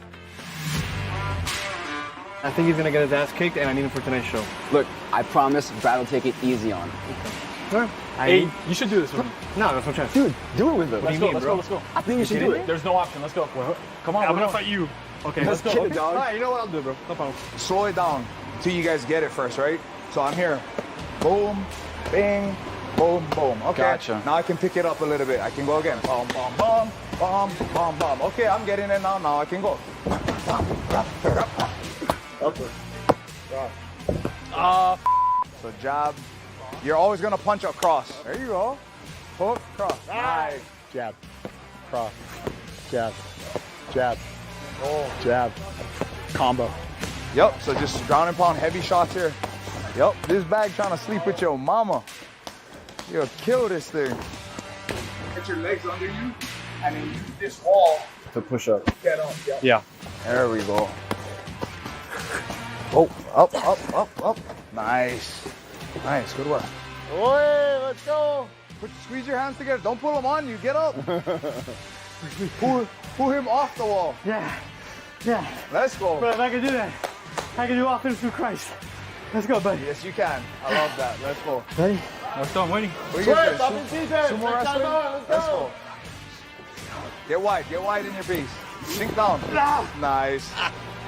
I think he's gonna get his ass kicked, and I need him for tonight's show. Look, I promise Brad will take it easy on him. Hey, you should do this with me. No, that's what I'm trying to do. Do it with him. Let's go, let's go. I think you should do it. There's no option. Let's go. Come on, I'm we're gonna fight you. Okay, Let's go. Kill it, Okay. dog. All right, you know what? I'll do it, bro. No problem. Slow it down till you guys get it first, right? So I'm here. Boom, bing, boom, boom. Okay. Gotcha. Now I can pick it up a little bit. I can go again. Bum, bum, bum, bum, bum, bum. Okay, I'm getting it now. Now I can go. So jab. You're always gonna punch across. There you go. Hook, cross. Nice. Jab. Cross. Jab. Jab. Jab. Combo. Yep, so just ground and pound, heavy shots here. Yep, this bag trying to sleep with your mama. You'll kill this thing. Get your legs under you, and then use this wall To push up. get up. Yep. Yeah. There we go. Oh, up, up, up, up. Nice. Nice, good work. Oi, let's go. Squeeze your hands together. Don't pull them on you. Get up. pull him off the wall. Yeah. Yeah. Let's go. But if I can do that, I can do offense through Christ. Let's go, buddy. Yes, you can. I love that. Let's go. Ready? Let's go. I'm waiting. We get this. Sumo wrestling. Let's go. Get wide in your piece. Sink down. Nice.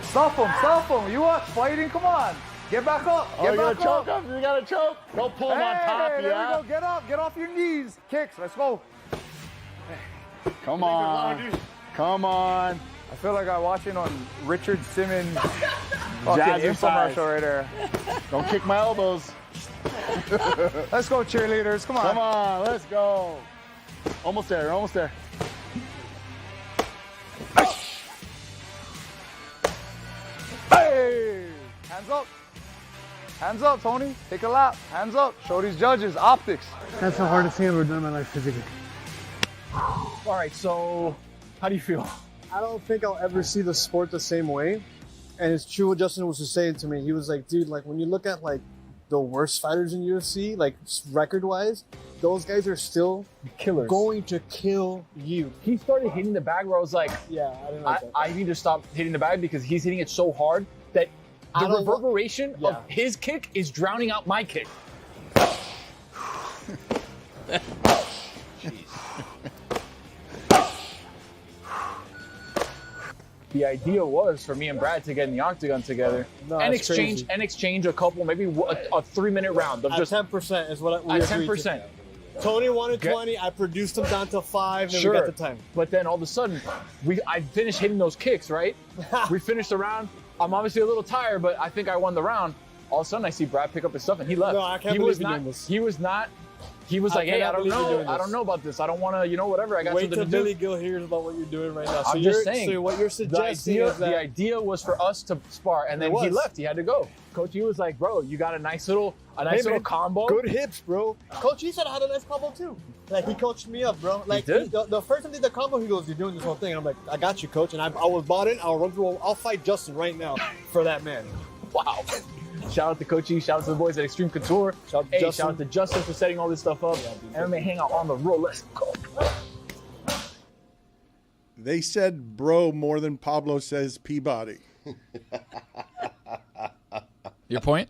Stop him. You watch fighting. Come on. Get back up. Get back up. You gotta choke. Don't pull him on top, There we go. Get up. Get off your knees. Kicks. Let's go. Come on. Come on. I feel like I'm watching on Richard Simmons fucking Jazzercise. infomercial right there. Don't kick my elbows. Let's go, cheerleaders. Come on. Come on, let's go. Almost there, almost there. Hey! Hands up. Hands up, Tony. Take a lap. Hands up. Show these judges optics. That's the hardest thing I've ever done in my life physically. All right, so how do you feel? I don't think I'll ever see the sport the same way. And it's true what Justin was just saying to me. He was like, dude, when you look at the worst fighters in UFC, record-wise, those guys are still killers, going to kill you. He started hitting the bag where I was like, yeah, I didn't like that. I need to stop hitting the bag because he's hitting it so hard that the reverberation of his kick is drowning out my kick. the idea was for me and Brad to get in the octagon together and exchange a couple, maybe a 3-minute round of at just 10% is what we at agreed 10%. to. Tony wanted 20. I produced him down to 5, and Sure. we got the time. But then all of a sudden, I finished hitting those kicks, right? We finished the round. I'm obviously a little tired, but I think I won the round. All of a sudden, I see Brad pick up his stuff, and he left. No, I can't he believe was you're not. doing this. He was not. He was like, "Hey, I don't know. I don't know about this. I don't want to. Whatever. I got Wait something till to do." Billy Gill hears about what you're doing right now. So I'm just saying. So what you're suggesting is that the idea was for us to spar, and then he left. He had to go. Coach, he was like, "Bro, you got a nice little combo. Good hips, bro." Coach, he said I had a nice combo too. Like he coached me up, bro. Like the first time I did the combo, he goes, "You're doing this whole thing." And I'm like, "I got you, coach." And I was bought in. I'll run through. I'll fight Justin right now for that man. Wow. Shout out to Coachy. Shout out to the boys at Extreme Couture. Shout out to Justin for setting all this stuff up. MMA Hangout on the road. Let's go. They said bro more than Pablo says Peabody. Your point?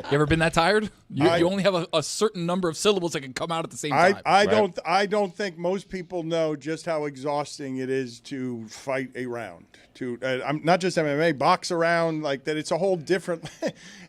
You ever been that tired? You only have a certain number of syllables that can come out at the same time. I don't think most people know just how exhausting it is to fight a round. I'm not just MMA, box around like that. It's a whole different.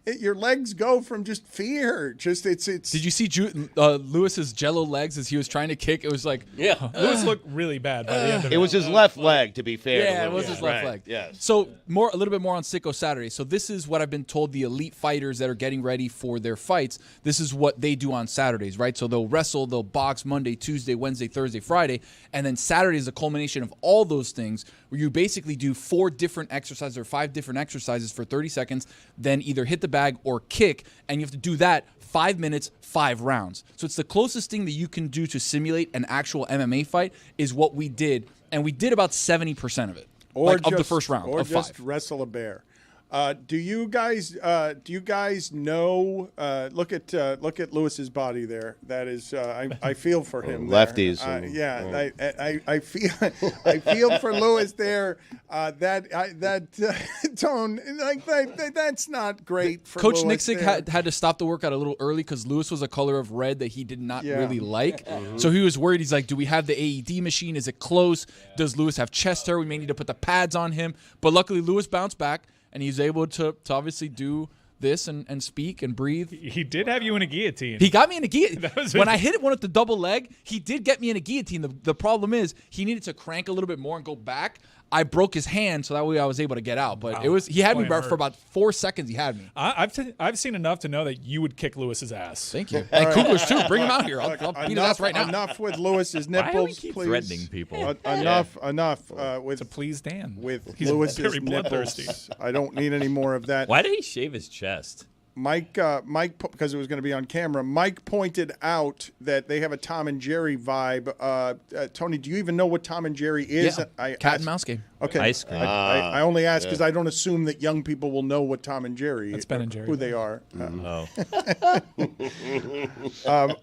Your legs go from just fear. Just it's. Did you see Lewis's Jello legs as he was trying to kick? It was like Lewis looked really bad by the end of it. It was his left leg, to be fair. Yeah, it was his left leg. Yes. So a little bit more on Sicko Saturday. So this is what I've been told the elite fighters that are getting ready for their fights. This is what they do on Saturdays, right? So they'll wrestle, they'll box Monday, Tuesday, Wednesday, Thursday, Friday, and then Saturday is the culmination of all those things where you basically do 4 different exercises or 5 different exercises for 30 seconds, then either hit the bag or kick, and you have to do that 5 minutes, 5 rounds. So it's the closest thing that you can do to simulate an actual MMA fight is what we did, and we did about 70% of it, of the first round or of 5. just wrestle a bear. Do you guys know? Look at Lewis's body there. That is, I feel for him. Lefties. I feel for Lewis there. Tone that's not great for Coach Lewis Nixick there. had to stop the workout a little early because Lewis was a color of red that he did not Yeah. really like. So he was worried. He's like, do we have the AED machine? Is it close? Does Lewis have chest hair? We may need to put the pads on him. But luckily, Lewis bounced back, and he's able to obviously do this and speak and breathe. He did have you in a guillotine. He got me in a guillotine. When I hit one with the double leg, he did get me in a guillotine. The problem is he needed to crank a little bit more and go back. I broke his hand, so that way I was able to get out. But he had me for about 4 seconds. He had me. I've seen enough to know that you would kick Lewis's ass. Thank you. And Kugler's too. Bring him out here. I'll beat his ass right now. Enough with Lewis's nipples, Why do we keep please. threatening people? Enough with to please Dan. With He's Lewis's very nipples. bloodthirsty. I don't need any more of that. Why did he shave his chest? Mike, because it was going to be on camera. Mike pointed out that they have a Tom and Jerry vibe. Tony, do you even know what Tom and Jerry is? Yeah. Cat and mouse game. Okay, Ice cream. I only ask because I don't assume that young people will know what Tom and Jerry. That's Ben and Jerry. Who they are. Oh.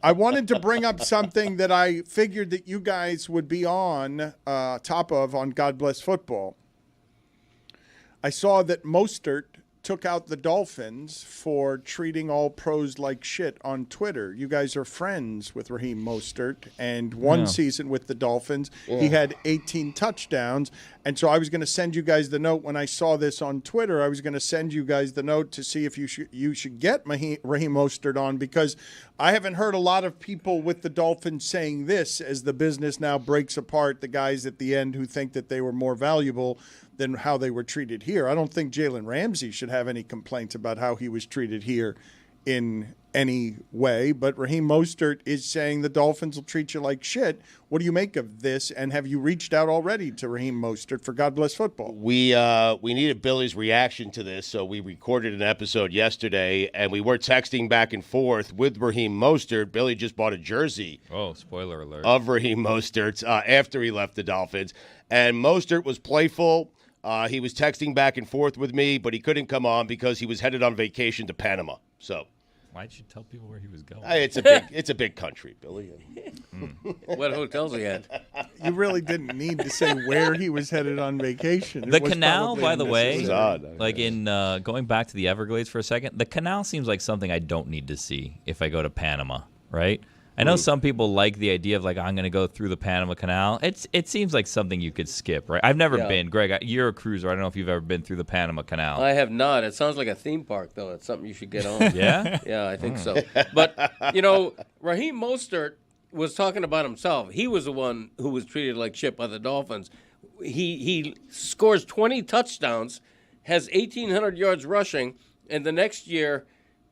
I wanted to bring up something that I figured that you guys would be on top of on God Bless Football. I saw that Moestert took out the Dolphins for treating all pros like shit on Twitter. You guys are friends with Raheem Moestert, and one season with the Dolphins, he had 18 touchdowns. And so I was going to send you guys the note when I saw this on Twitter. I was going to send you guys the note to see if you should get Raheem Moestert on, because I haven't heard a lot of people with the Dolphins saying this as the business now breaks apart, the guys at the end who think that they were more valuable than how they were treated here. I don't think Jalen Ramsey should have any complaints about how he was treated here in any way, but Raheem Moestert is saying the Dolphins will treat you like shit. What do you make of this, and have you reached out already to Raheem Moestert for God Bless Football? We needed Billy's reaction to this, so we recorded an episode yesterday, and we were texting back and forth with Raheem Moestert. Billy just bought a jersey. Oh, spoiler alert. Of Raheem Moestert after he left the Dolphins, and Moestert was playful. He was texting back and forth with me, but he couldn't come on because he was headed on vacation to Panama. So, why'd you tell people where he was going? It's a big country, Billy. What hotels he had? You really didn't need to say where he was headed on vacation. The canal, by the way, was odd. like in going back to the Everglades for a second, the canal seems like something I don't need to see if I go to Panama, right? I know some people like the idea of like I'm going to go through the Panama Canal. It seems like something you could skip, right? I've never been. Greg, you're a cruiser. I don't know if you've ever been through the Panama Canal. I have not. It sounds like a theme park, though. It's something you should get on. Yeah? Yeah, I think so. But, you know, Raheem Moestert was talking about himself. He was the one who was treated like shit by the Dolphins. He scores 20 touchdowns, has 1,800 yards rushing, and the next year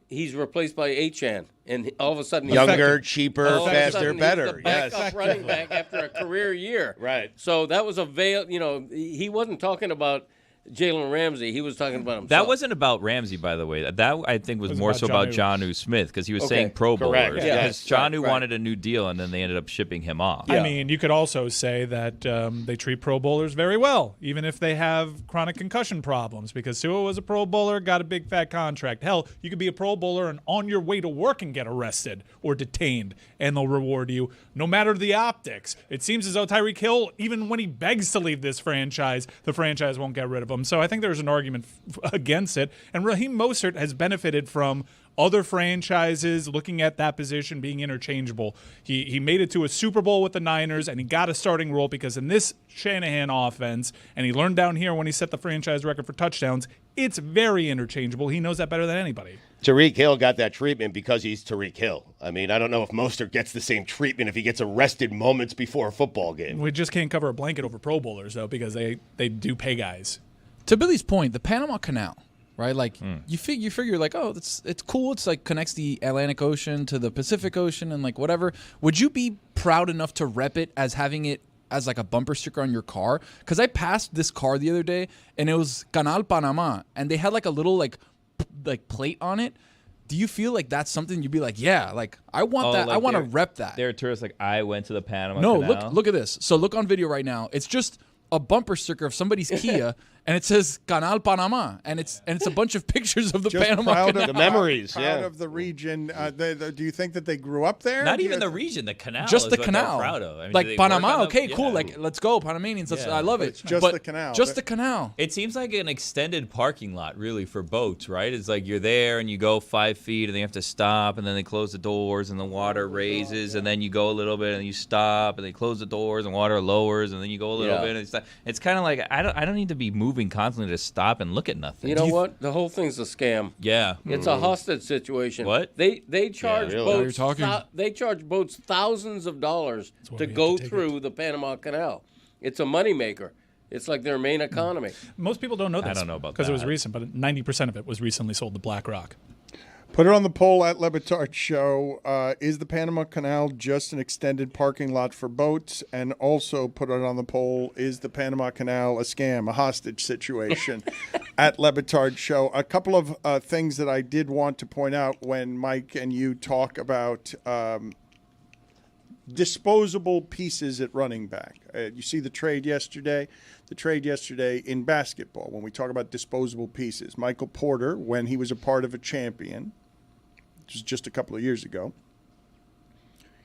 he's replaced by Achan. And all of a sudden, younger, cheaper, faster, better. He's the backup running back after a career year. Right. So that was a veil. You know, he wasn't talking about Jalen Ramsey. He was talking about himself. That wasn't about Ramsey, by the way. That I think was more so about Jonnu Smith because he was saying Pro Bowlers. Yeah. Because Jonnu wanted a new deal, and then they ended up shipping him off. I mean, you could also say that they treat Pro Bowlers very well, even if they have chronic concussion problems, because Tua was a Pro Bowler, got a big fat contract. Hell, you could be a Pro Bowler and on your way to work and get arrested or detained, and they'll reward you no matter the optics. It seems as though Tyreek Hill, even when he begs to leave this franchise, the franchise won't get rid of him. So I think there's an argument against it. And Raheem Moestert has benefited from other franchises looking at that position being interchangeable. He made it to a Super Bowl with the Niners, and he got a starting role because in this Shanahan offense, and he learned down here when he set the franchise record for touchdowns, it's very interchangeable. He knows that better than anybody. Tyreek Hill got that treatment because he's Tyreek Hill. I mean, I don't know if Moestert gets the same treatment if he gets arrested moments before a football game. We just can't cover a blanket over Pro Bowlers, though, because they do pay guys. To Billy's point, the Panama Canal, right? Like you figure like, oh, it's cool. It's like connects the Atlantic Ocean to the Pacific Ocean and like whatever. Would you be proud enough to rep it as having it as like a bumper sticker on your car? Because I passed this car the other day and it was Canal Panama, and they had like a little like plate on it. Do you feel like that's something you'd be like, yeah, like I want that. Like I want to rep that. They're tourists like, I went to the Panama No, Canal. look at this. So look on video right now. It's just a bumper sticker of somebody's Kia, and it says Canal Panama, and it's a bunch of pictures of the Just Panama proud Canal. of, The memories, proud of the region. Do you think that they grew up there? Not Do you- even the region, the canal. Just is the what canal. they're proud of. I mean, do like they work on Panama, the- okay, cool. yeah. Like, let's go, Panamanians. Yeah. I love it. It's just But the canal. Just the canal. It seems like an extended parking lot, really, for boats, right? It's like you're there and you go 5 feet and they have to stop, and then they close the doors and the water raises, and then you go a little bit and you stop, and they close the doors and water lowers, and then you go a little bit. And it's kind of like I don't need to be moving constantly to stop and look at nothing. You know what? The whole thing's a scam. Yeah, It's a hostage situation. What? They charge really. Now you're boats. talking. They charge boats thousands of dollars why to we have go to take through the Panama Canal. It's a moneymaker. It's like their main economy. Most people don't know this. I don't know about because it was that. recent, but 90% of it was recently sold to BlackRock. Put it on the poll at Le Batard Show. Is the Panama Canal just an extended parking lot for boats? And also put it on the poll, is the Panama Canal a scam, a hostage situation? At Le Batard Show. A couple of things that I did want to point out when Mike and you talk about disposable pieces at running back. You see the trade yesterday? The trade yesterday in basketball, when we talk about disposable pieces. Michael Porter, when he was a part of a champion, which was just a couple of years ago,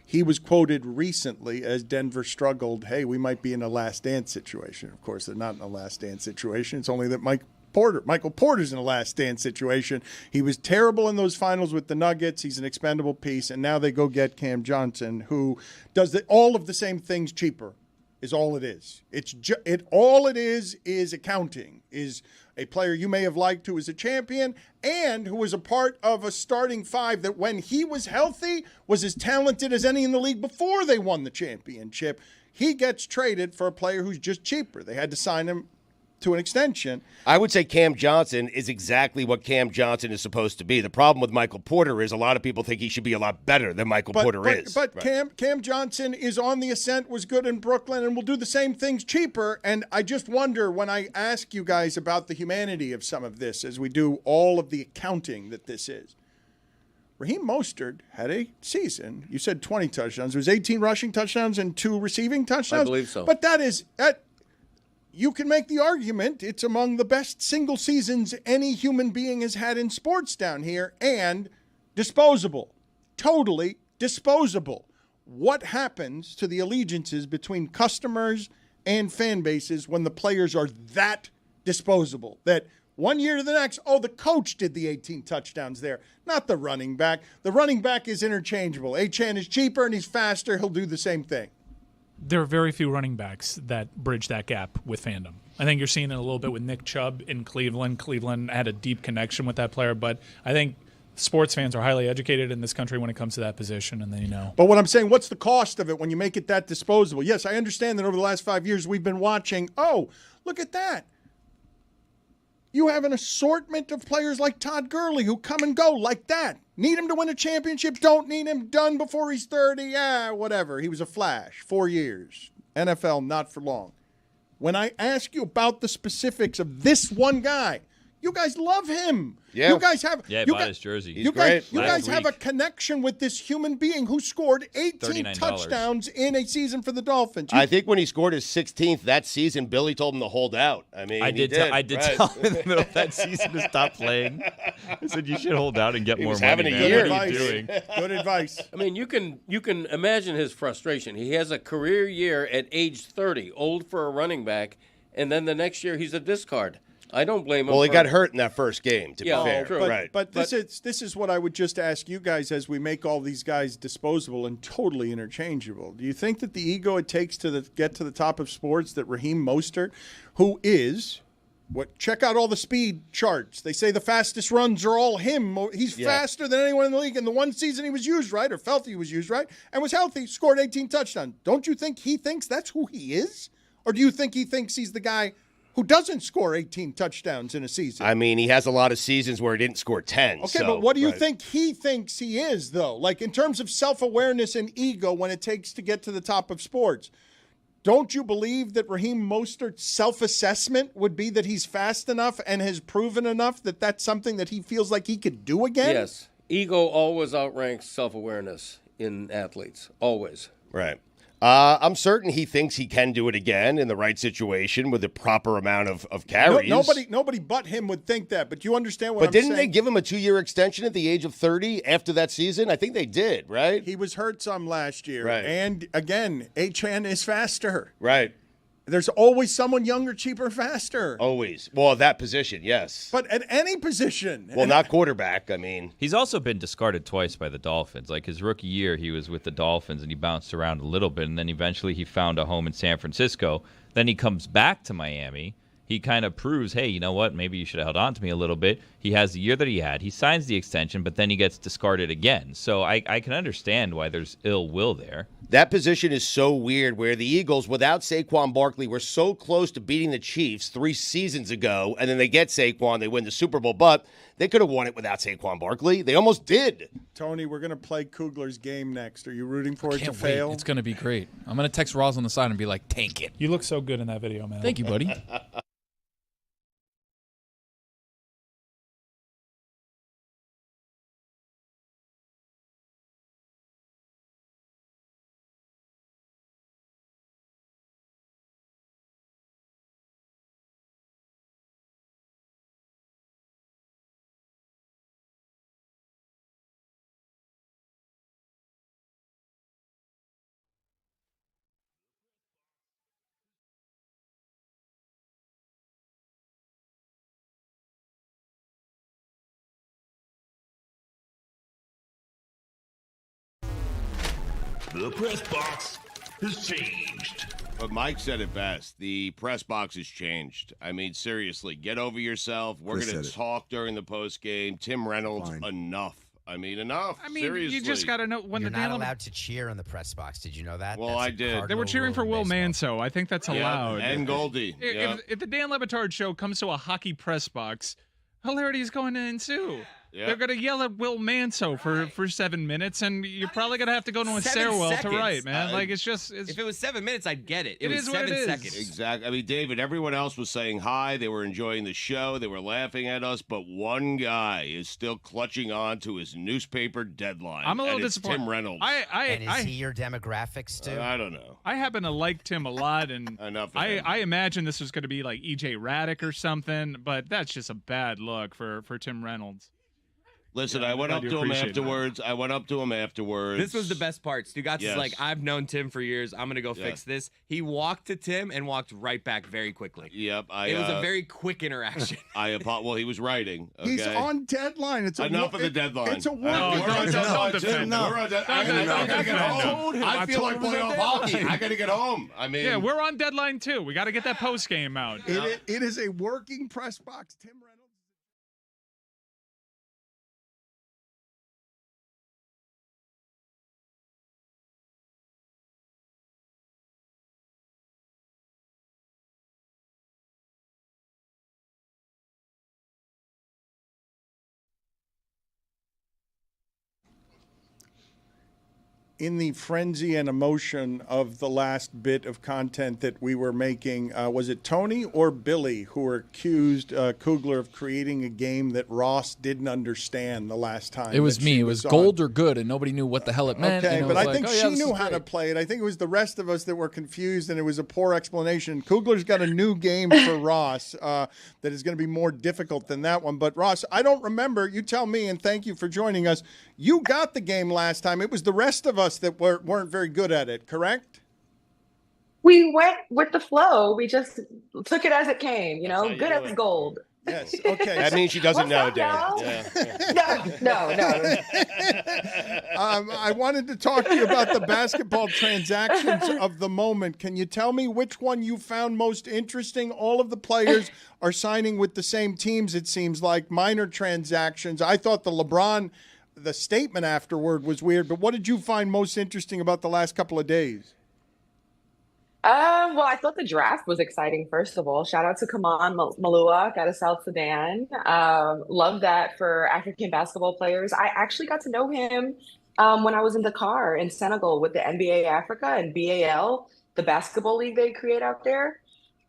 he was quoted recently as Denver struggled, hey, we might be in a last dance situation. Of course, they're not in a last dance situation. It's only that Michael Porter's in a last dance situation. He was terrible in those finals with the Nuggets. He's an expendable piece. And now they go get Cam Johnson, who does all of the same things cheaper, is all it is. All it is accounting, is a player you may have liked who was a champion and who was a part of a starting five that when he was healthy was as talented as any in the league before they won the championship. He gets traded for a player who's just cheaper. They had to sign him to an extension. I would say Cam Johnson is exactly what Cam Johnson is supposed to be. The problem with Michael Porter is a lot of people think he should be a lot better than Michael Porter is. But Cam Johnson is on the ascent, was good in Brooklyn, and will do the same things cheaper. And I just wonder, when I ask you guys about the humanity of some of this, as we do all of the accounting that this is, Raheem Moestert had a season. You said 20 touchdowns. It was 18 rushing touchdowns and 2 receiving touchdowns. I believe so. But that you can make the argument it's among the best single seasons any human being has had in sports down here, and disposable. Totally disposable. What happens to the allegiances between customers and fan bases when the players are that disposable? That 1 year to the next, oh, the coach did the 18 touchdowns there, not the running back. The running back is interchangeable. Achane is cheaper and he's faster. He'll do the same thing. There are very few running backs that bridge that gap with fandom. I think you're seeing it a little bit with Nick Chubb in Cleveland. Cleveland had a deep connection with that player, but I think sports fans are highly educated in this country when it comes to that position, and they know. But what I'm saying, what's the cost of it when you make it that disposable? Yes, I understand that over the last 5 years we've been watching, oh, look at that. You have an assortment of players like Todd Gurley who come and go like that. Need him to win a championship, don't need him, done before he's 30, yeah, whatever. He was a flash, 4 years. NFL, not for long. When I ask you about the specifics of this one guy, you guys love him. Yeah. You guys have bought his jersey. You guys have a connection with this human being who scored 18 $39. touchdowns in a season for the Dolphins. I think when he scored his 16th that season, Billy told him to hold out. I mean, I did tell him in the middle of that season to stop playing. I said you should hold out and get more money. Having a man. year. What are you doing? Good advice. I mean, you can imagine his frustration. He has a career year at age 30, old for a running back, and then the next year he's a discard. I don't blame him. Well, he got hurt in that first game, to be fair. True. But this is what I would just ask you guys as we make all these guys disposable and totally interchangeable. Do you think that the ego it takes to get to the top of sports that Raheem Moestert, who is check out all the speed charts. They say the fastest runs are all him. He's faster than anyone in the league. And the one season he was used right, or felt he was used right, and was healthy, scored 18 touchdowns. Don't you think he thinks that's who he is? Or do you think he thinks he's the guy who doesn't score 18 touchdowns in a season? I mean, he has a lot of seasons where he didn't score 10. Okay, but what do you think he thinks he is, though? Like, in terms of self-awareness and ego when it takes to get to the top of sports, don't you believe that Raheem Mostert's self-assessment would be that he's fast enough and has proven enough that that's something that he feels like he could do again? Yes. Ego always outranks self-awareness in athletes. Always. Right. I'm certain he thinks he can do it again in the right situation with the proper amount of carries. Nobody but him would think that, but you understand what I'm saying? But saying? didn't they give him a 2-year extension at the age of 30 after that season? I think they did, right? He was hurt some last year. Right. And, again, Achane is faster. Right. There's always someone younger, cheaper, faster. Always. Well, that position, yes. But at any position. Well, not quarterback, I mean. He's also been discarded twice by the Dolphins. Like his rookie year, he was with the Dolphins and he bounced around a little bit, and then eventually he found a home in San Francisco. Then he comes back to Miami. He kind of proves, hey, you know what? Maybe you should have held on to me a little bit. He has the year that he had. He signs the extension, but then he gets discarded again. So I can understand why there's ill will there. That position is so weird where the Eagles, without Saquon Barkley, were so close to beating the Chiefs 3 seasons ago, and then they get Saquon, they win the Super Bowl, but they could have won it without Saquon Barkley. They almost did. Tony, we're going to play Kugler's game next. Are you rooting for it to Wait. fail? It's going to be great. I'm going to text Roz on the side and be like, tank it. You look so good in that video, man. Thank you, buddy. The press box has changed. But Mike said it best. The press box has changed. I mean, seriously, get over yourself. We're going to talk during the post game. Tim Reynolds, enough. I mean, enough. I mean, seriously. you just got to know when You're the not allowed to cheer in the press box. Did you know that? Well, I did. They were cheering for Will Manso. I think that's allowed. And Goldie. If the Dan Le Batard Show comes to a hockey press box, hilarity is going to ensue. Yeah. They're going to yell at Will Manso for 7 minutes, and you're probably going to have to go to a stairwell to write, man. Like, it's just... if it was 7 minutes, I'd get it. It was is what 7 it is. seconds. Exactly. I mean, David, everyone else was saying hi. They were enjoying the show. They were laughing at us. But one guy is still clutching on to his newspaper deadline. I'm a little and it's disappointed. Tim Reynolds. And is he your demographics, too? I don't know. I happen to like Tim a lot, and Enough of I him. imagine this was going to be like E.J. Raddick or something, but that's just a bad look for Tim Reynolds. Listen, I went up to him afterwards. This was the best part. Stugotz Yes. is like, I've known Tim for years. I'm going to go fix this. He walked to Tim and walked right back very quickly. Yep. It was a very quick interaction. Well, he was writing. Okay? He's on deadline. It's Enough of the deadline. It's a We're on deadline. I gotta get home. I feel like playing off hockey. I gotta get home. I mean, Yeah, we're on deadline too. We got to get that post game out. It is a working press box. Tim Reynolds. In the frenzy and emotion of the last bit of content that we were making, was it Tony or Billy who accused Kugler of creating a game that Ross didn't understand the last time? It was me. It was gold or good, and nobody knew what the hell it meant. Okay, but I think "Oh, she yeah, this knew is how to great." play it. I think it was the rest of us that were confused, and it was a poor explanation. Kugler's got a new game for Ross that is going to be more difficult than that one. But, Ross, I don't remember. You tell me, and thank you for joining us. You got the game last time. It was the rest of us that weren't very good at it, correct? We went with the flow. We just took it as it came, good as gold. Yes. Okay. That means she doesn't know, up, Dan. y'all? Yeah. No. I wanted to talk to you about the basketball transactions of the moment. Can you tell me which one you found most interesting? All of the players are signing with the same teams, it seems like, minor transactions. I thought the statement afterward was weird, but what did you find most interesting about the last couple of days? Well, I thought the draft was exciting, first of all. Shout out to Kaman Maluak out of South Sudan. Love that for African basketball players. I actually got to know him when I was in Dakar in Senegal with the NBA Africa and BAL, the basketball league they create out there.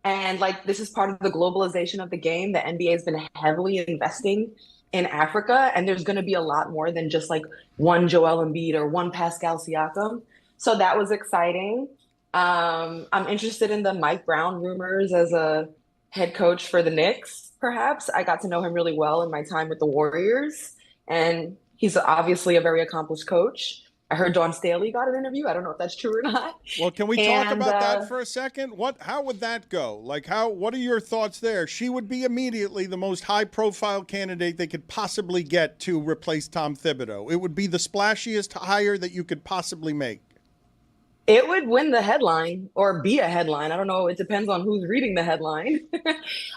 And this is part of the globalization of the game. The NBA has been heavily investing in Africa, and there's going to be a lot more than just one Joel Embiid or one Pascal Siakam. So that was exciting. I'm interested in the Mike Brown rumors as a head coach for the Knicks, perhaps. I got to know him really well in my time with the Warriors, and he's obviously a very accomplished coach. I heard Dawn Staley got an interview. I don't know if that's true or not. Well, can we talk about that for a second? How would that go? What are your thoughts there? She would be immediately the most high-profile candidate they could possibly get to replace Tom Thibodeau. It would be the splashiest hire that you could possibly make. It would win the headline or be a headline. I don't know. It depends on who's reading the headline.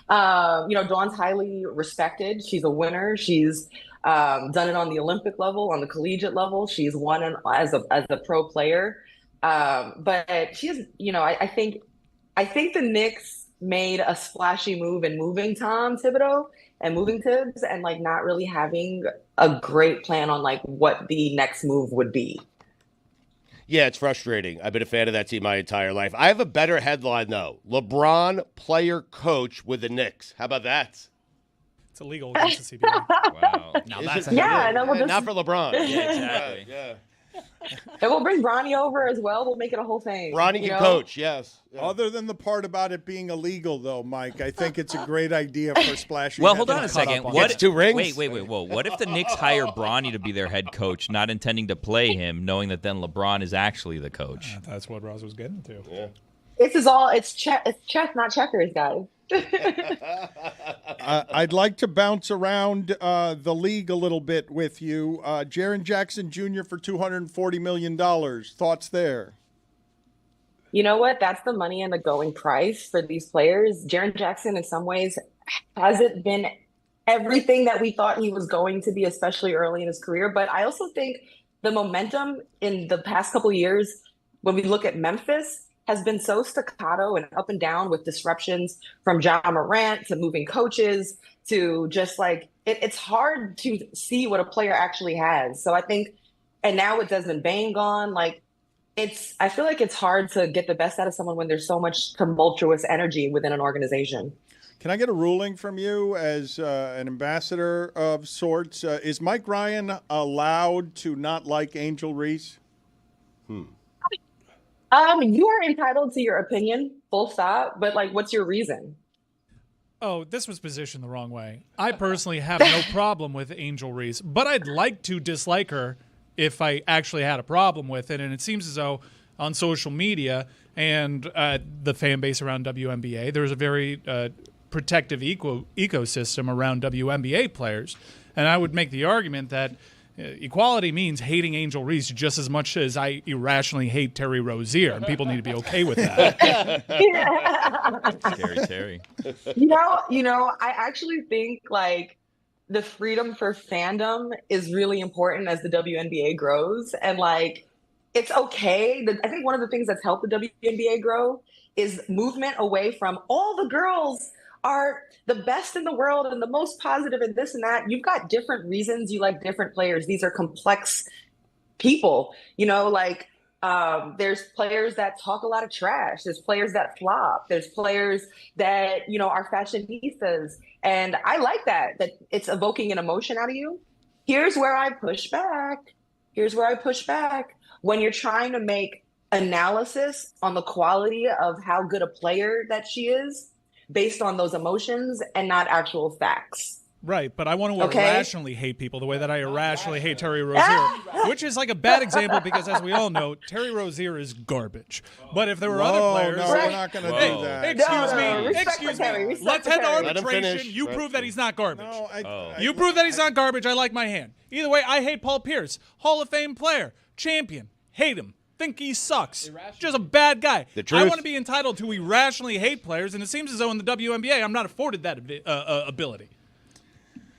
Dawn's highly respected. She's a winner. She's done it on the Olympic level, on the collegiate level. She's won as a pro player. But she is, I think the Knicks made a splashy move in moving Tom Thibodeau and moving Tibbs and not really having a great plan on what the next move would be. Yeah, it's frustrating. I've been a fan of that team my entire life. I have a better headline, though. LeBron, player, coach with the Knicks. How about that? It's illegal against the CBA. Wow. Now that's not for LeBron. Yeah, exactly. Yeah. And we'll bring Bronny over as well. We'll make it a whole thing. Bronny can coach, yes. Yeah. Other than the part about it being illegal, though, Mike, I think it's a great idea for splashing. Well, hold on a second. What? 2 rings? Wait. Whoa. What if the Knicks hire Bronny to be their head coach, not intending to play him, knowing that then LeBron is actually the coach? That's what Ross was getting to. Yeah. It's chess, not checkers, guys. I'd like to bounce around the league a little bit with you. Jaren Jackson Jr. for $240 million. Thoughts there? You know what? That's the money and the going price for these players. Jaren Jackson, in some ways, hasn't been everything that we thought he was going to be, especially early in his career. But I also think the momentum in the past couple of years, when we look at Memphis, has been so staccato and up and down with disruptions from Ja Morant to moving coaches to just it's hard to see what a player actually has. So I think, and now with Desmond Bane gone, I feel like it's hard to get the best out of someone when there's so much tumultuous energy within an organization. Can I get a ruling from you as an ambassador of sorts? Is Mike Ryan allowed to not like Angel Reese? You are entitled to your opinion, full stop. But what's your reason? Oh, this was positioned the wrong way. I personally have no problem with Angel Reese, but I'd like to dislike her if I actually had a problem with it. And it seems as though on social media and the fan base around WNBA, there's a very protective ecosystem around WNBA players. And I would make the argument that equality means hating Angel Reese just as much as I irrationally hate Terry Rozier, and people need to be okay with that. Scary Terry. You know, I actually think like the freedom for fandom is really important as the WNBA grows, and like it's okay. I think one of the things that's helped the WNBA grow is movement away from all the girls are the best in the world and the most positive and this and that. You've got different reasons you like different players. These are complex people, you know, like there's players that talk a lot of trash. There's players that flop. There's players that, you know, are fashionistas. And I like that it's evoking an emotion out of you. Here's where I push back. When you're trying to make analysis on the quality of how good a player that she is, based on those emotions and not actual facts. Right, but I want to irrationally hate people the way that I irrationally hate Terry Rozier, which is like a bad example because, as we all know, Terry Rozier is garbage. But if there were other players... No, we're not going to do that. Excuse me. Let's head to arbitration. You prove that he's not garbage. You prove that he's not garbage. I like my hand. Either way, I hate Paul Pierce. Hall of Fame player. Champion. Hate him. Think he sucks. Just a bad guy. I want to be entitled to irrationally hate players, and it seems as though in the WNBA I'm not afforded that ability.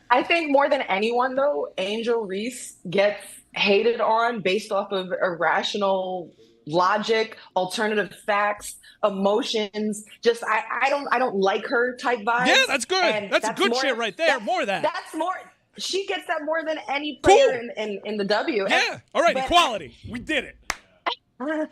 I think more than anyone, though, Angel Reese gets hated on based off of irrational logic, alternative facts, emotions. Just I don't like her type vibes. Yeah, that's good. And that's good shit right there. More of that. That's more. She gets that more than any player in the W. Yeah. All right. Equality. We did it. I'm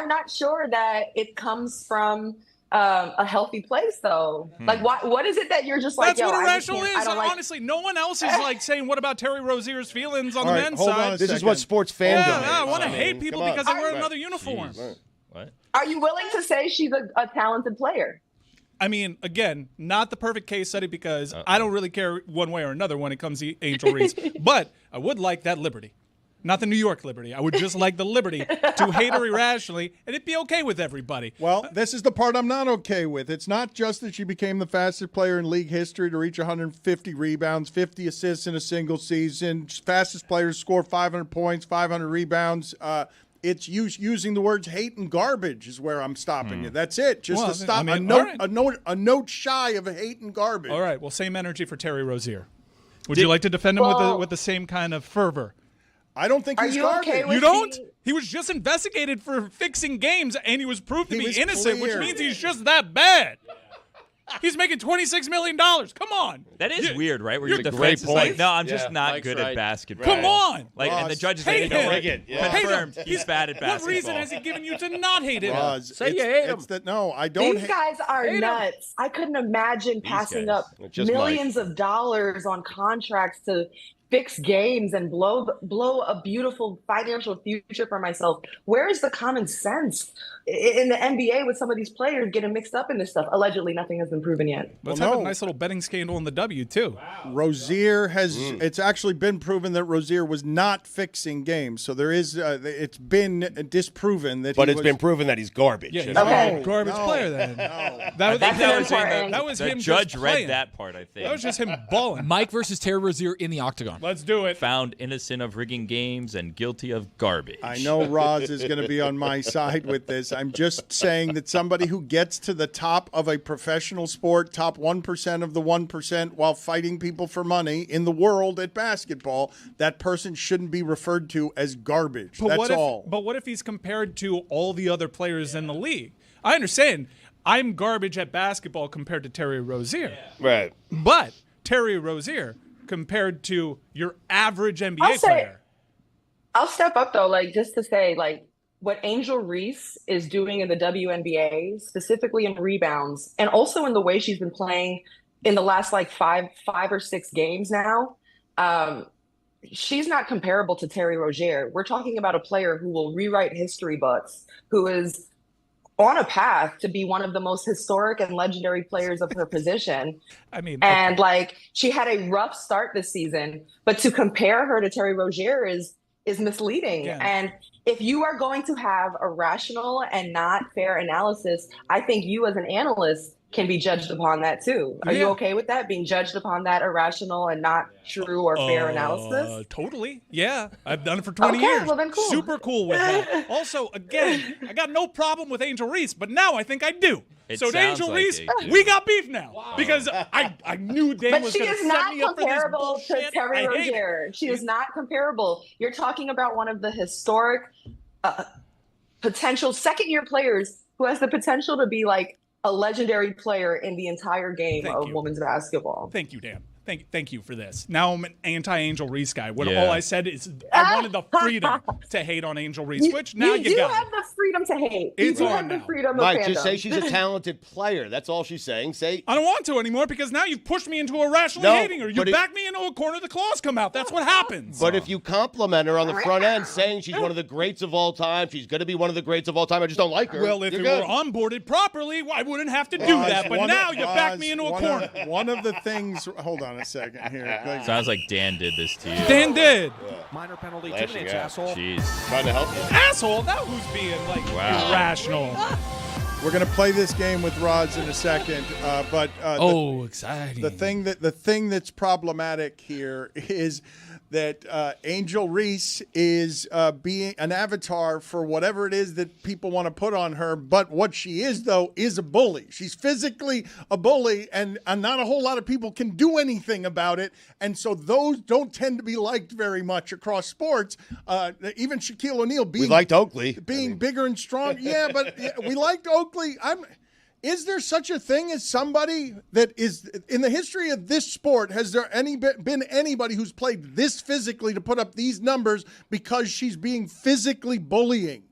not sure that it comes from a healthy place though. Like what is it that you're just like? That's what irrational is. Honestly, no one else is like saying what about Terry Rozier's feelings on the men's side. This is what sports fandom is. I want to hate people because they wear another uniform. What? Are you willing to say she's a talented player? I mean, again, not the perfect case study because I don't really care one way or another when it comes to Angel Reese, but I would like that liberty. Not the New York liberty. I would just like the liberty to hate her irrationally, and it'd be okay with everybody. Well, this is the part I'm not okay with. It's not just that she became the fastest player in league history to reach 150 rebounds, 50 assists in a single season, fastest player to score 500 points, 500 rebounds. It's using the words hate and garbage is where I'm stopping you. That's it. Just to stop. I mean, a note shy of hate and garbage. All right. Well, same energy for Terry Rozier. Would you like to defend him with the same kind of fervor? I don't think he's garbage. Okay you don't? He was just investigated for fixing games, and he was proved to be innocent, which means he's just that bad. He's making $26 million. Come on. That is weird, right? Where your defense is like, no, I'm just not good at basketball. Come on. Like, and the judges hate him. Confirmed he's bad at basketball. What reason has he given you to not hate him? Say you hate him. No, I don't. These guys are nuts. I couldn't imagine passing up millions of dollars on contracts to fix games and blow a beautiful financial future for myself. Where is the common sense in the NBA with some of these players getting mixed up in this stuff? Allegedly, nothing has been proven yet. Let's have a nice little betting scandal in the W, too. Wow. Rozier has, it's actually been proven that Rozier was not fixing games. So there is, it's been disproven that it's been proven that he's garbage. Yeah, he's a garbage player then. That was him The judge just read playing. that part, I think. That was just him balling. Mike versus Terry Rozier in the octagon. Let's do it. Found innocent of rigging games and guilty of garbage. I know Roz is going to be on my side with this. I'm just saying that somebody who gets to the top of a professional sport, top 1% of the 1% while fighting people for money in the world at basketball, that person shouldn't be referred to as garbage. That's all. But what if he's compared to all the other players in the league? I understand. I'm garbage at basketball compared to Terry Rozier. Right. But Terry Rozier compared to your average NBA player. I'll step up though, like just to say, like what Angel Reese is doing in the WNBA, specifically in rebounds, and also in the way she's been playing in the last like five or six games now. She's not comparable to Terry Rozier. We're talking about a player who will rewrite history books, who is on a path to be one of the most historic and legendary players of her position. I mean, and like she had a rough start this season, but to compare her to Terry Rozier is misleading. Yeah. And if you are going to have a rational and not fair analysis, I think you as an analyst can be judged upon that too. Are you okay with that, being judged upon that irrational and not true or fair analysis? Totally. Yeah. I've done it for 20 Okay, years. well then cool. Super cool with that. Also, again, I got no problem with Angel Reese, but now I think I do. It So sounds Angel like Reese, it, dude. we got beef now because I knew Dan But was she going to is set not me up for this comparable to bullshit. Terry I hate it. Rozier. She is not comparable. You're talking about one of the historic potential second-year players who has the potential to be like a legendary player in the entire game of women's basketball. Thank you, Dan. Thank you for this. Now I'm an anti-Angel Reese guy. What Yeah. all I said is I wanted the freedom to hate on Angel Reese, which now you do got. have the freedom to hate. It's you do on have the now. freedom Mike, of just fandom. say she's a talented player. That's all she's saying. Say I don't want to anymore because now you've pushed me into irrationally No, hating her. You but it- back me into a corner, the claws come out. That's what happens. But if you compliment her on the front end, saying she's one of the greats of all time, she's going to be one of the greats of all time, I just don't like her. Well, if You're it good. were onboarded properly, I wouldn't have to do that. But now you back me into a corner. One of the things. Hold on a second here. Sounds like Dan did this to you. Dan did. Minor penalty, 2 Lashing minutes, out. asshole. Jeez. Trying to help you. Asshole. Now who's being like Wow. irrational? We're going to play this game with Roz in a second, but Exciting. the thing that's problematic here is that Angel Reese is being an avatar for whatever it is that people want to put on her. But what she is, though, is a bully. She's physically a bully, and not a whole lot of people can do anything about it. And so those don't tend to be liked very much across sports. Even Shaquille O'Neal being We liked Oakley. being bigger and strong. Yeah, but we liked Oakley. Is there such a thing as somebody that is in the history of this sport? Has there been anybody who's played this physically to put up these numbers because she's being physically bullying?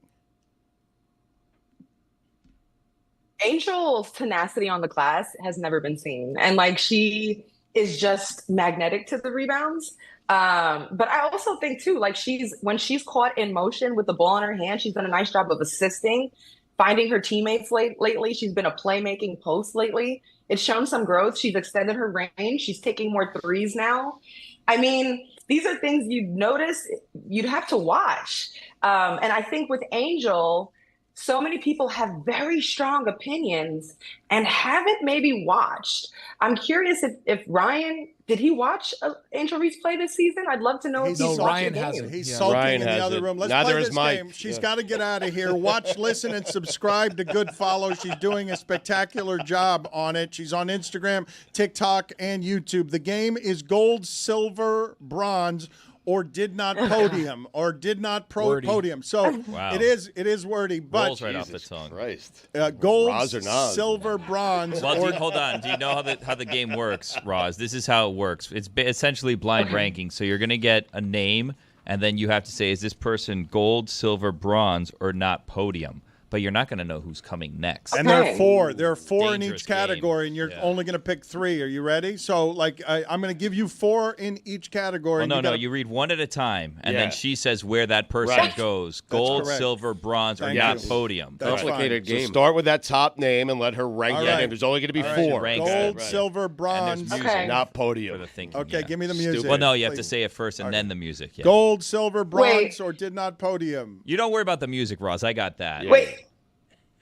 Angel's tenacity on the glass has never been seen. And like she is just magnetic to the rebounds. But I also think too, like when she's caught in motion with the ball in her hand, she's done a nice job of assisting, finding her teammates lately. She's been a playmaking post lately. It's shown some growth. She's extended her range. She's taking more threes now. I mean, these are things you'd notice, you'd have to watch. And I think with Angel, so many people have very strong opinions and haven't maybe watched. I'm curious if Ryan, did he watch Angel Reese play this season? I'd love to know if he's watching the game. He's sulking Ryan in the has other it. room. Let's Neither play is this Mike. game. She's Yeah. got to get out of here. Watch, listen, and subscribe to Good Follow. She's doing a spectacular job on it. She's on Instagram, TikTok, and YouTube. The game is gold, silver, bronze, or did not podium, or did not podium. So Wow. it is wordy, but Rolls right off the tongue. Christ. Gold, Roz or Nas? silver, bronze. Well, or, hold on. Do you know how the game works, Roz? This is how it works. It's essentially blind ranking. So you're going to get a name, and then you have to say, is this person gold, silver, bronze, or not podium? But you're not going to know who's coming next. And there are four. There are four in Dangerous each category, and you're only going to pick three. Are you ready? So, like, I'm going to give you four in each category. Well, and no. You read one at a time, and Yeah. then she says where that person Right. goes. That's Gold, correct. silver, bronze, or Thank not you. podium. That's Complicated So game. start with that top name and let her rank All that right. name. There's only going to be All right. four. Rank Gold, that. silver, And bronze. there's Okay. music Not for podium. the thinking. Okay, yeah. give me the music. Well, no, you have to please. say it first and then the music. Yeah. Gold, silver, bronze, Wait. or did not podium. You don't worry about the music, Roz. I got that. Yeah. Wait,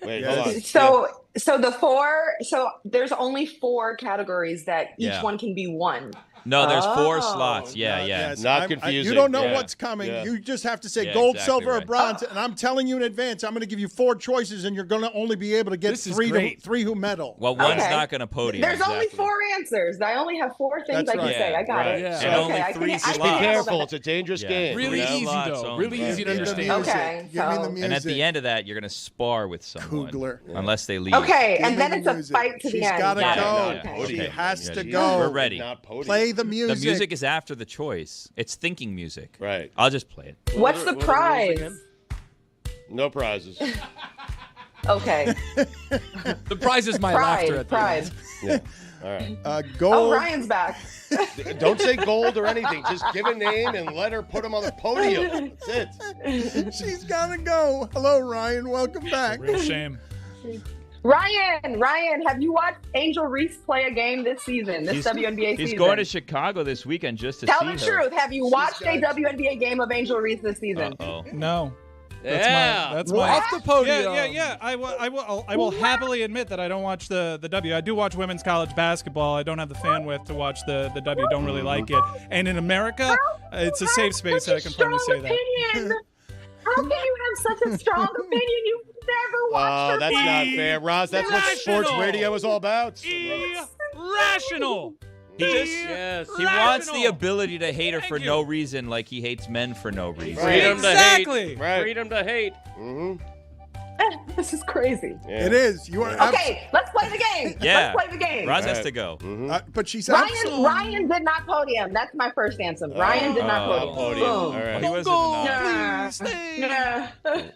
Wait, Yes. hold on. so there's only four categories that each Yeah. one can be one. No, there's four Oh. slots. Yeah. Yes, Not you confusing. don't know Yeah. what's coming. Yeah. You just have to say Yeah, gold, exactly silver, or right. bronze. And I'm telling you in advance, I'm going to give you four choices, and you're going to only be able to get This is three great. who medal. Well, one's Okay. not going to podium. There's only exactly. four answers. I only have four things That's I can right. say. I got Right. it. Yeah. And Okay, only I three can- I slots. Be can handle careful. that. It's a dangerous Yeah. game. Really you know? easy, Lots though. only. Really Right. easy to Give me the understand. music. Okay, Give me the so- music. And at the end of that, you're going to spar with someone. Kugler. Unless they leave. Okay, Give and me then the it's a music. fight to She's the end. gotta Got it. go. Okay. She has to Yeah. go. We're ready. Not podium. Play the The music. music is after the choice. It's thinking music. Right. I'll just play it. What's the What are the rules prize? again? No prizes. Okay. The prize is my laughter at the end. Yeah. All right. Oh, Gold. Ryan's back. Don't say gold or anything. Just give a name and let her put him on the podium. That's it. She's got to go. Hello, Ryan. Welcome back. Real shame. Ryan, have you watched Angel Reese play a game this season, this WNBA season? He's going to Chicago this weekend just to Tell see the her. truth. Have you watched a WNBA game of Angel Reese this season? No. Yeah. That's What? my Off the podium. Yeah. I will happily admit that I don't watch the W. I do watch women's college basketball. I don't have the fan width to watch the W. Don't really like it. And in America, it's a safe space that I can probably say that. How can you have such a strong opinion? You've never watched her That's play. not fair, Roz. That's what sports radio is all about. Irrational. He wants the ability to hate her for no reason, like he hates men for no reason. Freedom to Exactly. hate. Right. Freedom to hate. This is crazy. It is. You are Okay, let's play the game. Yeah. Let's play the game. Roz has to go. but she's Ryan did not podium. That's my first answer. Ryan did not podium. Podium. All right. He wasn't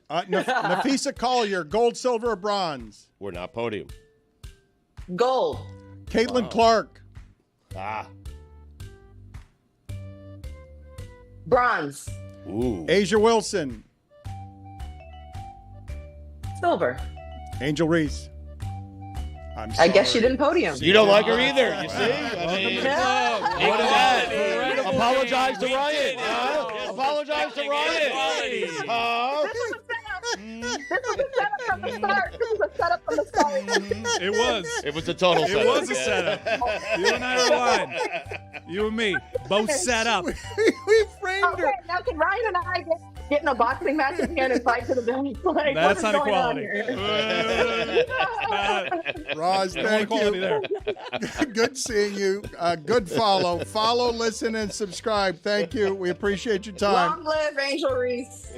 Nafisa Collier, gold, silver, or bronze? We're not podium. Gold. Caitlin Clark. Bronze. Ooh. Asia Wilson. Silver. Angel Reese. I guess she didn't podium. You don't like her either, you see? What is that? Apologize to Ryan. Apologize to Ryan. This was a setup from the start. This was a setup from the start. It was. It was a total setup. It was a setup. You and I are aligned. You and me, both set up. We framed her. Okay, now can Ryan and I get in a boxing match again and fight to the death? Like, That's what is not going on equality. here? Roz, thank equality you. there. Good seeing you. Good follow. Follow, listen, and subscribe. Thank you. We appreciate your time. Long live Angel Reese.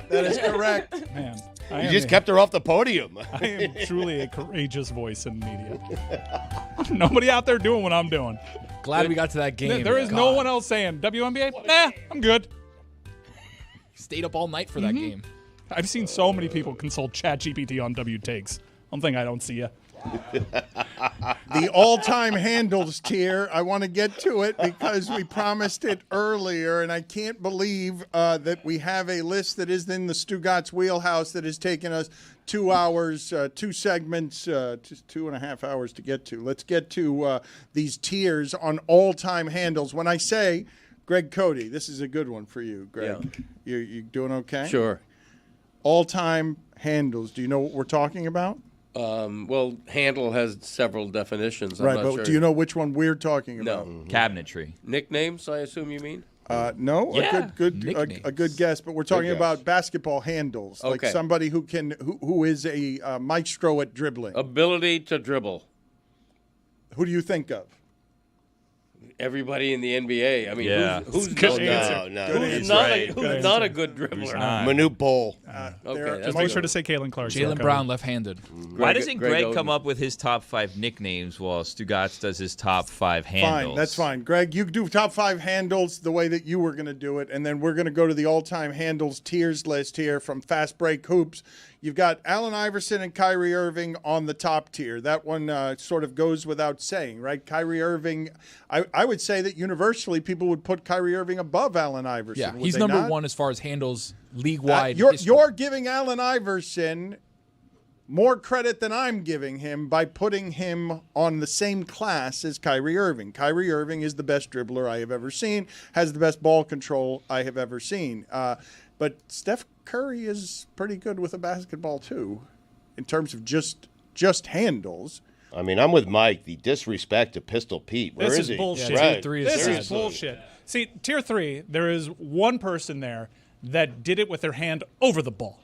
That is correct. Man, You just kept her off the podium. I am truly a courageous voice in media. Nobody out there doing what I'm doing. Glad we got to that game. There is no one else saying WNBA. Nah, I'm good. Stayed up all night for that game. I've seen so many people consult ChatGPT on W takes. One thing I don't see you. The all-time handles tier. I want to get to it because we promised it earlier, and I can't believe that we have a list that is in the Stugotz wheelhouse that has taken us 2 hours, 2 segments, just 2.5 hours to get to. Let's get to these tiers on all-time handles. When I say Greg Cote, this is a good one for you, Greg. Yeah. You doing okay? Sure. All-time handles. Do you know what we're talking about? Well, handle has several definitions. I'm Right, not but sure. do you know which one we're talking about? No. Cabinetry. Nicknames, I assume you mean? No, Yeah. a good guess. But we're talking guess. about basketball handles, like Okay. somebody who is a maestro at dribbling. Ability to dribble. Who do you think of? Everybody in the NBA. I mean, Yeah. who's Good not, answer. No. who's Good not, answer. who's not a good dribbler? Manute Bol. Okay, Just that's make good. sure to say Caitlin Clark. Jalen Brown, left-handed. Why doesn't Greg Oden. come up with his top 5 nicknames while Stugotz does his top 5 handles? Fine, that's fine. Greg, you do top 5 handles the way that you were going to do it, and then we're going to go to the all-time handles tiers list here from Fast Break Hoops. You've got Allen Iverson and Kyrie Irving on the top tier. That one sort of goes without saying, right? Kyrie Irving, I would say that universally people would put Kyrie Irving above Allen Iverson. Yeah, would he's they number not? 1 as far as handles league-wide. You're giving Allen Iverson more credit than I'm giving him by putting him on the same class as Kyrie Irving. Kyrie Irving is the best dribbler I have ever seen, has the best ball control I have ever seen. But Steph Curry is pretty good with a basketball too, in terms of just handles. I mean, I'm with Mike. The disrespect to Pistol Pete. Where This is is he? bullshit. Right. This is bullshit. See, tier 3, there is one person there that did it with their hand over the ball.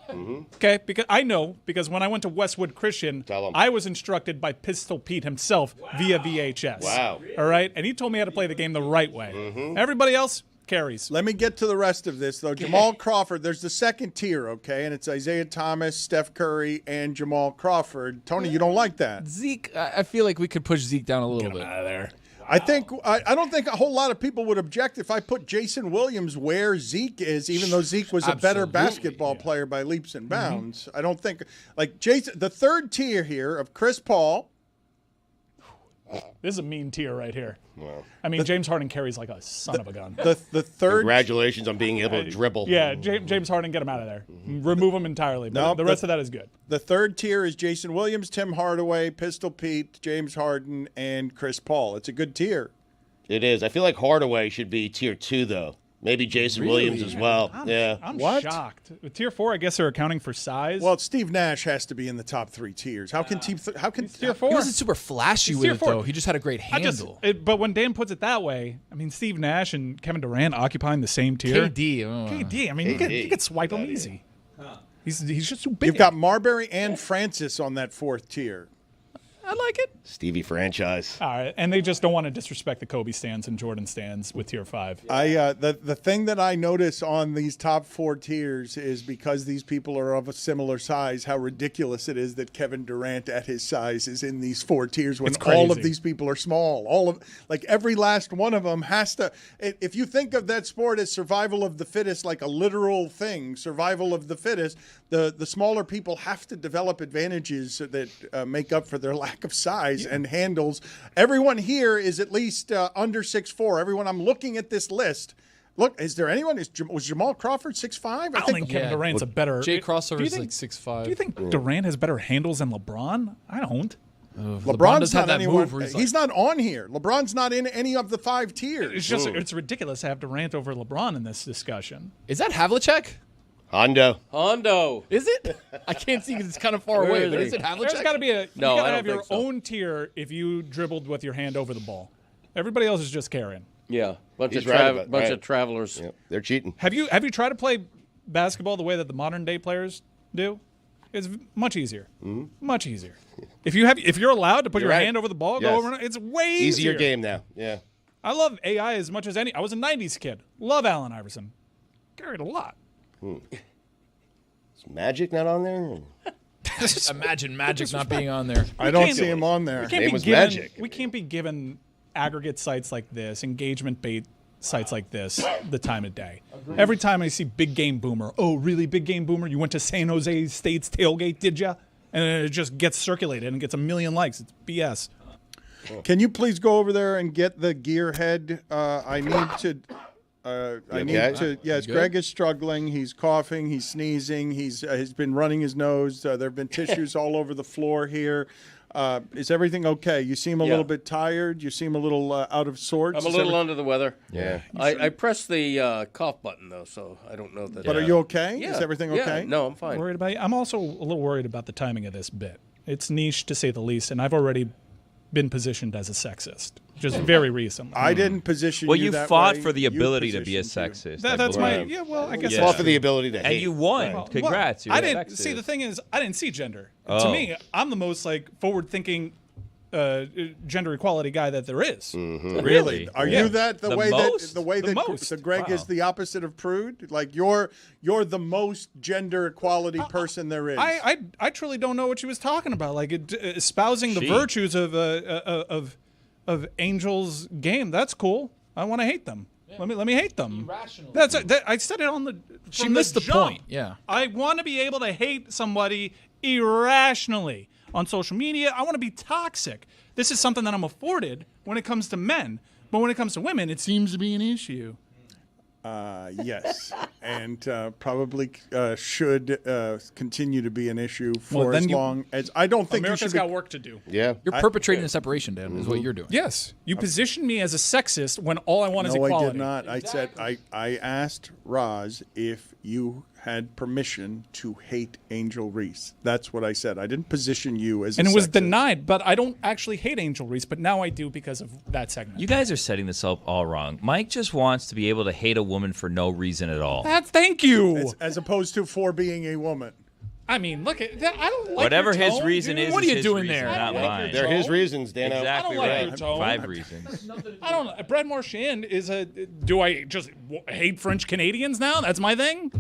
Okay, because when I went to Westwood Christian, I was instructed by Pistol Pete himself via VHS. Wow. All right, and he told me how to play the game the right way. Everybody else carries. Let me get to the rest of this, though. Jamal Crawford, there's the second tier, okay? And it's Isaiah Thomas, Steph Curry, and Jamal Crawford. Tony, you don't like that. Zeke, I feel like we could push Zeke down a little bit. Out of there. I don't think a whole lot of people would object if I put Jason Williams where Zeke is, even though Zeke was a better basketball player by leaps and bounds. I don't think, like Jason, the third tier here of Chris Paul, This is a mean tier right here. Wow. I mean, James Harden carries like a son of a gun. The third. Congratulations on being able to dribble. Yeah, James Harden, get him out of there. Remove him entirely. But the rest of that is good. The third tier is Jason Williams, Tim Hardaway, Pistol Pete, James Harden, and Chris Paul. It's a good tier. It is. I feel like Hardaway should be tier 2, though. Maybe Jason Williams as well. I'm shocked. With tier 4, I guess they're accounting for size. Well, Steve Nash has to be in the top 3 tiers. How can tier 4? He wasn't super flashy with it, though. He just had a great handle. But when Dan puts it that way, I mean, Steve Nash and Kevin Durant occupying the same tier. KD. I mean, you could swipe him easy. He's just too big. You've got Marbury and Francis on that 4th tier. I like it. Stevie franchise. All right, and they just don't want to disrespect the Kobe stands and Jordan stands with tier 5. The thing that I notice on these top 4 tiers is because these people are of a similar size, how ridiculous it is that Kevin Durant at his size is in these 4 tiers when all of these people are small. Every last one of them has to. If you think of that sport as survival of the fittest, like a literal thing, survival of the fittest, the smaller people have to develop advantages that make up for their lack of size and handles. Everyone here is at least under 6'4". Everyone, I'm looking at this list. Look, is there anyone? Was Jamal Crawford 6'5"? I don't think Kevin Durant's a better. Jay Crossover is like 6'5". Do you think Durant has better handles than LeBron? I don't. LeBron's not anyone. He's not on here. LeBron's not in any of the 5 tiers. It's ridiculous to have Durant over LeBron in this discussion. Is that Havlicek? Hondo. Is it? I can't see because it's kind of far away. But is it Havlicek? There's got to be a. No, you got I to don't have your think so. own tier if you dribbled with your hand over the ball. Everybody else is just carrying. Yeah, bunch He's of travelers. Yep. They're cheating. Have you tried to play basketball the way that the modern day players do? It's much easier. Mm-hmm. Much easier. If you're allowed to put You're your right. hand over the ball, Yes. go over. It's way easier. Game now. Yeah. I love AI as much as any. I was a '90s kid. Love Allen Iverson. Carried a lot. Is Magic not on there? Imagine Magic not being on there. I don't see him on there. We can't be given aggregate sites like this, engagement bait sites like this, the time of day. Every time I see Big Game Boomer, oh, really, Big Game Boomer? You went to San Jose State's tailgate, did ya? And then it just gets circulated and gets 1 million likes. It's BS. Can you please go over there and get the gearhead? I need to. Yes, Greg is struggling. He's coughing. He's sneezing. He's been running his nose. There have been tissues all over the floor here. Is everything okay? You seem a little bit tired. You seem a little out of sorts. I'm a little under the weather. Yeah. I pressed the cough button, though, so I don't know that. But are you okay? Yeah. Is everything okay? Yeah. No, I'm fine. Worried about you? I'm also a little worried about the timing of this bit. It's niche, to say the least, and I've already been positioned as a sexist just very recently. I didn't position well, you you that fought way. for the You ability to be a positioned sexist. That's my I guess Fought for the ability to hate. And you won. Well, Congrats. You're I a didn't sexist. see. The thing is, I didn't see gender. Oh. To me, I'm the most forward-thinking gender equality guy that there is. Mm-hmm. Really? Are you that the way most? that Greg is the opposite of prude? Like you're the most gender equality person there is. I truly don't know what she was talking about. Like espousing the virtues of Angel's game. That's cool. I want to hate them. Yeah. Let me hate them. I said it on the. She missed the point. Yeah. I want to be able to hate somebody irrationally on social media. I want to be toxic. This is something that I'm afforded when it comes to men, but when it comes to women, it seems to be an issue. Yes, and probably should continue to be an issue for as long as I don't think America's you should got work to do. Yeah, you're perpetrating a separation, Dan. Is what you're doing. Yes, you position me as a sexist when all I want is equality. No, I did not. Exactly. I said I asked Roz if you had permission to hate Angel Reese. That's what I said. I didn't position you as and a it was sexist. denied, but I don't actually hate Angel Reese, but now I do because of that segment. You guys are setting this up all wrong. Mike just wants to be able to hate a woman for no reason at all. Thank you. As opposed to for being a woman. I mean, look at that. I don't like whatever your tone, his reason dude. is. What are you his doing reason, there? Not mine. They're his reasons, Dan. Exactly I don't like right. your tone. 5 reasons. I don't know. Brad Marchand is a. Do I just hate French Canadians now? That's my thing.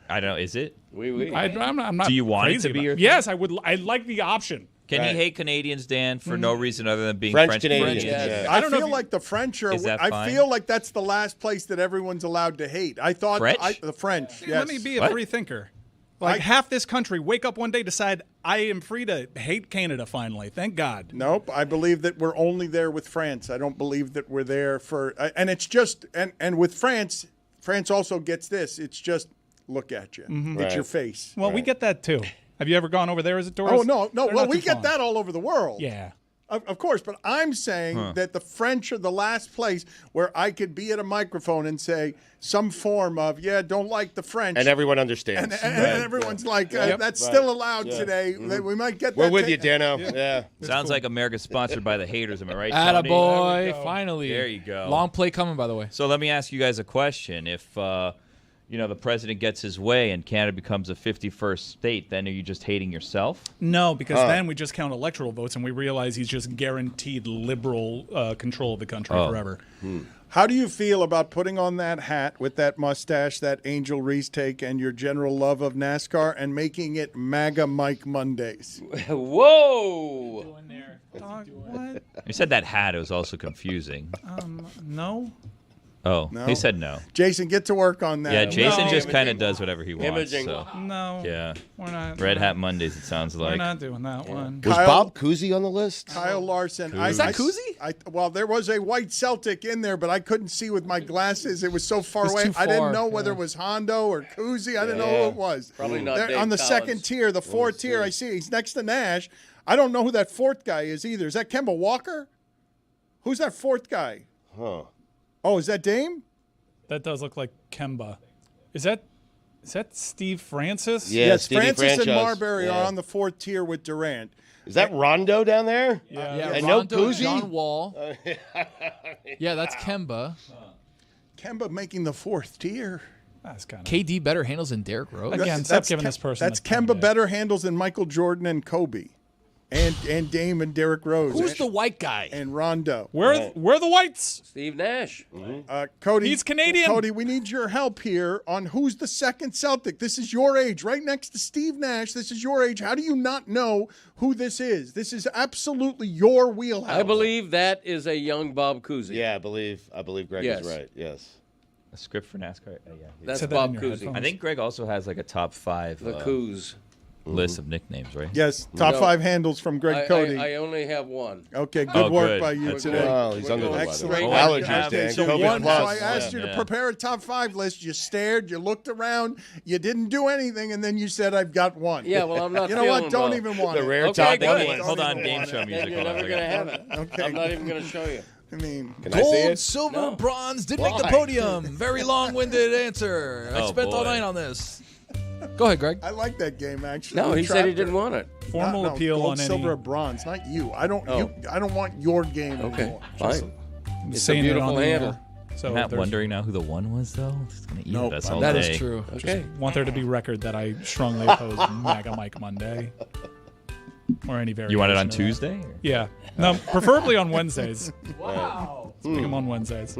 I don't know. Is it? I'm not. Do you want it crazy to be about your it. Yes, I would. I like the option. Can you hate Canadians, Dan, for no reason other than being French Canadians? Yes. I feel like the French are. Is that I fine? feel like that's the last place that everyone's allowed to hate. I thought French? the French. Let Yes. me be a free thinker. Like half this country wake up one day, decide I am free to hate Canada finally. Thank God. Nope. I believe that we're only there with France. I don't believe that we're there for – and it's just – and with France also gets this. It's just look at you. Mhm. It's your face. Well, we get that too. Have you ever gone over there as a tourist? Oh, no. They're Well, not we too get fun. that all over the world. Yeah. Of course, but I'm saying that the French are the last place where I could be at a microphone and say some form of, don't like the French. And everyone understands. And everyone's like, that's still allowed today. We might get that. We're with you, Dano. Yeah. Sounds like America's sponsored by the haters. Am I right, Attaboy, Tony? There we go. finally. There you go. Long play coming, by the way. So let me ask you guys a question. If the president gets his way and Canada becomes a 51st state, then are you just hating yourself? No, because then we just count electoral votes and we realize he's just guaranteed liberal control of the country forever. How do you feel about putting on that hat with that mustache, that Angel Reese take, and your general love of NASCAR and making it MAGA Mike Mondays? Whoa! What? You said that hat. It was also confusing. No. Oh, No? he said no. Jason, get to work on that. Yeah, Jason just kind of does whatever he wants. Imaging. So. No. Yeah. We're not. Red Hat Mondays, it sounds like. We're not doing that one. Was Bob Cousy on the list? Kyle Larson. Is that Cousy? Well, there was a white Celtic in there, but I couldn't see with my glasses. It was so far It's away. too I didn't far, know whether it was Hondo or Cousy. I didn't know who it was. Probably not There, Dave on the Collins. second tier, the fourth tier, I see he's next to Nash. I don't know who that fourth guy is either. Is that Kemba Walker? Who's that fourth guy? Huh. Oh, is that Dame? That does look like Kemba. Is that Steve Francis? Yeah, Yes, Stevie Francis and Franchise. Marbury are Yeah. on the fourth tier with Durant. Is that Rondo down there? Yeah, And no Rondo, Cousy? John Wall. Yeah, that's Kemba. Kemba making the fourth tier. That's kind of. KD better handles than Derrick Rose. Again, stop giving this person. That's the time Kemba of day. better handles than Michael Jordan and Kobe, and Dame and Derrick Rose. Who's and, the white guy? and Rondo? We're the whites. Steve Nash. Cody, He's Canadian. Cody, we need your help here on who's the second Celtic. This is your age, right next to Steve Nash. This is your age. How do you not know who this is? This is absolutely your wheelhouse. I believe that is a young Bob Cousy. Yeah, I believe Greg Yes. is right. Yes. A script for NASCAR? Yeah. That's Said that Bob in your Cousy. headphones. I think Greg also has like a top 5 The Coos. list of nicknames, right? Yes, top No. 5 handles from Greg Cody. I only have one. Okay, good Oh, work good. by you That's today. good. Oh, he's We're under the going weather. straight Oh, to allergies, half. Dan. So, COVID so I plus. asked you to prepare a top 5 list. You stared, you looked around, you didn't do anything, and then you said, "I've got one." Yeah, well, I'm not You know what? feeling Don't well. even want The it. rare Okay, top good. one Hold list. Hold on, even game want show it. music. Then you're Hold on, never I going to got- have it. Okay. I'm not even going to show you. I mean, Can I see Gold, it? silver, No. bronze. Didn't make the Why? podium. Very long-winded answer. I Oh, spent all boy. night on this. Go ahead, Greg. I like that game actually. No, We he said he trapped didn't her. want it. Formal No, appeal gold, on any. silver, or bronze. Not you. I don't. Oh. I don't want your game Okay, anymore. fine. It's a saying it beautiful on the air. handle. So I'm not there's- wondering now who the one was, though. It's going to eat Nope, us all That day. is true. Okay. Want there to be record that I strongly oppose MAGA Mike Monday or any variation. You want it on of that. Tuesday? or- Yeah. No, preferably on Wednesdays. Wow. Let's pick them on Wednesdays.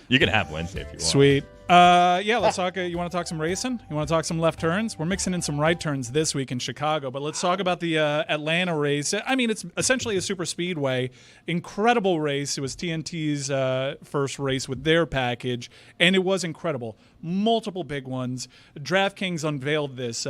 You can have Wednesday if you want. Sweet. Yeah, let's talk. You want to talk some racing? You want to talk some left turns? We're mixing in some right turns this week in Chicago, but let's talk about the Atlanta race. I mean, it's essentially a super speedway. Incredible race. It was TNT's first race with their package, and it was incredible. Multiple big ones. DraftKings unveiled this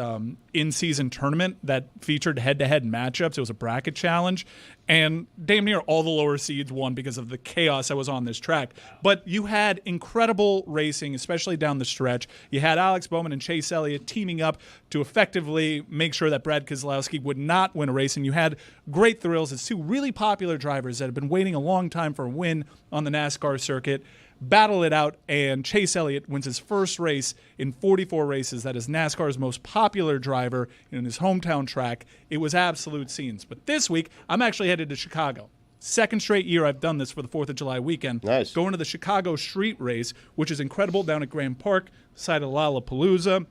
in-season tournament that featured head-to-head matchups. It was a bracket challenge, and damn near all the lower seeds won because of the chaos that was on this track. But you had incredible racing, especially down the stretch. You had Alex Bowman and Chase Elliott teaming up to effectively make sure that Brad Keselowski would not win a race, and you had great thrills as two really popular drivers that have been waiting a long time for a win on the NASCAR circuit battle it out, and Chase Elliott wins his first race in 44 races. That is NASCAR's most popular driver in his hometown track. It was absolute scenes. But this week, I'm actually headed to Chicago. Second straight year I've done this for the 4th of July weekend. Nice. Going to the Chicago Street Race, which is incredible, down at Grand Park, side of Lollapalooza,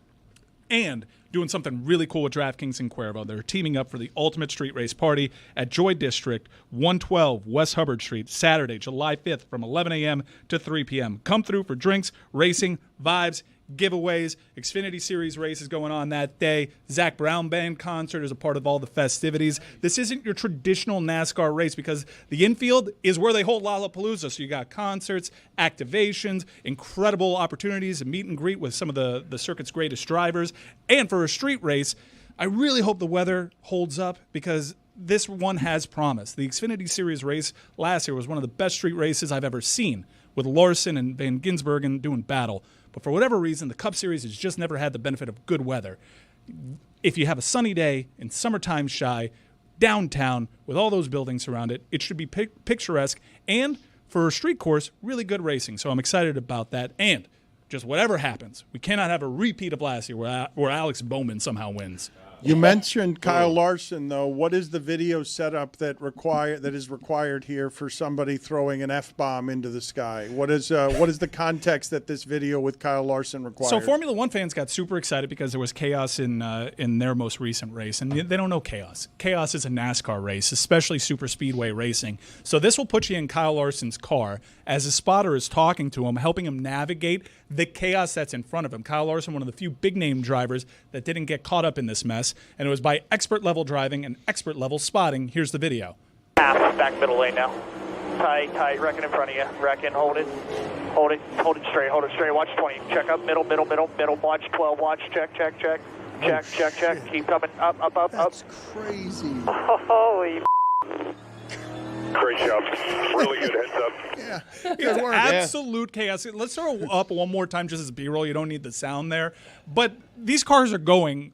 and doing something really cool with DraftKings and Cuervo. They're teaming up for the Ultimate Street Race Party at Joy District, 112 West Hubbard Street, Saturday, July 5th from 11 a.m. to 3 p.m. Come through for drinks, racing, vibes, giveaways, Xfinity Series races going on that day. Zach Brown Band concert is a part of all the festivities. This isn't your traditional NASCAR race because the infield is where they hold Lollapalooza. So you got concerts, activations, incredible opportunities to meet and greet with some of the circuit's greatest drivers. And for a street race, I really hope the weather holds up because this one has promise. The Xfinity Series race last year was one of the best street races I've ever seen, with Larson and Van Gisbergen doing battle. But for whatever reason, the Cup Series has just never had the benefit of good weather. If you have a sunny day in summertime shy, downtown, with all those buildings around it, it should be picturesque. And for a street course, really good racing. So I'm excited about that. And just whatever happens, we cannot have a repeat of last year where Alex Bowman somehow wins. You mentioned Kyle Larson, though. What is the video setup that is required here for somebody throwing an F-bomb into the sky? What is the context that this video with Kyle Larson requires? So Formula One fans got super excited because there was chaos in their most recent race, and they don't know chaos. Chaos is a NASCAR race, especially super speedway racing. So this will put you in Kyle Larson's car as a spotter is talking to him, helping him navigate the chaos that's in front of him. Kyle Larson, one of the few big-name drivers that didn't get caught up in this mess, and it was by expert-level driving and expert-level spotting. Here's the video. Back middle lane now. Tight, reckon in front of you. Reckon, hold it straight, watch 20. Check up, middle, watch 12, watch, check. Keep coming, up. That's crazy. Holy Great job. Really good heads up. Yeah. It's absolute chaos. Let's throw up one more time just as B-roll. You don't need the sound there. But these cars are going,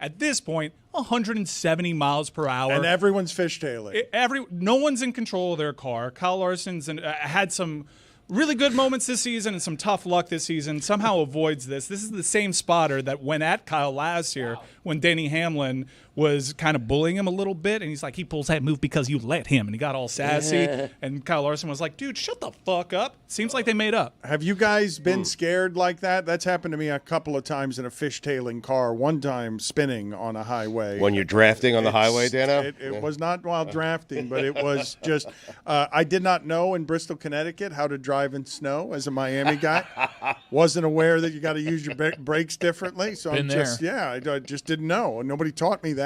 at this point, 170 miles per hour. And everyone's fishtailing. No one's in control of their car. Kyle Larson's had some really good moments this season and some tough luck this season. Somehow avoids this. This is the same spotter that went at Kyle last year when Denny Hamlin was kind of bullying him a little bit, and he's like, he pulls that move because you let him, and he got all sassy, and Kyle Larson was like, dude, shut the fuck up. Seems like they made up. Have you guys been scared like that? That's happened to me a couple of times in a fishtailing car, one time spinning on a highway. When you're drafting on the highway, Dano? It was not while drafting, but it was just, I did not know in Bristol, Connecticut how to drive in snow as a Miami guy. Wasn't aware that you got to use your brakes differently, so I just didn't know. Nobody taught me that.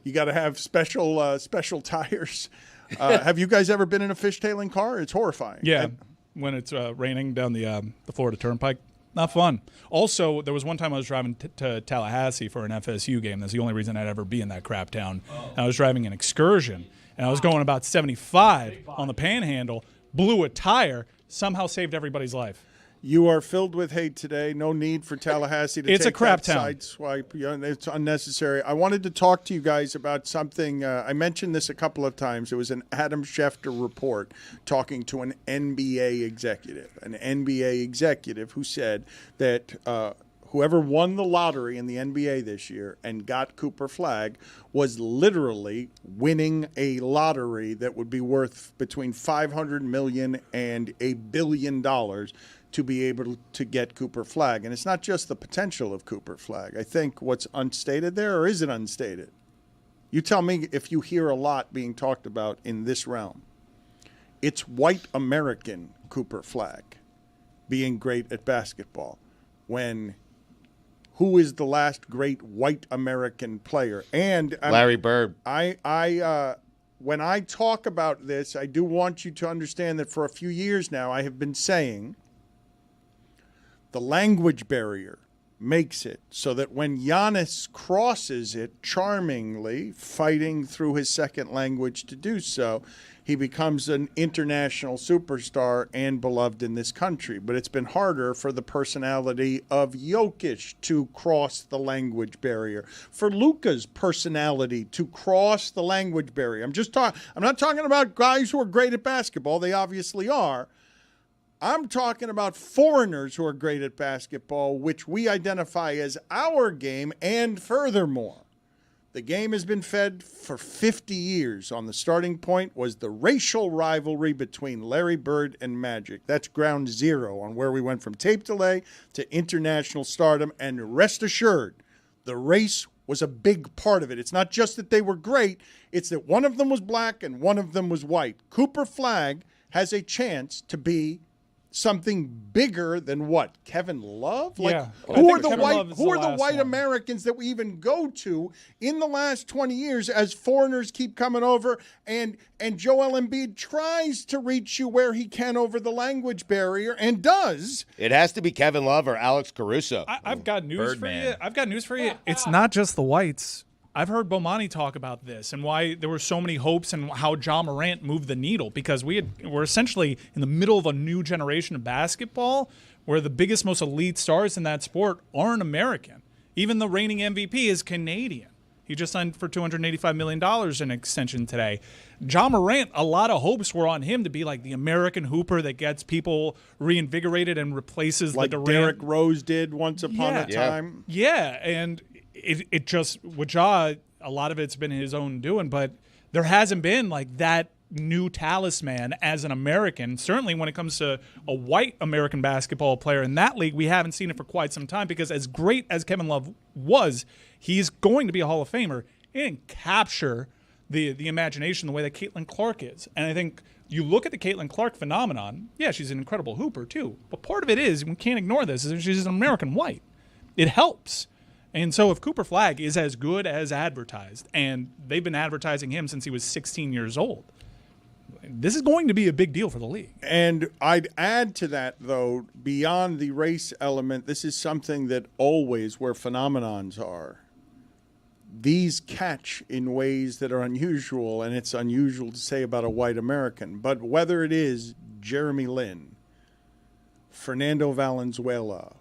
You got to have special tires. Have you guys ever been in a fishtailing car? It's horrifying. Yeah, when it's raining down the Florida Turnpike, not fun. Also, there was one time I was driving to Tallahassee for an FSU game. That's the only reason I'd ever be in that crap town. And I was driving an Excursion, and I was going about 75 on the Panhandle, blew a tire, somehow saved everybody's life. You are filled with hate today. No need for Tallahassee to it's take a crap that town. sideswipe. It's unnecessary. I wanted to talk to you guys about something. I mentioned this a couple of times. It was an Adam Schefter report talking to an NBA executive. An NBA executive who said that whoever won the lottery in the NBA this year and got Cooper Flagg was literally winning a lottery that would be worth between $500 million and $1 billion to be able to get Cooper Flagg. And it's not just the potential of Cooper Flagg. I think what's unstated there, or is it unstated? You tell me if you hear a lot being talked about in this realm. It's white American Cooper Flagg being great at basketball. Who is the last great white American player? And Larry Bird. When I talk about this, I do want you to understand that for a few years now, I have been saying the language barrier makes it so that when Giannis crosses it charmingly, fighting through his second language to do so, he becomes an international superstar and beloved in this country. But it's been harder for the personality of Jokic to cross the language barrier, for Luka's personality to cross the language barrier. I'm not talking about guys who are great at basketball. They obviously are. I'm talking about foreigners who are great at basketball, which we identify as our game. And furthermore, the game has been fed for 50 years. On the starting point was the racial rivalry between Larry Bird and Magic. That's ground zero on where we went from tape delay to international stardom. And rest assured, the race was a big part of it. It's not just that they were great. It's that one of them was black and one of them was white. Cooper Flagg has a chance to be something bigger than what? Kevin Love? Like, Yeah. who are the white Americans that we even go to in the last 20 years as foreigners keep coming over and Joel Embiid tries to reach you where he can over the language barrier and does. It has to be Kevin Love or Alex Caruso. I've got news Birdman. for you. It's not just the whites. I've heard Bomani talk about this and why there were so many hopes and how Ja Morant moved the needle, because we're essentially in the middle of a new generation of basketball where the biggest, most elite stars in that sport aren't American. Even the reigning MVP is Canadian. He just signed for $285 million in extension today. Ja Morant, a lot of hopes were on him to be like the American hooper that gets people reinvigorated and replaces like the Durant. Derrick Rose did once upon a time. Yeah, and it just, with Ja, a lot of it's been his own doing, but there hasn't been like that new talisman as an American. Certainly when it comes to a white American basketball player in that league, we haven't seen it for quite some time, because as great as Kevin Love was, he's going to be a Hall of Famer. He didn't capture the imagination the way that Caitlin Clark is. And I think you look at the Caitlin Clark phenomenon, yeah, she's an incredible hooper too, but part of it is, we can't ignore this, is she's an American white. It helps. And so if Cooper Flagg is as good as advertised, and they've been advertising him since he was 16 years old, this is going to be a big deal for the league. And I'd add to that, though, beyond the race element, this is something that always, where phenomenons are, these catch in ways that are unusual, and it's unusual to say about a white American. But whether it is Jeremy Lin, Fernando Valenzuela,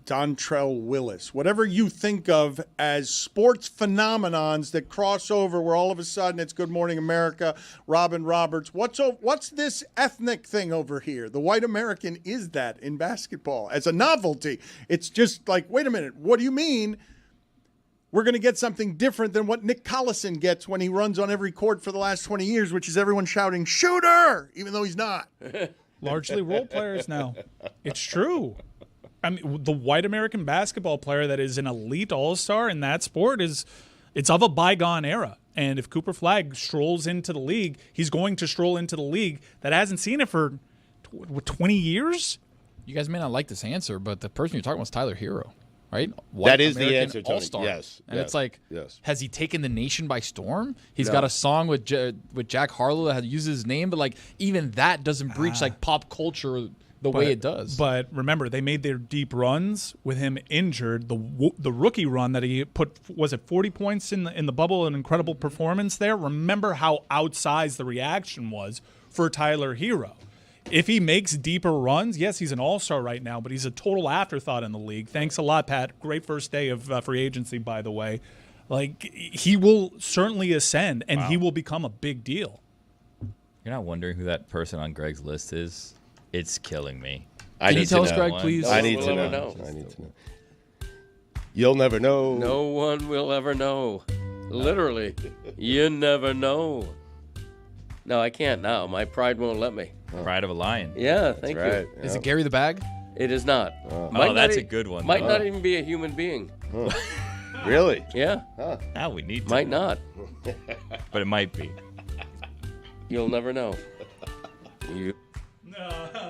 Dontrell Willis, whatever you think of as sports phenomenons that cross over where all of a sudden it's Good Morning America, Robin Roberts. What's this ethnic thing over here? The white American is that in basketball as a novelty. It's just like, wait a minute, what do you mean we're going to get something different than what Nick Collison gets when he runs on every court for the last 20 years, which is everyone shouting, "Shooter!" even though he's not. Largely role players now. It's true. I mean, the white American basketball player that is an elite all-star in that sport it's of a bygone era. And if Cooper Flagg strolls into the league, he's going to stroll into the league that hasn't seen it for 20 years. You guys may not like this answer, but the person you're talking about is Tyler Hero, right? That is the answer, Tony. All-star. Yes. And yes, it's like, yes. Has he taken the nation by storm? He's got a song with Jack Harlow that uses his name, but like even that doesn't breach like pop culture the way it does. But remember, they made their deep runs with him injured. The rookie run that he put, was it 40 points in the bubble, an incredible performance there. Remember how outsized the reaction was for Tyler Hero. If he makes deeper runs, yes, he's an all-star right now, but he's a total afterthought in the league. Thanks a lot, Pat. Great first day of free agency, by the way. Like, he will certainly ascend, and he will become a big deal. You're not wondering who that person on Greg's list is? It's killing me. Can you tell us, Greg, please? I need to know. I need to know. You'll never know. No one will ever know. Literally. You never know. No, I can't now. My pride won't let me. Pride of a lion. Yeah, thank you. Right. Is it Gary the Bag? It is not. Oh, that's a good one. Might not even be a human being. Really? Yeah. Now we need to. Might not. But it might be. You'll never know. You. No.